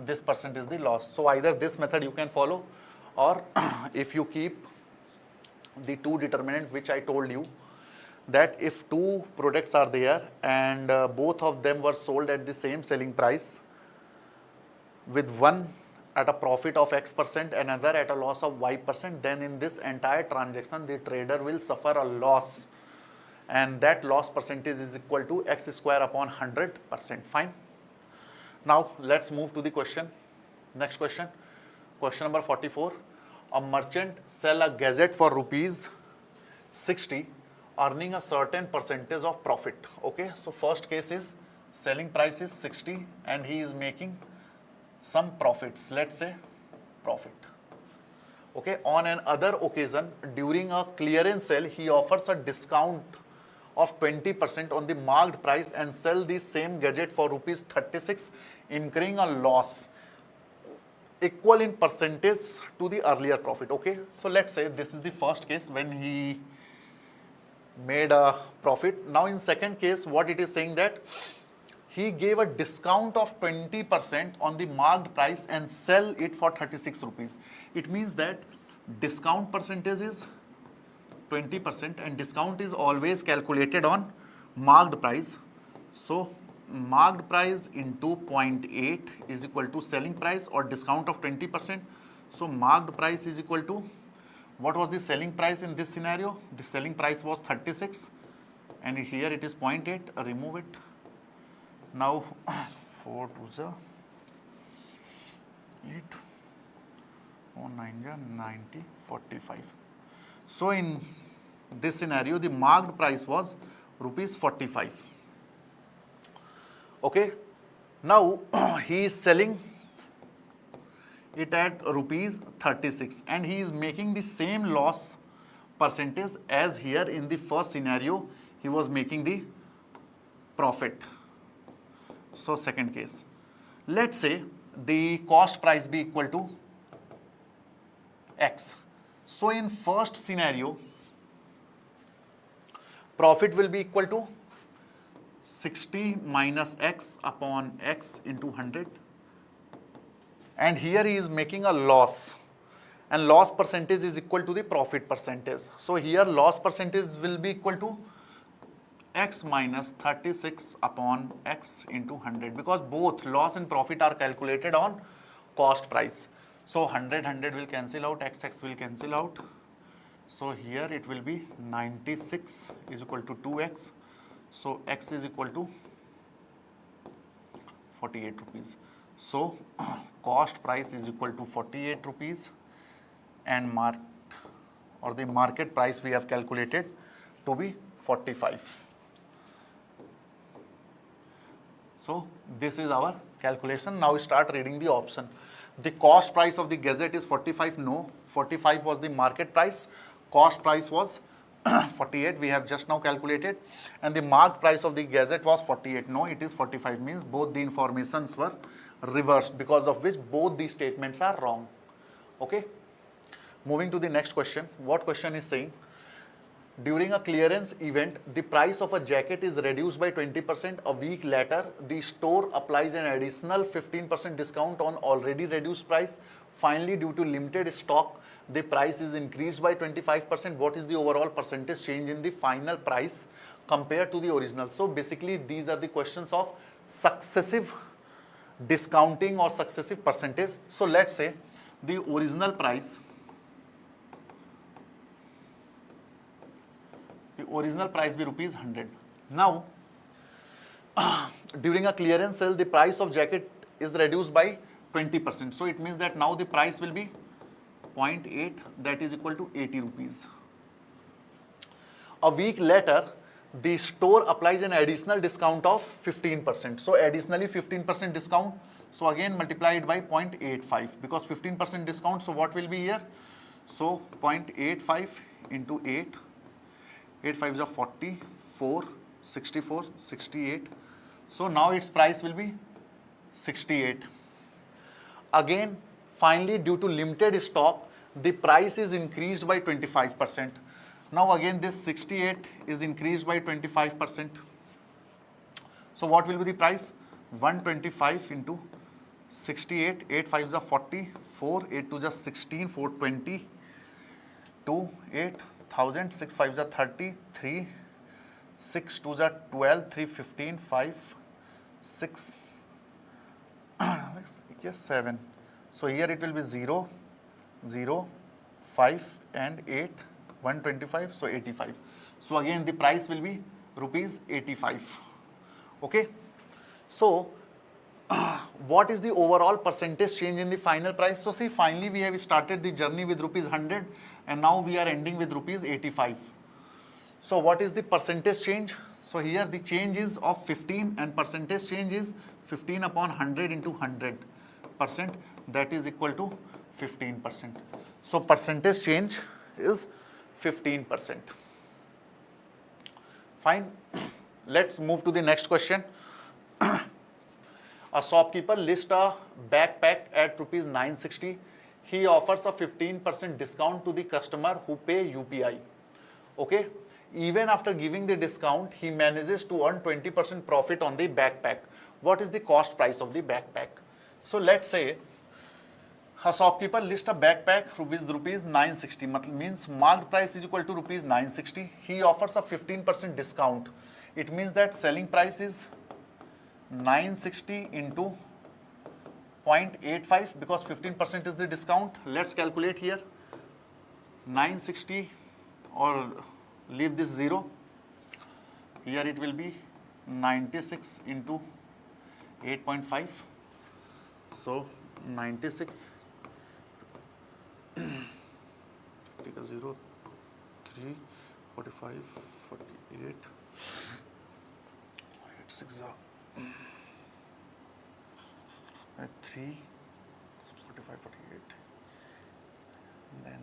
this percent is the loss. So either this method you can follow, or if you keep the two determinant which I told you, that if two products are there and both of them were sold at the same selling price, with one at a profit of X%, another at a loss of Y%, then in this entire transaction the trader will suffer a loss, and that loss percentage is equal to X square upon 100%. Fine. Now let's move to the question. Next question. Question number 44. A merchant sell a gadget for rupees 60, earning a certain percentage of profit. Okay, so first case is selling price is 60 and he is making some profits, let's say profit. Okay, on another occasion during a clearance sale he offers a discount of 20% on the marked price and sell the same gadget for rupees 36, incurring a loss equal in percentage to the earlier profit. Okay, so let's say this is the first case when he made a profit. Now in second case what it is saying that he gave a discount of 20% on the marked price and sell it for 36 rupees. It means that discount percentage is 20% and discount is always calculated on marked price. So marked price into 0.8 is equal to selling price or discount of 20%. So marked price is equal to, what was the selling price in this scenario? The selling price was 36 and here it is 0.8, remove it. Now 4 2 is 8, 4 9 is 90, 45. So in this scenario the marked price was rupees 45. Okay, now he is selling it at rupees 36 and he is making the same loss percentage as here in the first scenario he was making the profit. So second case, let's say the cost price be equal to X. So in first scenario profit will be equal to 60 minus X upon X into 100, and here he is making a loss and loss percentage is equal to the profit percentage. So here loss percentage will be equal to X minus 36 upon X into 100, because both loss and profit are calculated on cost price. So 100 will cancel out, X will cancel out. So here it will be 96 is equal to 2X. So X is equal to 48 rupees. So cost price is equal to 48 rupees and the market price we have calculated to be 45. So this is our calculation. Now start reading the option. The cost price of the gadget is 45. No, 45 was the market price. Cost price was 48, we have just now calculated, and the marked price of the gadget was 48. No, it is 45, means both the informations were reversed, because of which both these statements are wrong. Okay, moving to the next question. What question is saying? During a clearance event, the price of a jacket is reduced by 20%. A week later, the store applies an additional 15% discount on already reduced price. Finally, due to limited stock, the price is increased by 25%. What is the overall percentage change in the final price compared to the original? So basically, these are the questions of successive discounting or successive percentage. So let's say the original price be rupees 100. Now, during a clearance sale, the price of jacket is reduced by 20%. So it means that now the price will be 0.8, that is equal to 80 rupees. A week later, the store applies an additional discount of 15%. So additionally 15% discount. So again multiply it by 0.85, because 15% discount. So what will be here? So 0.85 into 8. 8 5s are 40, 4, 64, 68. So now its price will be 68. Again, finally, due to limited stock, the price is increased by 25%. Now again this 68 is increased by 25%. So what will be the price? 125 into 68, 8 5s are 40, 4, 8 2s are 16, 420, 2, 8,000, 6 5s are 30, 3, 6 2s are 12, 3 15, 5, 6, yes 7. So here it will be 0, 0, 5 and 8, 125, so 85. So again the price will be rupees 85. Okay. So what is the overall percentage change in the final price? So see, finally we have started the journey with rupees 100 and now we are ending with rupees 85. So what is the percentage change? So here the change is of 15 and percentage change is 15 upon 100 into 100%, that is equal to 15%. So percentage change is 15%. Fine. Let's move to the next question. A shopkeeper lists a backpack at rupees 960. He offers a 15% discount to the customer who pay UPI. Okay. Even after giving the discount, he manages to earn 20% profit on the backpack. What is the cost price of the backpack? So let's say a shopkeeper lists a backpack with rupees 960, means marked price is equal to rupees 960. He offers a 15% discount. It means that selling price is 960 into 0.85 because 15% is the discount. Let's calculate here. 960 or leave this 0. Here it will be 96 into 8.5. So 96 take a 0, 3, 45, 48, 8, 6, 3, 45, 48, then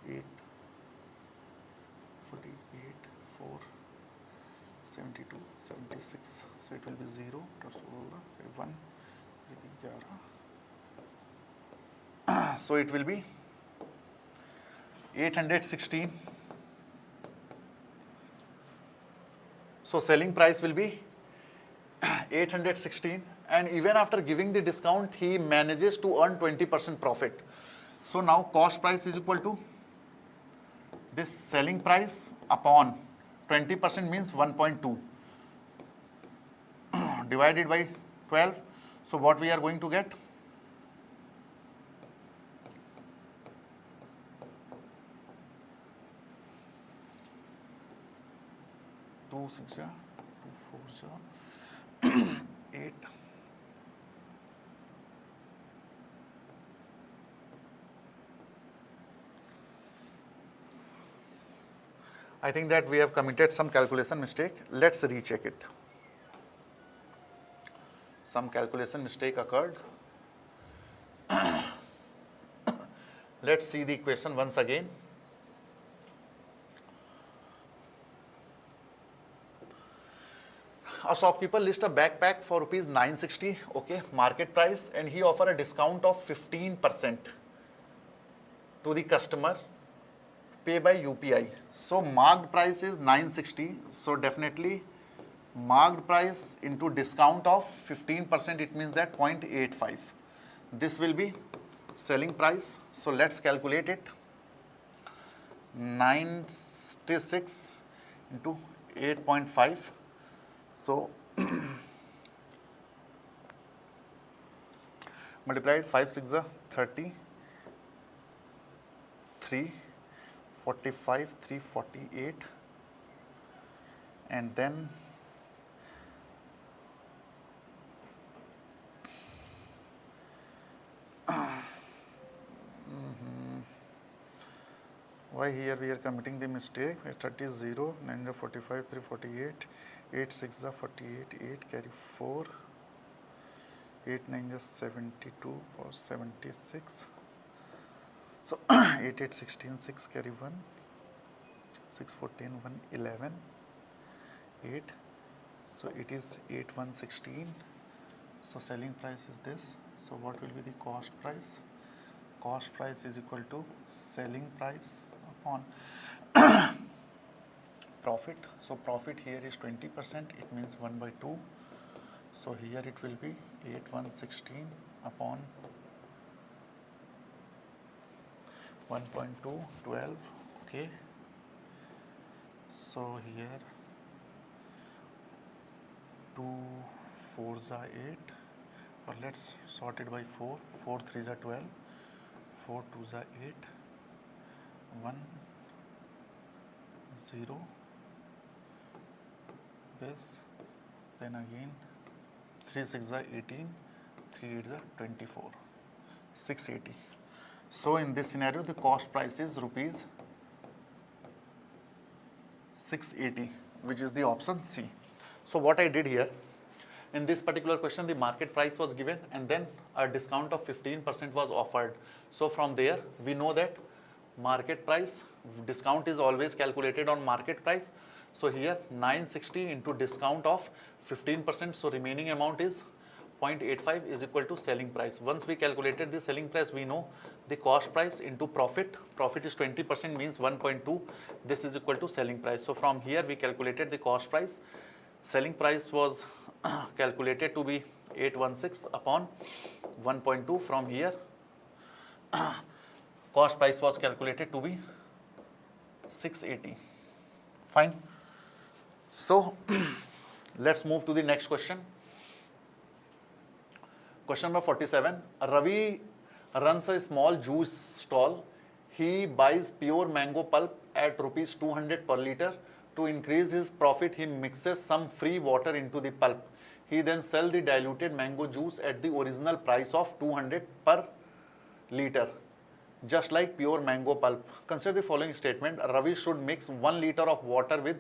8, 48, 4, 72, 76. So it will be 0, 1, 11. So it will be 816. So selling price will be 816, and even after giving the discount, he manages to earn 20% profit. So now cost price is equal to this selling price upon 20% means 1.2 divided by 12. So what we are going to get? 2 6 2 4 8. I think that we have committed some calculation mistake. Let's recheck it. Some calculation mistake occurred. Let's see the equation once again. A shopkeeper lists a backpack for rupees 960, okay, market price, and he offer a discount of 15% to the customer, pay by UPI. So marked price is 960. So definitely marked price into discount of 15%, it means that 0.85. This will be selling price. So let's calculate it. 96 into 8.5. So multiplied 5 6 30, 3 45, 348, and then why here we are committing the mistake? 30 0, 9 45, 348, 8 6 48, 8 carry 4, 8 9 72 or 76. So 8 8 16, 6 carry 1, 6 14, 1 11, 8. So it is 8 1 16. So selling price is this. So what will be the cost price? Cost price is equal to selling price upon profit. So profit here is 20%. It means 1 by 2. So here it will be 8 1 16 upon 1.2 12. Okay. So here 2 4 8, or let's sort it by 4. 4 3s are 12, 4 2s are 8, 1 0 this, then again 3 6s are 18, 3 8s are 24, 680. So in this scenario the cost price is rupees 680, which is the option C. So what I did here, in this particular question the market price was given and then a discount of 15% was offered. So from there we know that market price, discount is always calculated on market price. So here 960 into discount of 15%, so remaining amount is 0.85 is equal to selling price. Once we calculated the selling price, we know the cost price into profit. Profit is 20%, means 1.2. This is equal to selling price. So from here we calculated the cost price. Selling price was calculated to be 816 upon 1.2. From here cost price was calculated to be 680. Fine. So let's move to the next question. Question number 47. Ravi runs a small juice stall. He buys pure mango pulp at rupees 200 per liter. To increase his profit, he mixes some free water into the pulp. He then sells the diluted mango juice at the original price of 200 per liter, just like pure mango pulp. Consider the following statement. Ravi should mix 1 liter of water with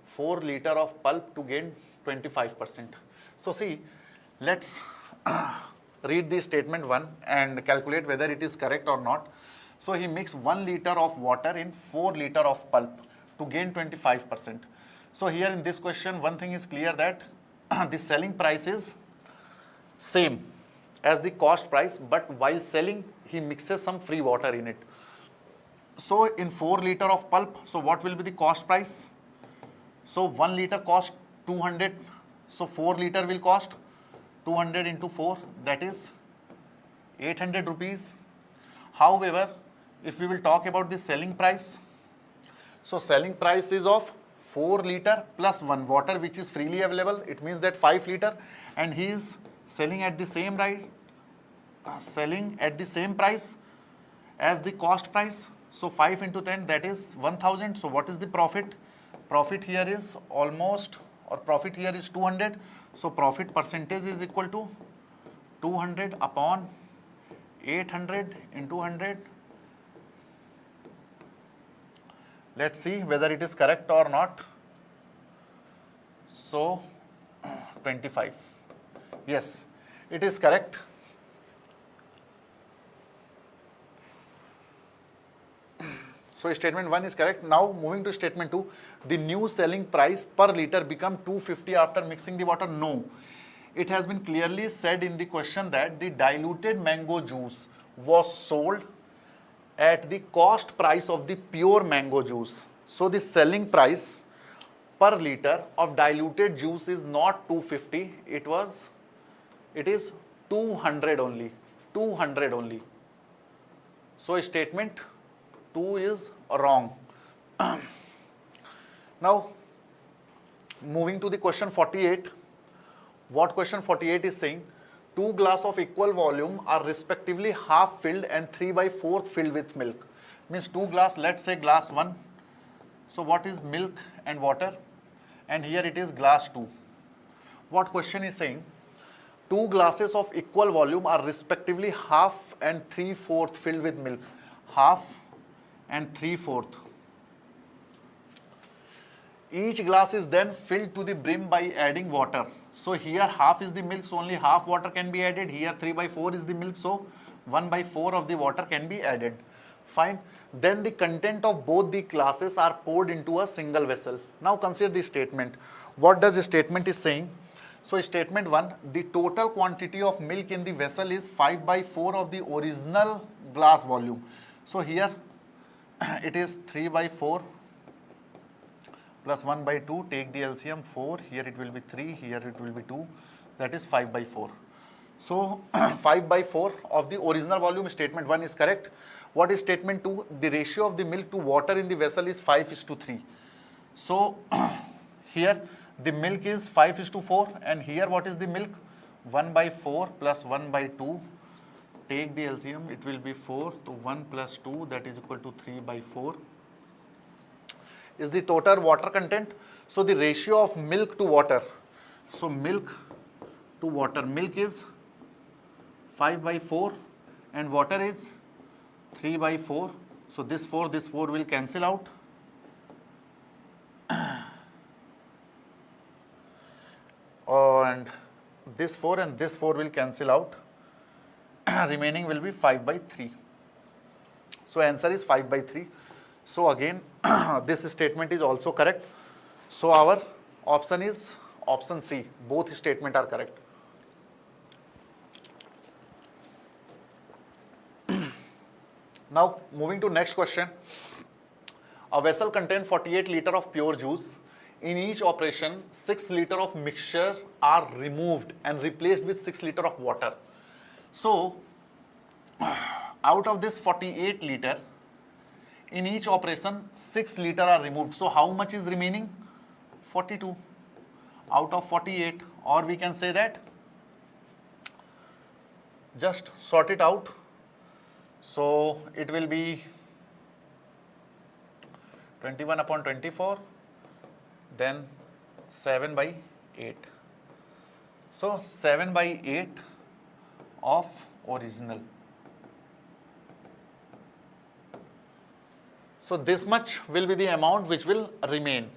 4 liter of pulp to gain 25%. So see, let's read the statement 1 and calculate whether it is correct or not. So he mixed 1 liter of water in 4 liter of pulp to gain 25%. So here in this question, one thing is clear, that the selling price is same as the cost price, but while selling he mixes some free water in it. So in 4 liter of pulp, so what will be the cost price? So 1 liter cost 200, so 4 liter will cost 200 into 4, that is 800 rupees. However, if we will talk about the selling price, so selling price is of 4 liter plus 1 water which is freely available. It means that 5 liter, and he is selling at the same selling at the same price as the cost price. So 5 into 10, that is 1000. So what is the profit? Profit here is almost, or profit here is 200. So profit percentage is equal to 200 upon 800 into 100. Let's see whether it is correct or not. So 25. Yes, it is correct. So statement 1 is correct. Now moving to statement 2, the new selling price per liter become 250 after mixing the water. No, it has been clearly said in the question that the diluted mango juice was sold at the cost price of the pure mango juice. So the selling price per liter of diluted juice is not 250, it is 200 only, 200 only. So statement 2 is wrong. Now moving to the question 48. What question 48 is saying? 2 glasses of equal volume are respectively half filled and 3/4 filled with milk. Means 2 glass, let's say glass 1. So what is milk and water? And here it is glass 2. What question is saying? 2 glasses of equal volume are respectively half and 3/4 filled with milk. Half and 3/4. Each glass is then filled to the brim by adding water. So here half is the milk, so only half water can be added. Here 3/4 is the milk, so 1/4 of the water can be added. Fine. Then the content of both the glasses are poured into a single vessel. Now consider the statement. What does the statement is saying? So statement 1, the total quantity of milk in the vessel is 5/4 of the original glass volume. So here it is 3/4 plus 1/2, take the LCM 4, here it will be 3, here it will be 2, that is 5/4. So 5/4 of the original volume, statement 1 is correct. What is statement 2? The ratio of the milk to water in the vessel is 5:3. So here the milk is 5:4 and here what is the milk? 1 by 4 plus 1 by 2, take the LCM, it will be 4, so 1 plus 2, that is equal to 3 by 4, is the total water content. So the ratio of milk to water, so milk to water, milk is 5 by 4 and water is 3 by 4, so this 4 will cancel out, and this 4 and this 4 will cancel out, remaining will be 5 by 3. So answer is 5 by 3. So again this statement is also correct. So our option is option C. Both statements are correct. Now moving to next question. A vessel contains 48 liter of pure juice. In each operation, 6 liter of mixture are removed and replaced with 6 liter of water. So out of this 48 liter, in each operation 6 liter are removed. So how much is remaining? 42 out of 48, or we can say that, just sort it out. So it will be 21 upon 24, then 7 by 8. So 7 by 8 of original. So this much will be the amount which will remain.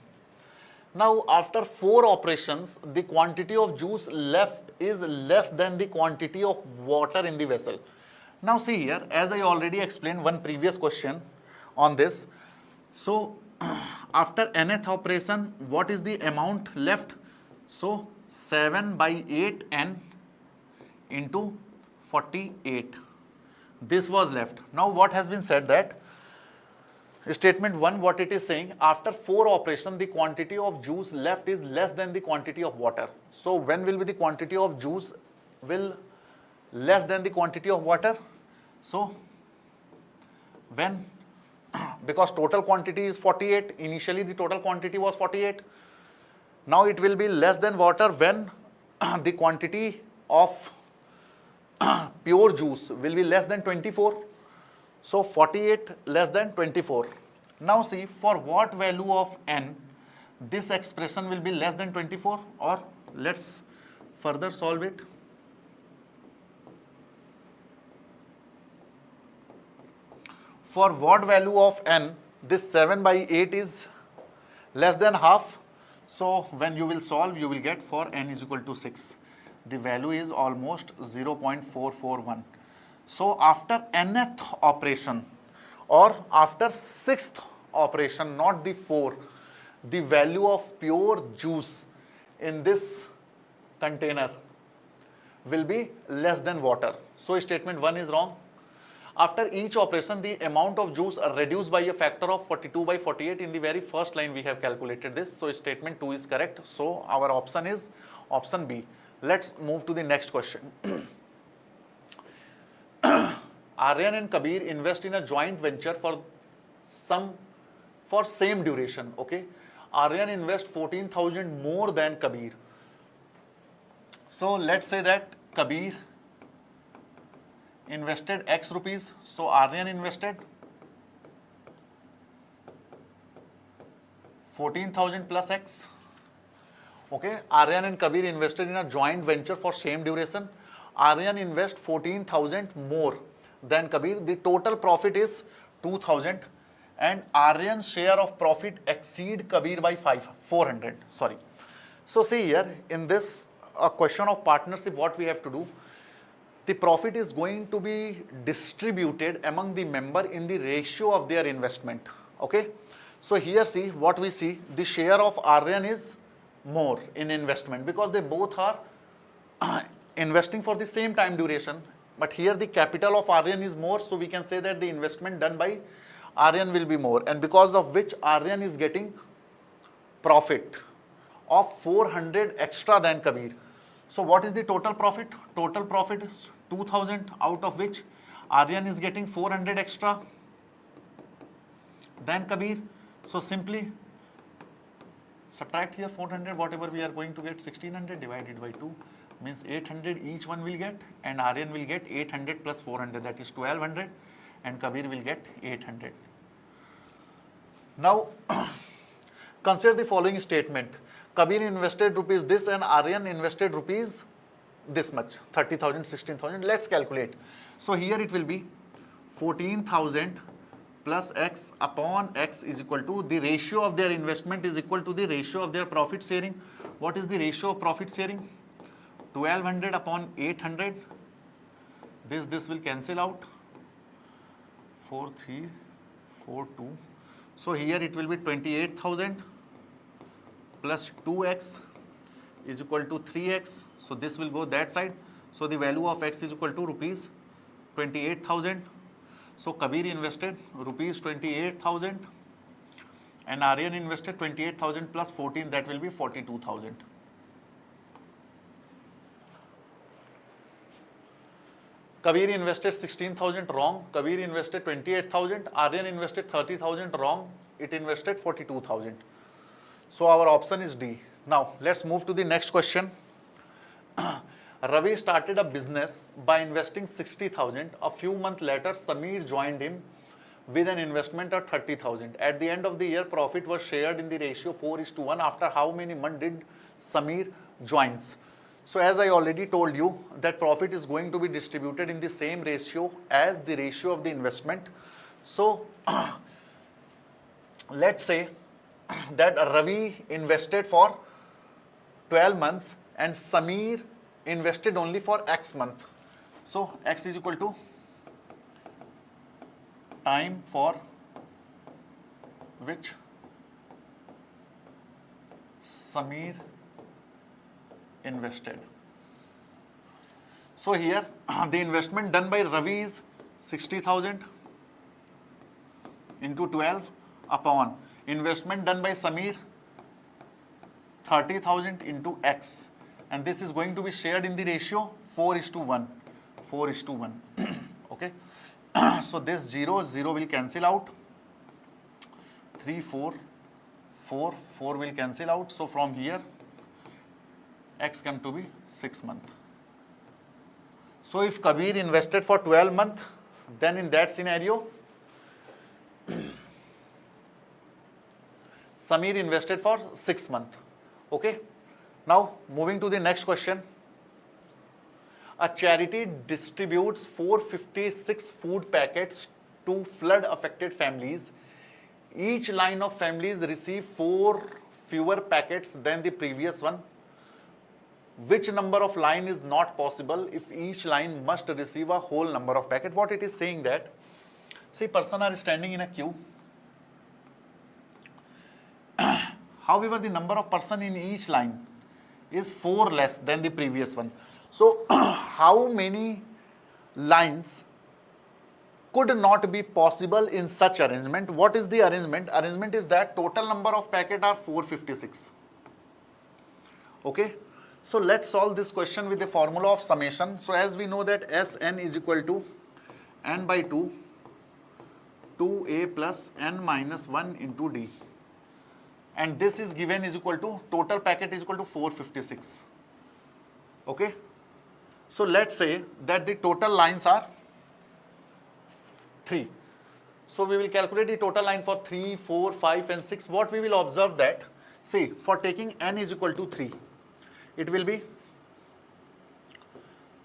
Now after 4 operations, the quantity of juice left is less than the quantity of water in the vessel. Now see here, as I already explained one previous question on this. So after nth operation, what is the amount left? So 7 by 8 n into 48. This was left. Now what has been said that, statement 1, what it is saying, after 4 operations, the quantity of juice left is less than the quantity of water. So when will be the quantity of juice will less than the quantity of water? So when, because total quantity is 48, initially the total quantity was 48. Now it will be less than water when the quantity of pure juice will be less than 24. So 48 less than 24. Now see, for what value of n this expression will be less than 24, or let's further solve it. For what value of n this 7 by 8 is less than half. So when you will solve, you will get for n is equal to 6. The value is almost 0.441. So after nth operation or after 6th operation, not the 4, the value of pure juice in this container will be less than water. So statement 1 is wrong. After each operation, the amount of juice are reduced by a factor of 42 by 48. In the very first line we have calculated this. So statement 2 is correct. So our option is option B. Let's move to the next question. Aryan and Kabir invest in a joint venture for same duration. Okay, Aryan invest 14,000 more than Kabir. So let's say that Kabir invested X rupees. So Aryan invested 14,000 plus X. Okay, Aryan and Kabir invested in a joint venture for same duration. Aryan invest 14,000 more than Kabir. The total profit is 2,000 and Aryan's share of profit exceed Kabir by 400. Sorry. So see here, in this question of partnership, what we have to do, the profit is going to be distributed among the member in the ratio of their investment. Okay. So here see, what we see, the share of Aryan is more in investment because they both are investing for the same time duration. But here the capital of Aryan is more, so we can say that the investment done by Aryan will be more, and because of which Aryan is getting profit of 400 extra than Kabir. So what is the total profit? Total profit is 2,000, out of which Aryan is getting 400 extra than Kabir. So simply subtract here 400, whatever we are going to get, 1600 divided by 2, means 800 each one will get, and Aryan will get 800 plus 400, that is 1200, and Kabir will get 800. Now consider the following statement. Kabir invested rupees this and Aryan invested rupees this much, 30,000, 16,000. Let's calculate. So here it will be 14,000 plus x upon x is equal to the ratio of their investment is equal to the ratio of their profit sharing. What is the ratio of profit sharing? 1200 upon 800. This will cancel out. 4342. So here it will be 28,000 plus 2x is equal to 3x. So this will go that side. So the value of x is equal to rupees 28,000. So Kabir invested rupees 28,000 and Aryan invested 28,000 plus 14, that will be 42,000. Kabir invested 16,000, wrong. Kabir invested 28,000. Aryan invested 30,000, wrong. It invested 42,000. So our option is D. Now let's move to the next question. Ravi started a business by investing 60,000. A few months later, Sameer joined him with an investment of 30,000. At the end of the year, profit was shared in the ratio 4:1. After how many months did Sameer joins? So as I already told you, that profit is going to be distributed in the same ratio as the ratio of the investment. So let's say that Ravi invested for 12 months and Sameer invested only for X month. So X is equal to time for which Sameer invested. So here the investment done by Ravi is 60,000 into 12 upon investment done by Sameer 30,000 into X, and this is going to be shared in the ratio 4:1. 4:1. Okay. So this 0 will cancel out. 3, 4, 4 will cancel out. So from here X come to be 6 months. So if Kabir invested for 12 months, then in that scenario Sameer invested for 6 months. Okay. Now moving to the next question. A charity distributes 456 food packets to flood affected families. Each line of families receive 4 fewer packets than the previous one. Which number of line is not possible if each line must receive a whole number of packets? What it is saying that, see, person are standing in a queue. However, the number of person in each line is 4 less than the previous one. So how many lines could not be possible in such arrangement? What is the arrangement? Arrangement is that total number of packets are 456. Okay. So let's solve this question with the formula of summation. So as we know that Sn is equal to n by 2, 2a plus n minus 1 into d. And this is given is equal to, total packet is equal to 456. Okay. So let's say that the total lines are 3. So we will calculate the total line for 3, 4, 5 and 6. What we will observe that, see, for taking n is equal to 3, it will be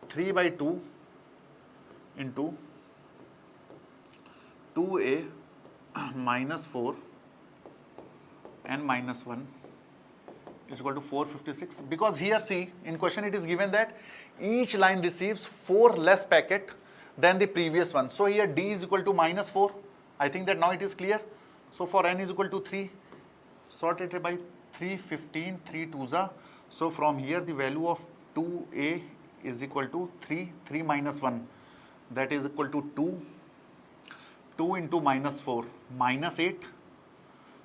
3 by 2 into 2a minus 4 n minus 1 is equal to 456. Because here, see, in question it is given that each line receives 4 less packet than the previous one. So here d is equal to minus 4. I think that now it is clear. So for n is equal to 3, sort it by 3, 15, 3 2s are. So from here the value of 2a is equal to 3, 3 minus 1, that is equal to 2, 2 into minus 4, minus 8.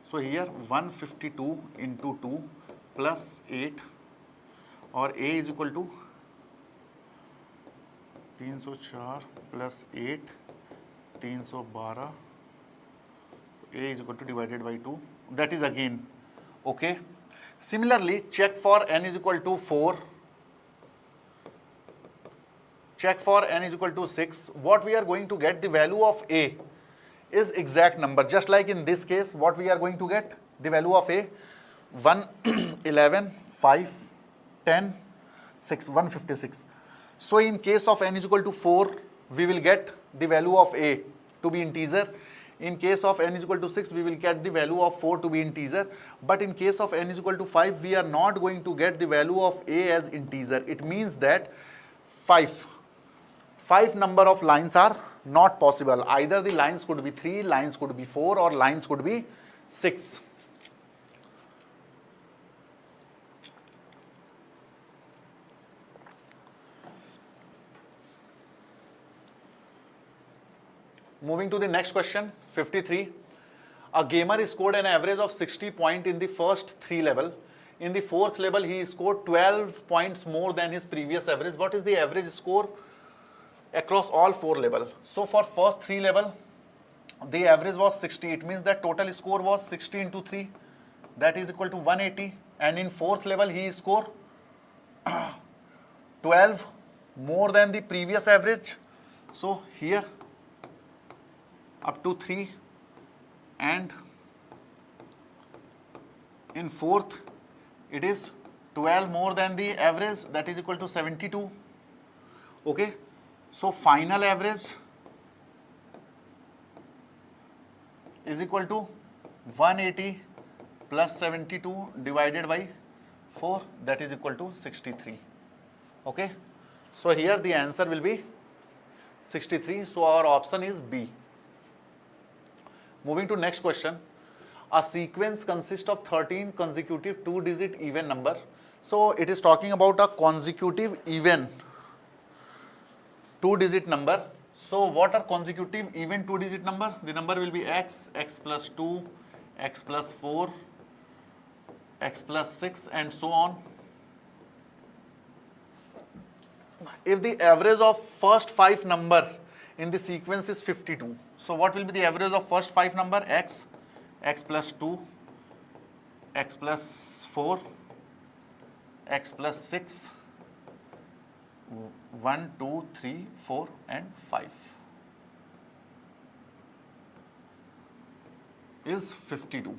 So here 152 into 2 plus 8, or a is equal to 304 plus 8, 312, a is equal to divided by 2, that is again okay. Similarly, check for n is equal to 4. check for n is equal to 6. What we are going to get, the value of a is exact number. Just like in this case, what we are going to get, the value of a 1, 11, 5, 10, 6, 156. So in case of n is equal to 4, we will get the value of a to be integer. In case of n is equal to 6, we will get the value of 4 to be integer. But in case of n is equal to 5, we are not going to get the value of a as integer. It means that 5 number of lines are not possible. Either the lines could be 3, lines could be 4, or lines could be 6. Moving to the next question, 53. A gamer scored an average of 60 points in the first 3 levels. In the 4th level, he scored 12 points more than his previous average. What is the average score across all 4 levels? So for first 3 levels, the average was 60. It means that total score was 60 into 3. That is equal to 180. And in 4th level, he scored 12 more than the previous average. So here, up to 3, and in 4th it is 12 more than the average, that is equal to 72. Okay, so final average is equal to 180 plus 72 divided by 4, that is equal to 63. Okay, so here the answer will be 63. So our option is B. Moving to next question. A sequence consists of 13 consecutive 2-digit even number. So it is talking about a consecutive even 2-digit number. So what are consecutive even 2-digit number? The number will be x, x plus 2, x plus 4, x plus 6, and so on. If the average of first 5 number in the sequence is 52, so what will be the average of first 5 number? X, x plus 2, x plus 4, x plus 6, 1, 2, 3, 4, and 5 is 52.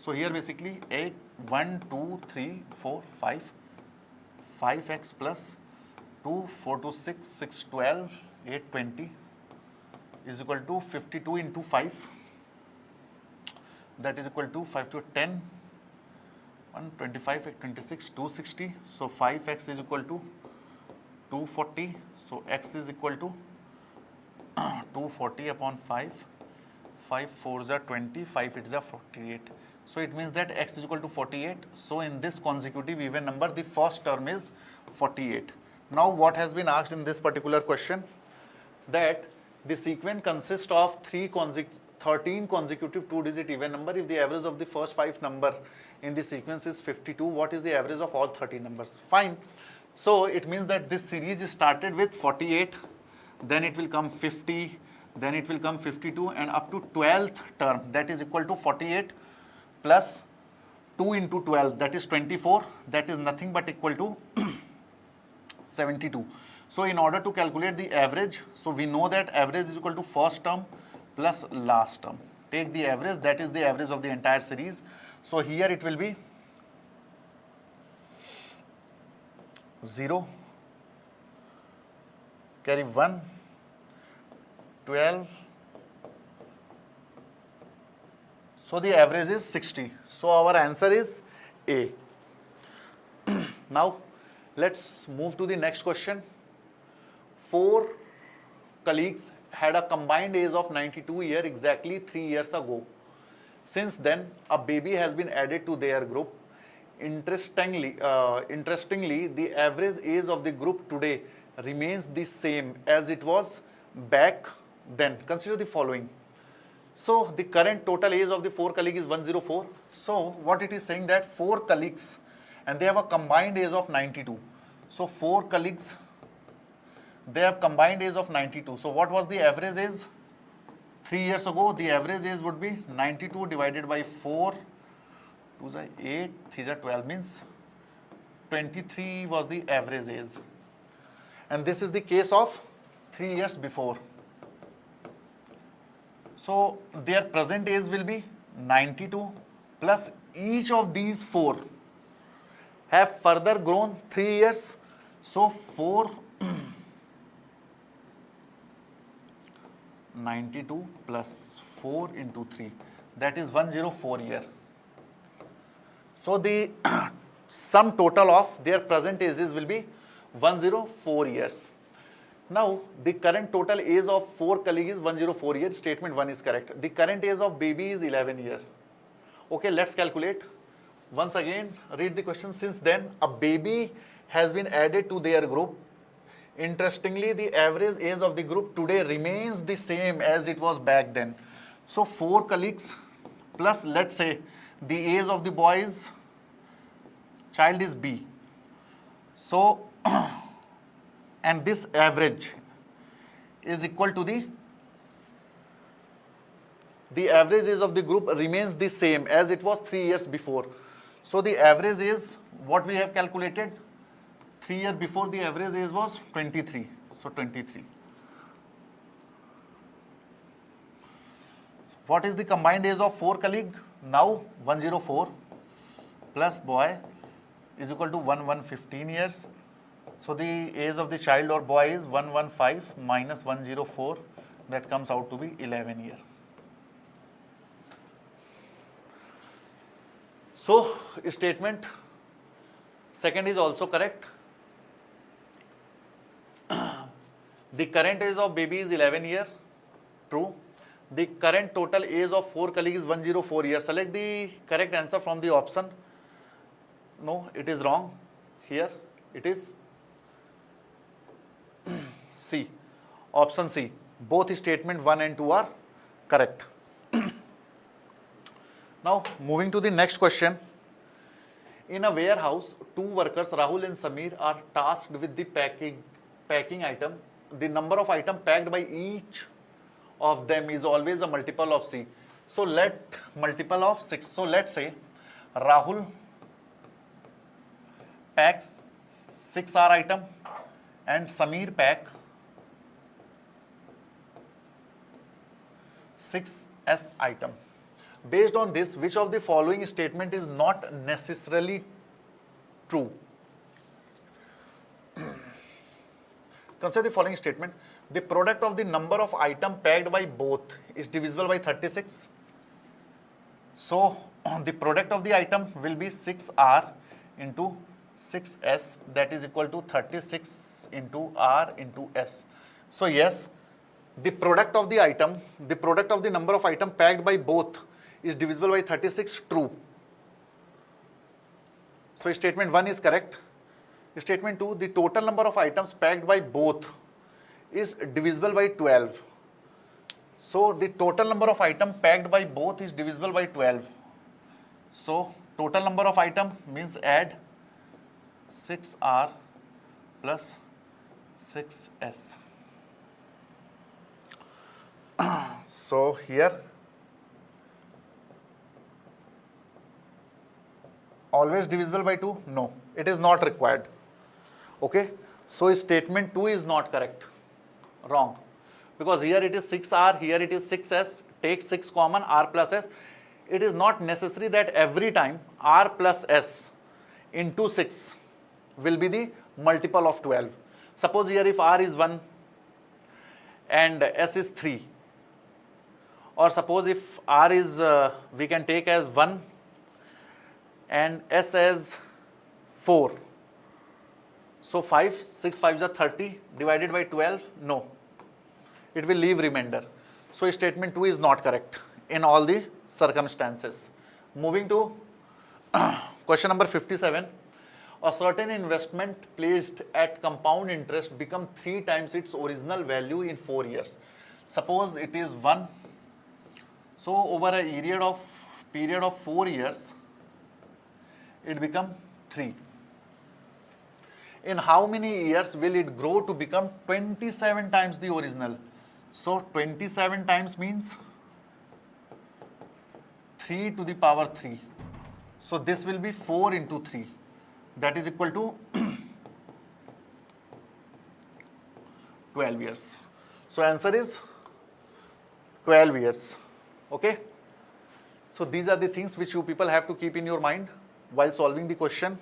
So here basically 8, 1, 2, 3, 4, 5, 5x plus 2, 4 to 6, 6, 12, 8, 20 is equal to 52 into 5, that is equal to 5 to 10, 125, 26, 260. So 5x is equal to 240. So x is equal to 240 upon 5. 5 4s are 20, 5 8s are 48. So it means that x is equal to 48. So in this consecutive even number, the first term is 48. Now what has been asked in this particular question, that the sequence consists of 13 consecutive 2-digit even number. If the average of the first 5 number in the sequence is 52, what is the average of all 13 numbers? Fine. So it means that this series is started with 48, then it will come 50, then it will come 52, and up to 12th term, that is equal to 48 plus 2 into 12, that is 24, that is nothing but equal to 72. So in order to calculate the average, so we know that average is equal to first term plus last term. Take the average, that is the average of the entire series. So here it will be 0, carry 1, 12. So the average is 60. So our answer is A. Now let's move to the next question. 4 colleagues had a combined age of 92 years exactly 3 years ago. Since then, a baby has been added to their group. Interestingly, the average age of the group today remains the same as it was back then. Consider the following. So the current total age of the 4 colleagues is 104. So what it is saying, that 4 colleagues and they have a combined age of 92. So 4 colleagues, they have combined age of 92. So what was the average age 3 years ago? The average age would be 92 divided by 4, 2 is 8, 3 is 12, means 23 was the average age. and this is the case of 3 years before. So their present age will be 92 plus each of these 4 have further grown 3 years. So 4 92 plus 4 into 3, that is 104 year. So the sum total of their present ages will be 104 years. Now the current total age of 4 colleagues is 104 years. Statement 1 is correct. The current age of baby is 11 years. Okay, let's calculate. Once again, read the question. Since then, a baby has been added to their group. Interestingly, the average age of the group today remains the same as it was back then. So 4 colleagues plus, let's say, the age of the boy's child is B. So, and this average is equal to the average age of the group remains the same as it was 3 years before. So the average is what we have calculated. 3 years before, the average age was 23. So 23. What is the combined age of 4 colleagues? Now 104 plus boy is equal to 115 years. So the age of the child or boy is 115 minus 104. That comes out to be 11 years. So statement second is also correct. The current age of baby is 11 years. True. The current total age of 4 colleagues is 104 years. Select the correct answer from the option. No, it is wrong. Here it is C. Option C. Both statement 1 and 2 are correct. Now moving to the next question. In a warehouse, 2 workers, Rahul and Samir, are tasked with the packing item. The number of items packed by each of them is always a multiple of C. So multiple of 6. So let's say Rahul packs 6R item and Samir pack 6S item. Based on this, which of the following statement is not necessarily true? Consider the following statement. The product of the number of items packed by both is divisible by 36. So the product of the item will be 6R into 6S, that is equal to 36 into R into S. So yes, the product of the item, the product of the number of items packed by both is divisible by 36, true. So statement 1 is correct. Statement 2, the total number of items packed by both is divisible by 12. So the total number of items packed by both is divisible by 12. So total number of items means add 6R plus 6S. So here always divisible by 2? No, it is not required. Okay, so statement 2 is not correct. Wrong. Because here it is 6R, here it is 6S. Take 6 common, R plus S. It is not necessary that every time R plus S into 6 will be the multiple of 12. Suppose here if R is 1 and S is 3. Or suppose if R is, we can take as 1 and S as 4. So 5, 6 5s are 30 divided by 12, no. It will leave remainder. So statement 2 is not correct in all the circumstances. Moving to question number 57. A certain investment placed at compound interest become 3 times its original value in 4 years. Suppose it is 1. So over a period of 4 years, it become 3. In how many years will it grow to become 27 times the original? So 27 times means 3 to the power 3. So this will be 4 into 3. That is equal to 12 years. So answer is 12 years. Okay. So these are the things which you people have to keep in your mind while solving the question.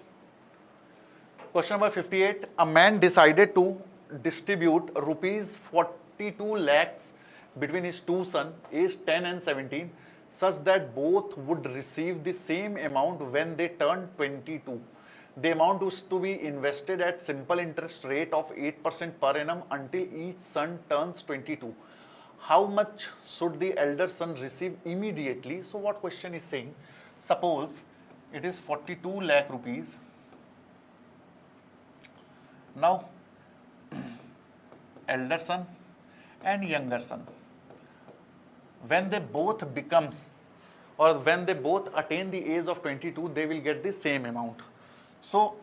Question number 58. A man decided to distribute rupees 42 lakhs between his two sons, aged 10 and 17, such that both would receive the same amount when they turn 22. The amount is to be invested at simple interest rate of 8% per annum until each son turns 22. How much should the elder son receive immediately? So what question is saying? Suppose it is 42 lakh rupees. Now, elder son and younger son, when they both becomes or when they both attain the age of 22, they will get the same amount. So,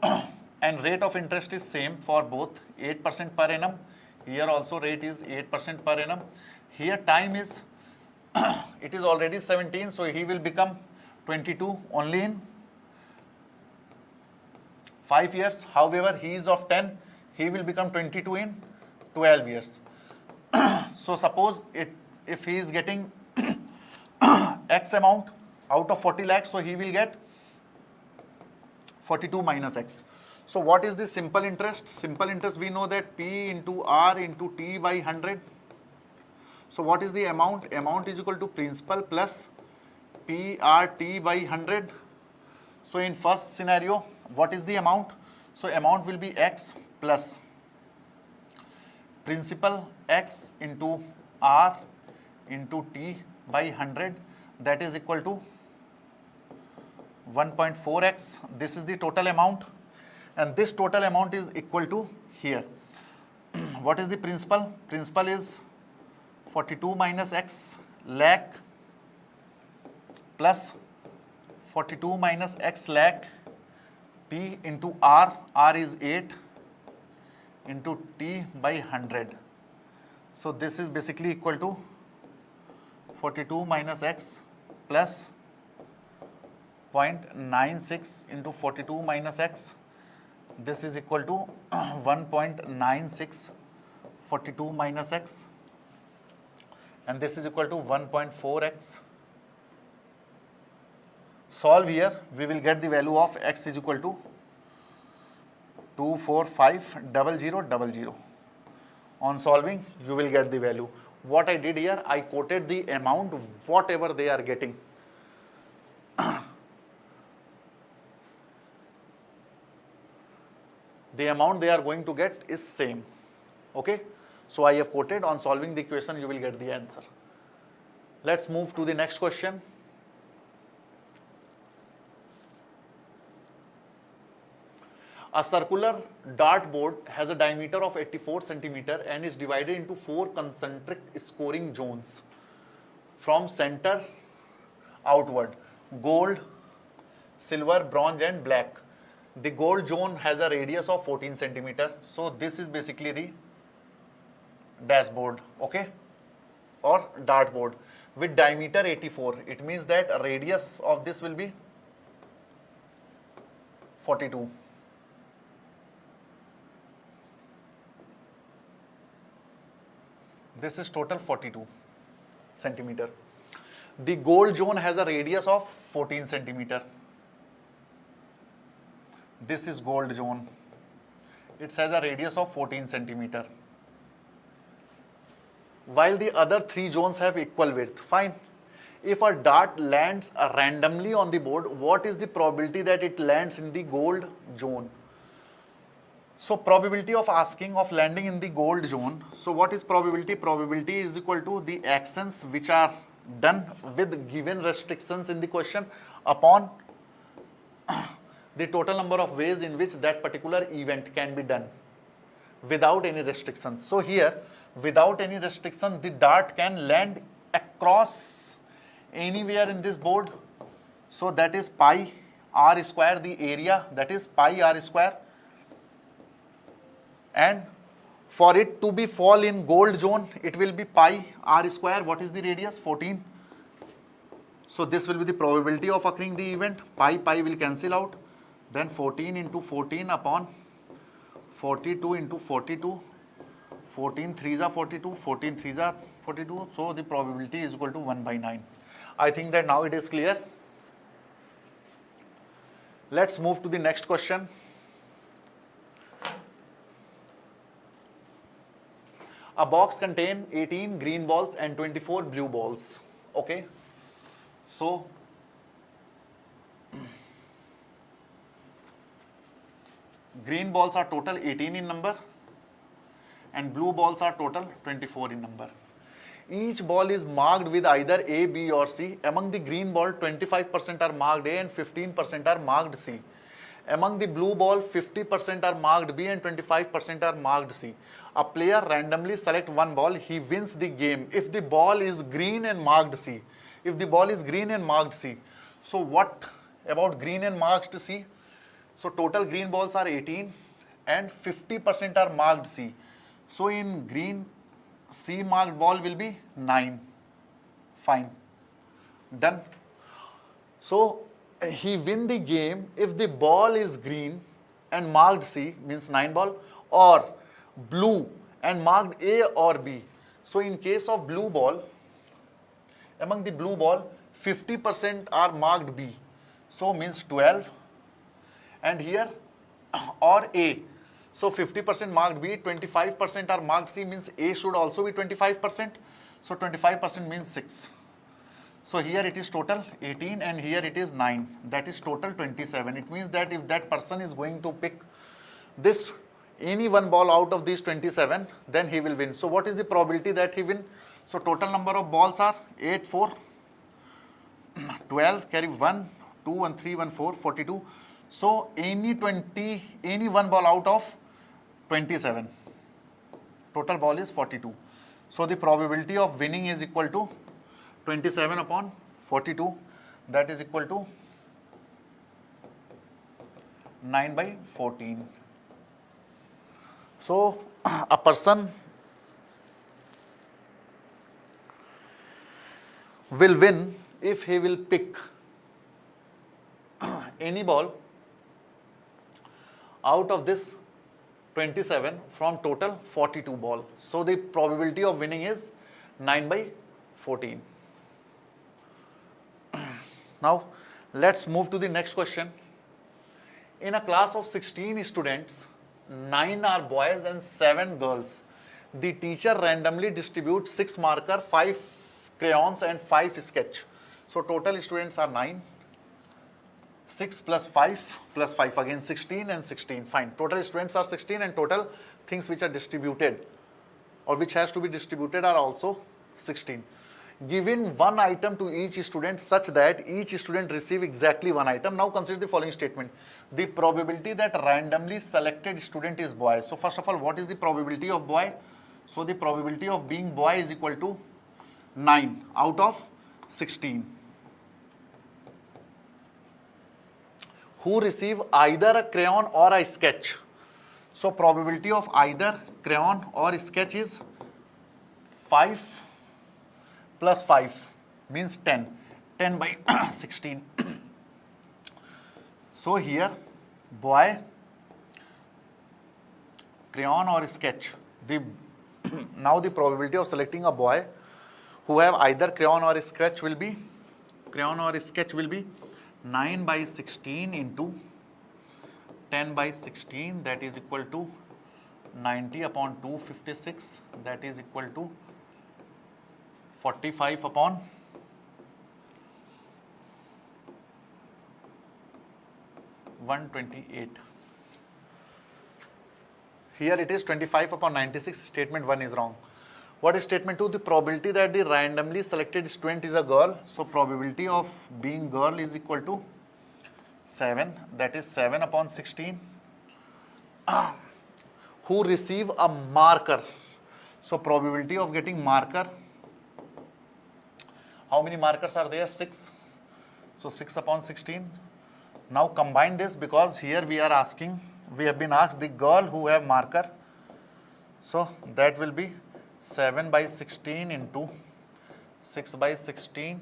and rate of interest is same for both, 8% per annum. Here also rate is 8% per annum. Here time is, it is already 17, so he will become 22 only in 5 years. However, he is of 10, he will become 22 in 12 years. So suppose if he is getting X amount out of 40 lakhs, so he will get 42 minus X. So what is the simple interest? Simple interest, we know that P into R into T by 100. So what is the amount? Amount is equal to principal plus PRT by 100. So in first scenario, what is the amount? So amount will be X plus principal X into R into T by 100, that is equal to 1.4x. This is the total amount, and this total amount is equal to here. What is the principal? Principal is 42 minus X lakh plus 42 minus X lakh P into R. R is 8 into T by 100. So this is basically equal to 42 minus X plus 0.96 into 42 minus X. This is equal to 1.96 42 minus X, and this is equal to 1.4x. Solve here, we will get the value of X is equal to 2450000. On solving, you will get the value. What I did here, I quoted the amount, whatever they are getting. The amount they are going to get is same. Okay. So I have quoted. On solving the equation, you will get the answer. Let's move to the next question. A circular dartboard has a diameter of 84 centimeter and is divided into 4 concentric scoring zones from center outward: gold, silver, bronze and black. The gold zone has a radius of 14 centimeter. So this is basically the dashboard, okay, or dartboard with diameter 84. It means that a radius of this will be 42. This is total 42 centimeter. The gold zone has a radius of 14 centimeter. This is gold zone. It has a radius of 14 centimeter. While the other 3 zones have equal width. Fine. If a dart lands randomly on the board, what is the probability that it lands in the gold zone? So probability of landing in the gold zone. So what is probability? Probability is equal to the actions which are done with given restrictions in the question upon the total number of ways in which that particular event can be done without any restrictions. So here, without any restriction, the dart can land across anywhere in this board. So that is pi r square, the area, that is pi r square. And for it to be fall in gold zone, it will be pi r square. What is the radius? 14. So this will be the probability of occurring the event. Pi will cancel out. Then 14 into 14 upon 42 into 42. 14 3s are 42, 14 3s are 42, so the probability is equal to 1 by 9. I think that now it is clear. Let's move to the next question. A box contains 18 green balls and 24 blue balls. Okay, so green balls are total 18 in number and blue balls are total 24 in number. Each ball is marked with either A, B or C. Among the green ball, 25% are marked A and 15% are marked C. Among the blue ball, 50% are marked B and 25% are marked C. A player randomly select one ball, he wins the game if the ball is green and marked C. If the ball is green and marked C. So what about green and marked C? So total green balls are 18 and 50% are marked C. So in green, C marked ball will be 9. Fine. Done. So he win the game if the ball is green and marked C, means 9 ball, or blue and marked A or B. So in case of blue ball, among the blue ball, 50% are marked B. So means 12. And here, or A. So 50% marked B, 25% are marked C, means A should also be 25%. So 25% means 6. So here it is total 18 and here it is 9. That is total 27. It means that if that person is going to pick this, any one ball out of these 27, then he will win. So what is the probability that he win? So total number of balls are 8, 4, 12, carry 1, 2, 1, 3, 1, 4, 42. So any one ball out of 27, total ball is 42. So the probability of winning is equal to 27 upon 42, that is equal to 9 by 14. So a person will win if he will pick any ball out of this 27 from total 42 ball. So the probability of winning is 9 by 14. Now let's move to the next question. In a class of 16 students, 9 are boys and 7 girls. The teacher randomly distributes 6 marker, 5 crayons and 5 sketch. So total students are 9. 6 plus 5 again 16 and 16. Fine. Total students are 16 and total things which are distributed or which has to be distributed are also 16. Given one item to each student such that each student receive exactly one item. Now consider the following statement. The probability that randomly selected student is boy. So first of all, what is the probability of boy? So the probability of being boy is equal to 9 out of 16. Who receive either a crayon or a sketch. So probability of either crayon or sketch is 5 plus 5 means 10. 10 by 16. So here boy, crayon or sketch. Now the probability of selecting a boy who have either crayon or sketch will be 9 by 16 into 10 by 16, that is equal to 90 upon 256, that is equal to 45 upon 128. Here it is 25 upon 96, statement 1 is wrong. What is statement 2? The probability that the randomly selected student is a girl. So probability of being girl is equal to 7, that is 7 upon 16. Who receive a marker. So probability of getting marker. How many markers are there? 6. So 6 upon 16. Now combine this because here we have been asked the girl who have marker. So that will be 7 by 16 into 6 by 16.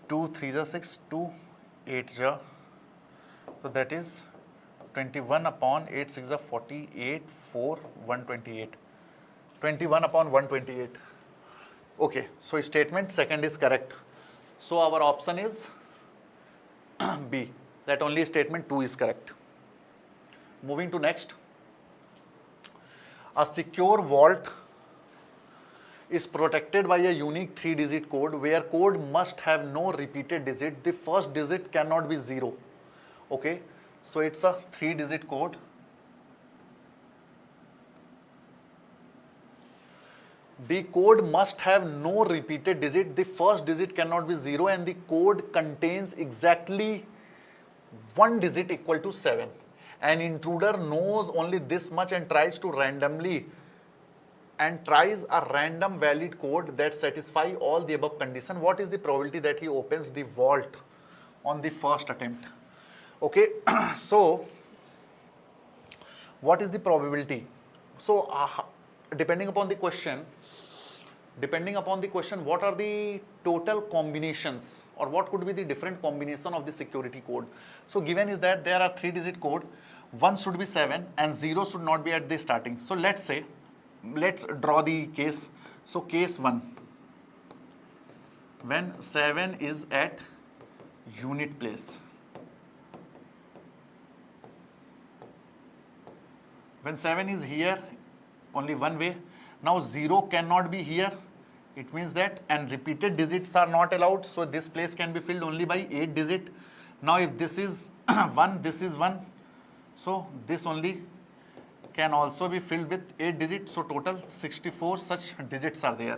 2 3 is 6, 2 8 is. So that is 21 upon 8 6 are 48, 4, 128. 21 upon 128. Okay, so statement second is correct. So our option is B, that only statement 2 is correct. Moving to next. A secure vault is protected by a unique 3-digit code where code must have no repeated digit. The first digit cannot be 0. Okay, so it's a 3-digit code. The code must have no repeated digit. The first digit cannot be 0 and the code contains exactly one digit equal to 7. An intruder knows only this much and tries a random valid code that satisfies all the above condition. What is the probability that he opens the vault on the first attempt? Okay, so what is the probability? So depending upon the question, what are the total combinations or what could be the different combination of the security code? So given is that there are 3-digit code, 1 should be 7 and 0 should not be at the starting. So let's draw the case. So case 1, when 7 is at unit place. When 7 is here, only one way. Now 0 cannot be here. It means that, and repeated digits are not allowed. So this place can be filled only by 8 digit. Now if this is 1, this is 1. So this only can also be filled with 8 digits. So total 64 such digits are there.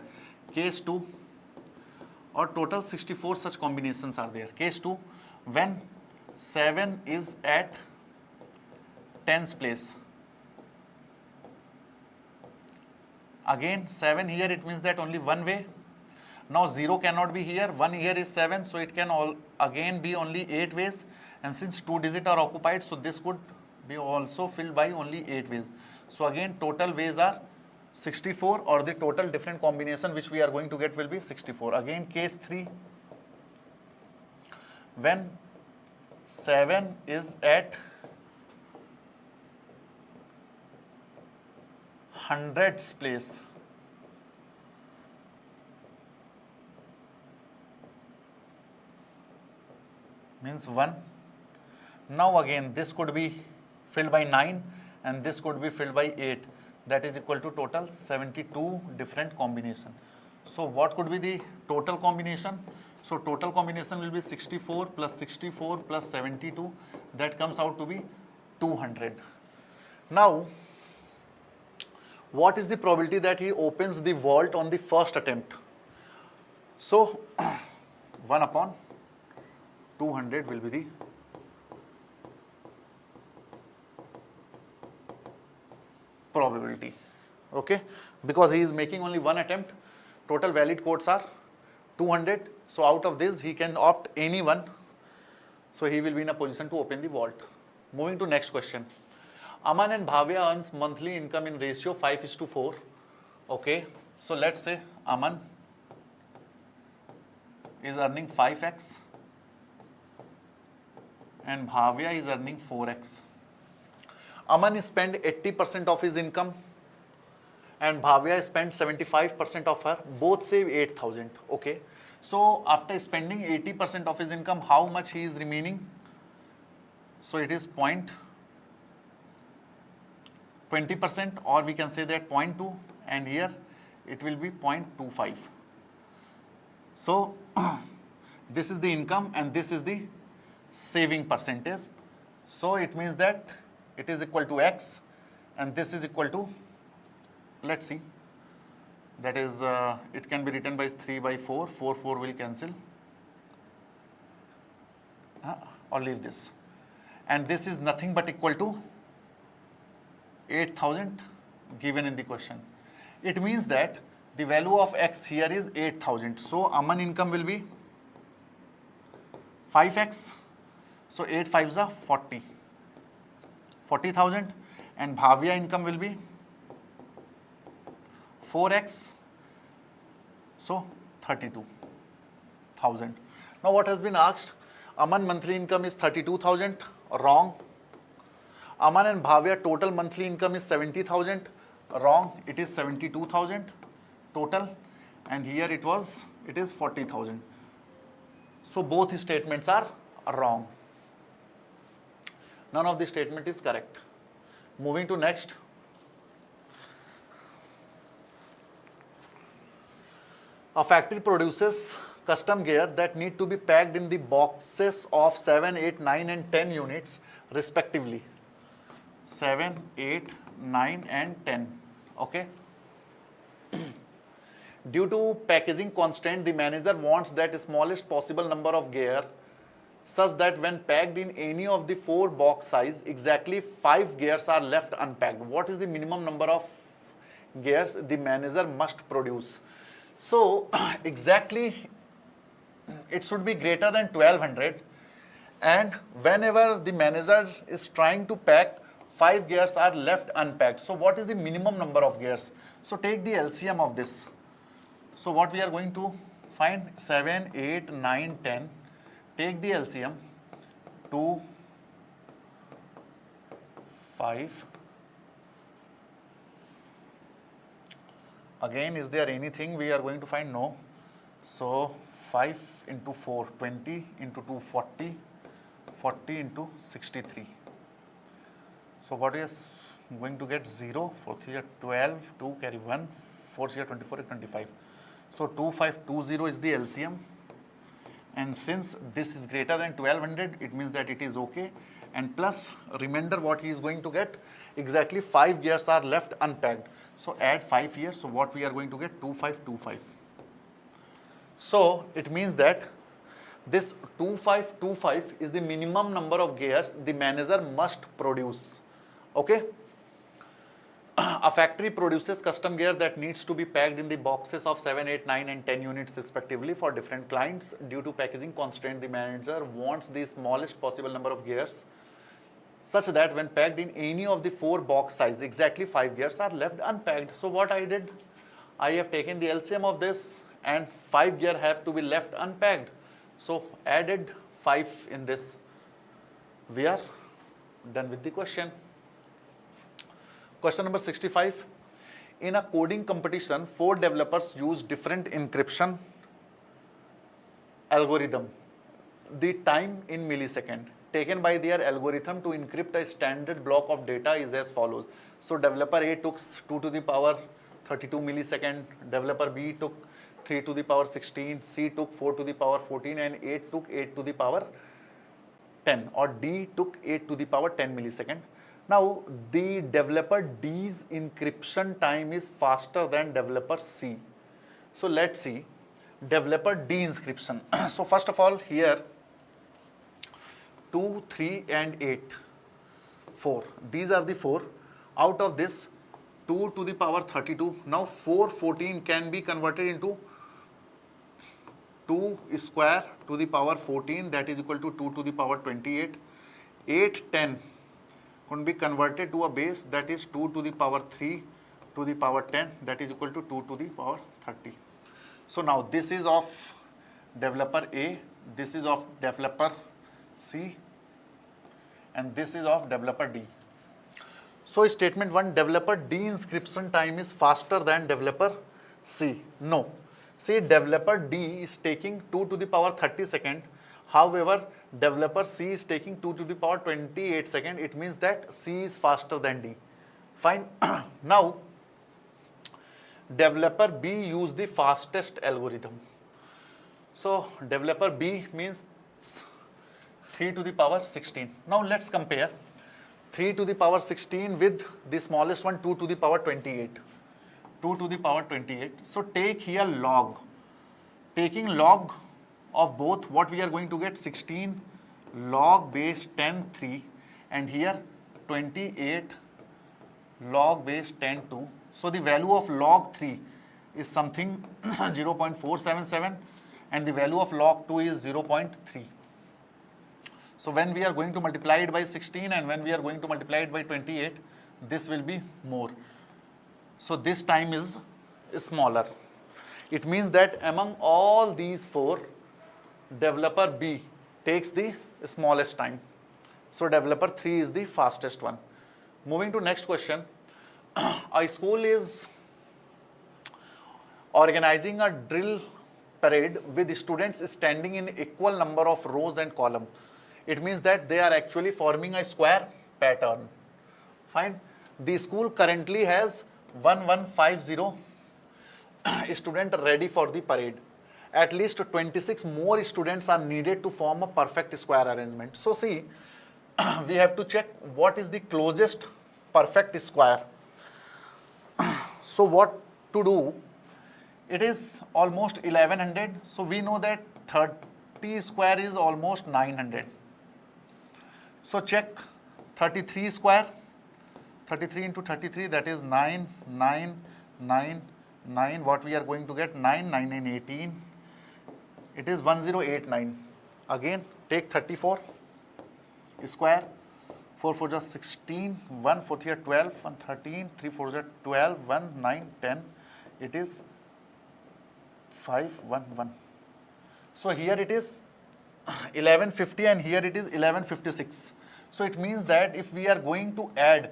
Case 2, or total 64 such combinations are there. Case 2, when 7 is at tens place. Again 7 here, it means that only one way. Now 0 cannot be here, 1 here is 7, so it can again be only 8 ways, and since 2 digits are occupied, so this could be also filled by only 8 ways. So again total ways are 64, or the total different combination which we are going to get will be 64. Again case 3, when 7 is at hundreds place. Means 1. Now again this could be filled by 9 and this could be filled by 8. That is equal to total 72 different combination. So what could be the total combination? So total combination will be 64 plus 64 plus 72. That comes out to be 200. Now what is the probability that he opens the vault on the first attempt? So 1 upon 200 will be the probability. Okay, because he is making only one attempt, total valid codes are 200. So out of this he can opt any one. So he will be in a position to open the vault. Moving to next question. Aman and Bhavya earns monthly income in ratio 5:4. Okay, so let's say Aman is earning 5x and Bhavya is earning 4x. Aman spent 80% of his income and Bhavya spent 75% of her, both save 8,000. Okay, so after spending 80% of his income, how much he is remaining? So it is 20%, or we can say that 0.2, and here it will be 0.25. So this is the income and this is the saving percentage. So it means that it is equal to x and this is equal to, let's see, that is it can be written by 3/4, 4 will cancel, or leave this, and this is nothing but equal to 8,000 given in the question. It means that the value of x here is 8,000. So Aman income will be 5x. So 8 5s are 40,000, and Bhavya income will be 4x. So 32,000. Now what has been asked? Aman monthly income is 32,000. Wrong. Aman and Bhavya, total monthly income is 70,000. Wrong, it is 72,000 total, and here it is 40,000. So both statements are wrong. None of the statement is correct. Moving to next. A factory produces custom gear that need to be packed in the boxes of 7, 8, 9 and 10 units respectively. 7, 8, 9 and 10. Okay. Due to packaging constraint, the manager wants that smallest possible number of gear such that when packed in any of the 4 box size, exactly 5 gears are left unpacked. What is the minimum number of gears the manager must produce? So exactly it should be greater than 1200, and whenever the manager is trying to pack, 5 gears are left unpacked. So what is the minimum number of gears? So take the LCM of this. So what we are going to find, 7, 8, 9, 10. Take the LCM, 2, 5. Again, is there anything we are going to find? No. So 5 into 4, 20 into 2, 40, 40 into 63. So what is going to get? 0, 4 3 are 12, 2 carry 1, 4 3 are 24, 25. So 2520 is the LCM, and since this is greater than 1200, it means that it is okay. And plus remainder what he is going to get, exactly 5 gears are left unpacked. So add 5 here. So what we are going to get? 2525. So it means that this 2525 is the minimum number of gears the manager must produce. Okay. A factory produces custom gear that needs to be packed in the boxes of 7, 8, 9 and 10 units respectively for different clients. Due to packaging constraint, the manager wants the smallest possible number of gears such that when packed in any of the 4 box size, exactly 5 gears are left unpacked. So what I did, I have taken the LCM of this, and 5 gear have to be left unpacked. So added 5 in this. We are done with the question. Question number 65. In a coding competition, 4 developers use different encryption algorithm. The time in millisecond taken by their algorithm to encrypt a standard block of data is as follows. So developer A took 2 to the power 32 millisecond, developer B took 3 to the power 16, C took 4 to the power 14, and A took 8 to the power 10, or D took 8 to the power 10 millisecond. Now the developer D's encryption time is faster than developer C. So let's see developer D encryption. So first of all, here 2, 3 and 8, 4. These are the 4. Out of this, 2 to the power 32. Now 4, 14 can be converted into 2 square to the power 14, that is equal to 2 to the power 28. 8, 10 can be converted to a base, that is 2 to the power 3 to the power 10, that is equal to 2 to the power 30. So now this is of developer A, this is of developer C, and this is of developer D. So statement 1, developer D encryption time is faster than developer C. No. See, developer D is taking 2 to the power 30 second. However, developer C is taking 2 to the power 28 second. It means that C is faster than D. Fine. Now, developer B used the fastest algorithm. So developer B means 3 to the power 16. Now let's compare 3 to the power 16 with the smallest one, 2 to the power 28. 2 to the power 28. So take here log. Taking log of both, what we are going to get? 16 log base 10 3, and here 28 log base 10 2. So the value of log 3 is something 0.477, and the value of log 2 is 0.3. So when we are going to multiply it by 16 and when we are going to multiply it by 28, this will be more. So this time is smaller. It means that among all these 4, developer B takes the smallest time. So developer 3 is the fastest one. Moving to next question. A school is organizing a drill parade with students standing in equal number of rows and column. It means that they are actually forming a square pattern. Fine. The school currently has 1150 students ready for the parade. At least 26 more students are needed to form a perfect square arrangement. So see, we have to check what is the closest perfect square. So what to do? It is almost 1100. So we know that 30 square is almost 900. So check 33 square. 33 into 33, that is 9, 9, 9, 9. What we are going to get? 9, 9, 9, 18. It is 1089. Again, take 34 square. 4 4 is 16. 1 4 3 12. 1 13. 3 4 is 12. 1 9 10. It is 5 1 1. So here it is 1150 and here it is 1156. So it means that if we are going to add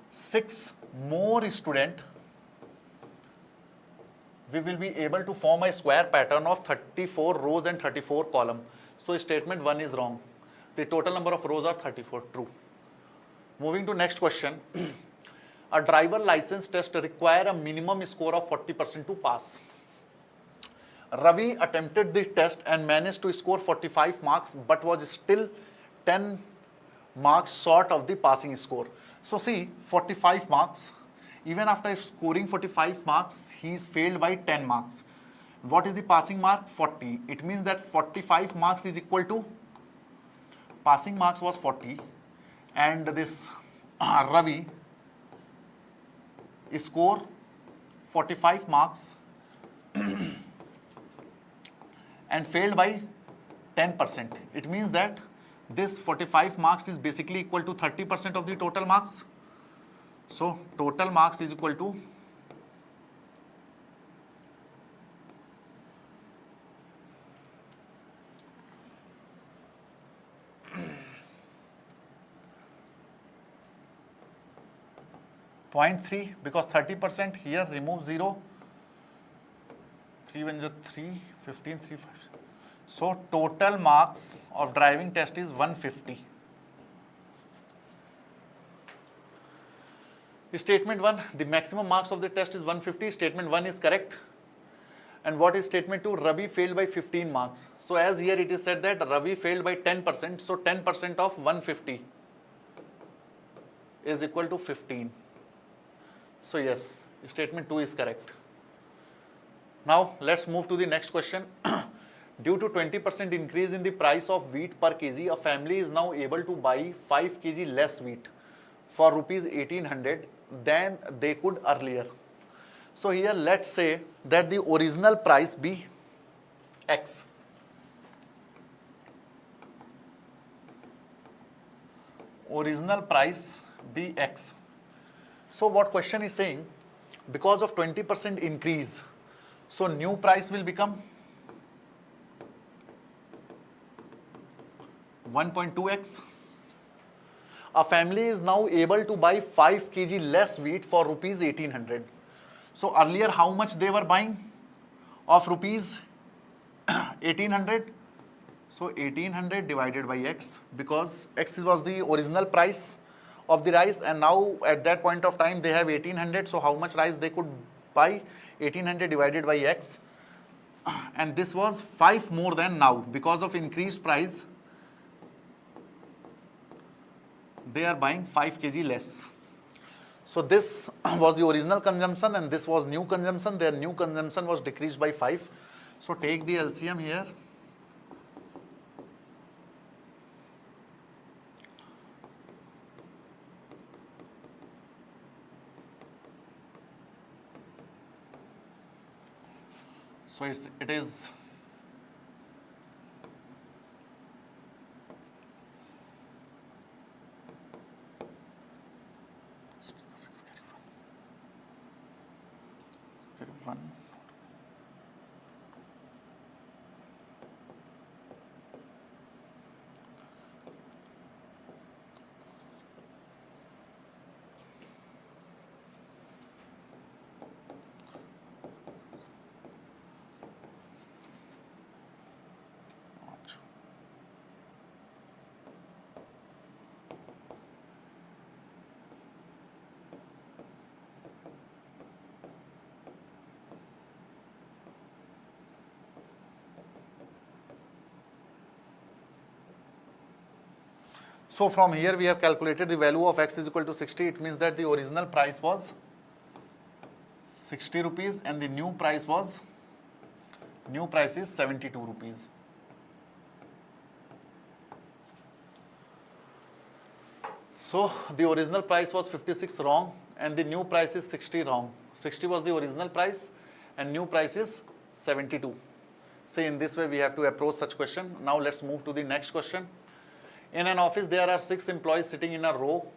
6 more students, we will be able to form a square pattern of 34 rows and 34 columns. So statement 1 is wrong. The total number of rows are 34. True. Moving to next question. A driver license test require a minimum score of 40% to pass. Ravi attempted the test and managed to score 45 marks but was still 10 marks short of the passing score. So see, 45 marks. Even after scoring 45 marks, he is failed by 10 marks. What is the passing mark? 40. It means that 45 marks is equal to, passing marks was 40 and this Ravi score 45 marks and failed by 10%. It means that this 45 marks is basically equal to 30% of the total marks. So total marks is equal to 0.3 because 30% here, remove 0. 3 1 is 3, 15, 3, 5. So total marks of driving test is 150. Statement 1, the maximum marks of the test is 150. Statement 1 is correct. And what is statement 2? Ravi failed by 15 marks. So as here it is said that Ravi failed by 10%. So 10% of 150 is equal to 15. So yes, statement 2 is correct. Now let's move to the next question. Due to 20% increase in the price of wheat per kg, a family is now able to buy 5 kg less wheat for rupees 1800 than they could earlier. So here let's say that the original price be X. Original price be X. So what question is saying, because of 20% increase, so new price will become 1.2x. A family is now able to buy 5 kg less wheat for rupees 1800. So earlier how much they were buying of rupees 1800? So 1800 divided by x, because x was the original price of the rice and now at that point of time they have 1800. So how much rice they could buy? 1800 divided by x, and this was 5 more than now because of increased price. They are buying 5 kg less. So this was the original consumption and this was new consumption. Their new consumption was decreased by 5. So take the LCM here. So it is one. So from here we have calculated the value of x is equal to 60. It means that the original price was 60 rupees and the new price is 72 rupees. So the original price was 56 wrong and the new price is 60 wrong. 60 was the original price and new price is 72. So in this way we have to approach such question. Now let's move to the next question. In an office there are 6 employees sitting in a row.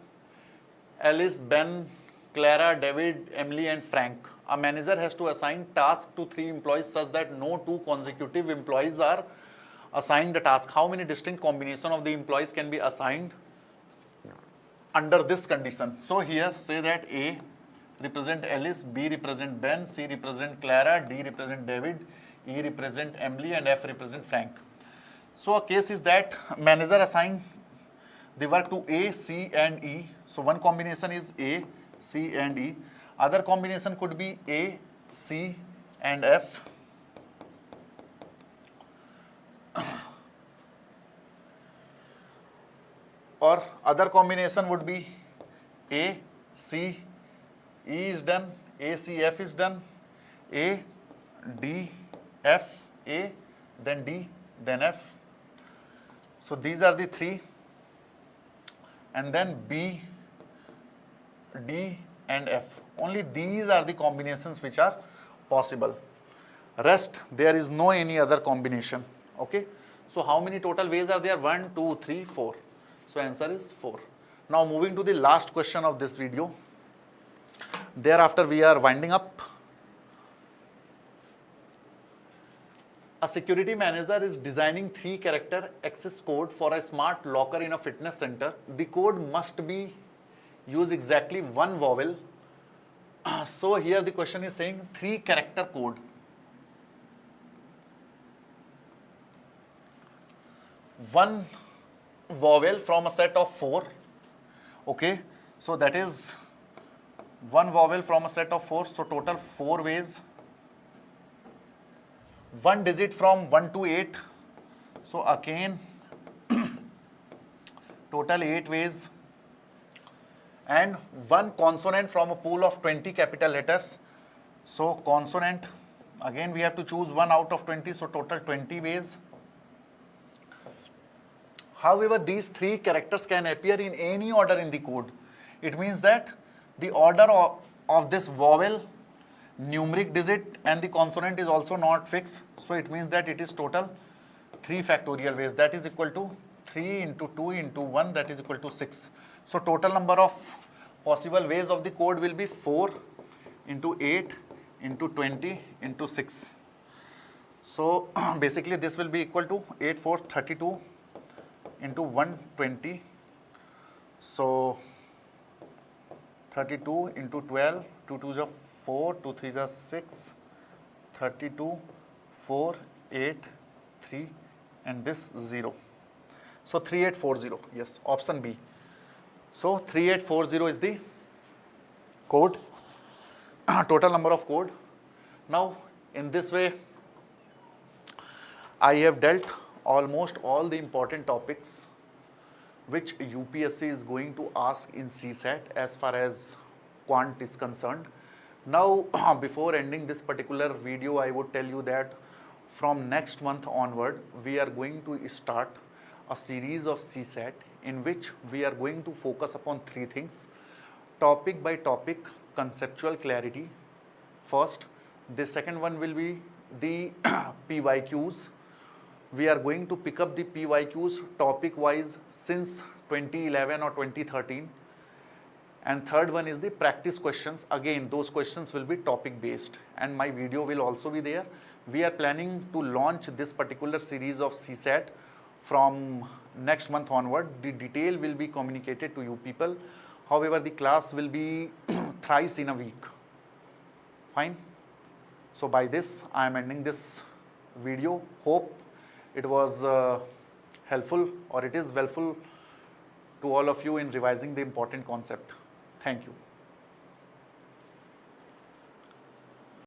Alice, Ben, Clara, David, Emily and Frank. A manager has to assign tasks to 3 employees such that no 2 consecutive employees are assigned the task. How many distinct combinations of the employees can be assigned under this condition? So here say that A represent Alice, B represent Ben, C represent Clara, D represent David, E represent Emily and F represent Frank. So a case is that manager assign the work to A, C and E. So one combination is A, C and E. Other combination could be A, C and F. Or other combination would be A, C, E is done, A, C, F is done, A, D, F, A, then D, then F. So these are the 3. And then B, D and F. Only these are the combinations which are possible. Rest, there is no any other combination. Okay. So how many total ways are there? 1, 2, 3, 4. So answer is 4. Now moving to the last question of this video. Thereafter we are winding up. A security manager is designing 3-character access code for a smart locker in a fitness center. The code must be use exactly 1 vowel. So here the question is saying 3-character code. 1 vowel from a set of 4. Okay, so that is 1 vowel from a set of 4. So total 4 ways. 1 digit from 1 to 8. So again total 8 ways. And 1 consonant from a pool of 20 capital letters. So consonant, again we have to choose 1 out of 20, so total 20 ways. However, these 3 characters can appear in any order in the code. It means that the order of this vowel, numeric digit and the consonant is also not fixed. So it means that it is total 3 factorial ways. That is equal to 3 into 2 into 1, that is equal to 6. So total number of possible ways of the code will be 4 into 8 into 20 into 6. So basically this will be equal to 8 4 32 into 120. So 32 into 12, 2 2s are 4, 2 3s are 6, 32, 4, 8, 3 and this 0. So 3840, yes, option B. So 3840 is the code, total number of code. Now in this way I have dealt almost all the important topics which UPSC is going to ask in CSAT as far as quant is concerned. Now before ending this particular video, I would tell you that from next month onward we are going to start a series of CSAT in which we are going to focus upon 3 things: topic by topic conceptual clarity first. The second one will be the PYQs. We are going to pick up the PYQs topic wise since 2011 or 2013. And third one is the practice questions. Again, those questions will be topic based and my video will also be there. We are planning to launch this particular series of CSAT from next month onward. The detail will be communicated to you people. However, the class will be thrice in a week. Fine. So by this, I am ending this video. Hope it was helpful or it is helpful to all of you in revising the important concept. Thank you.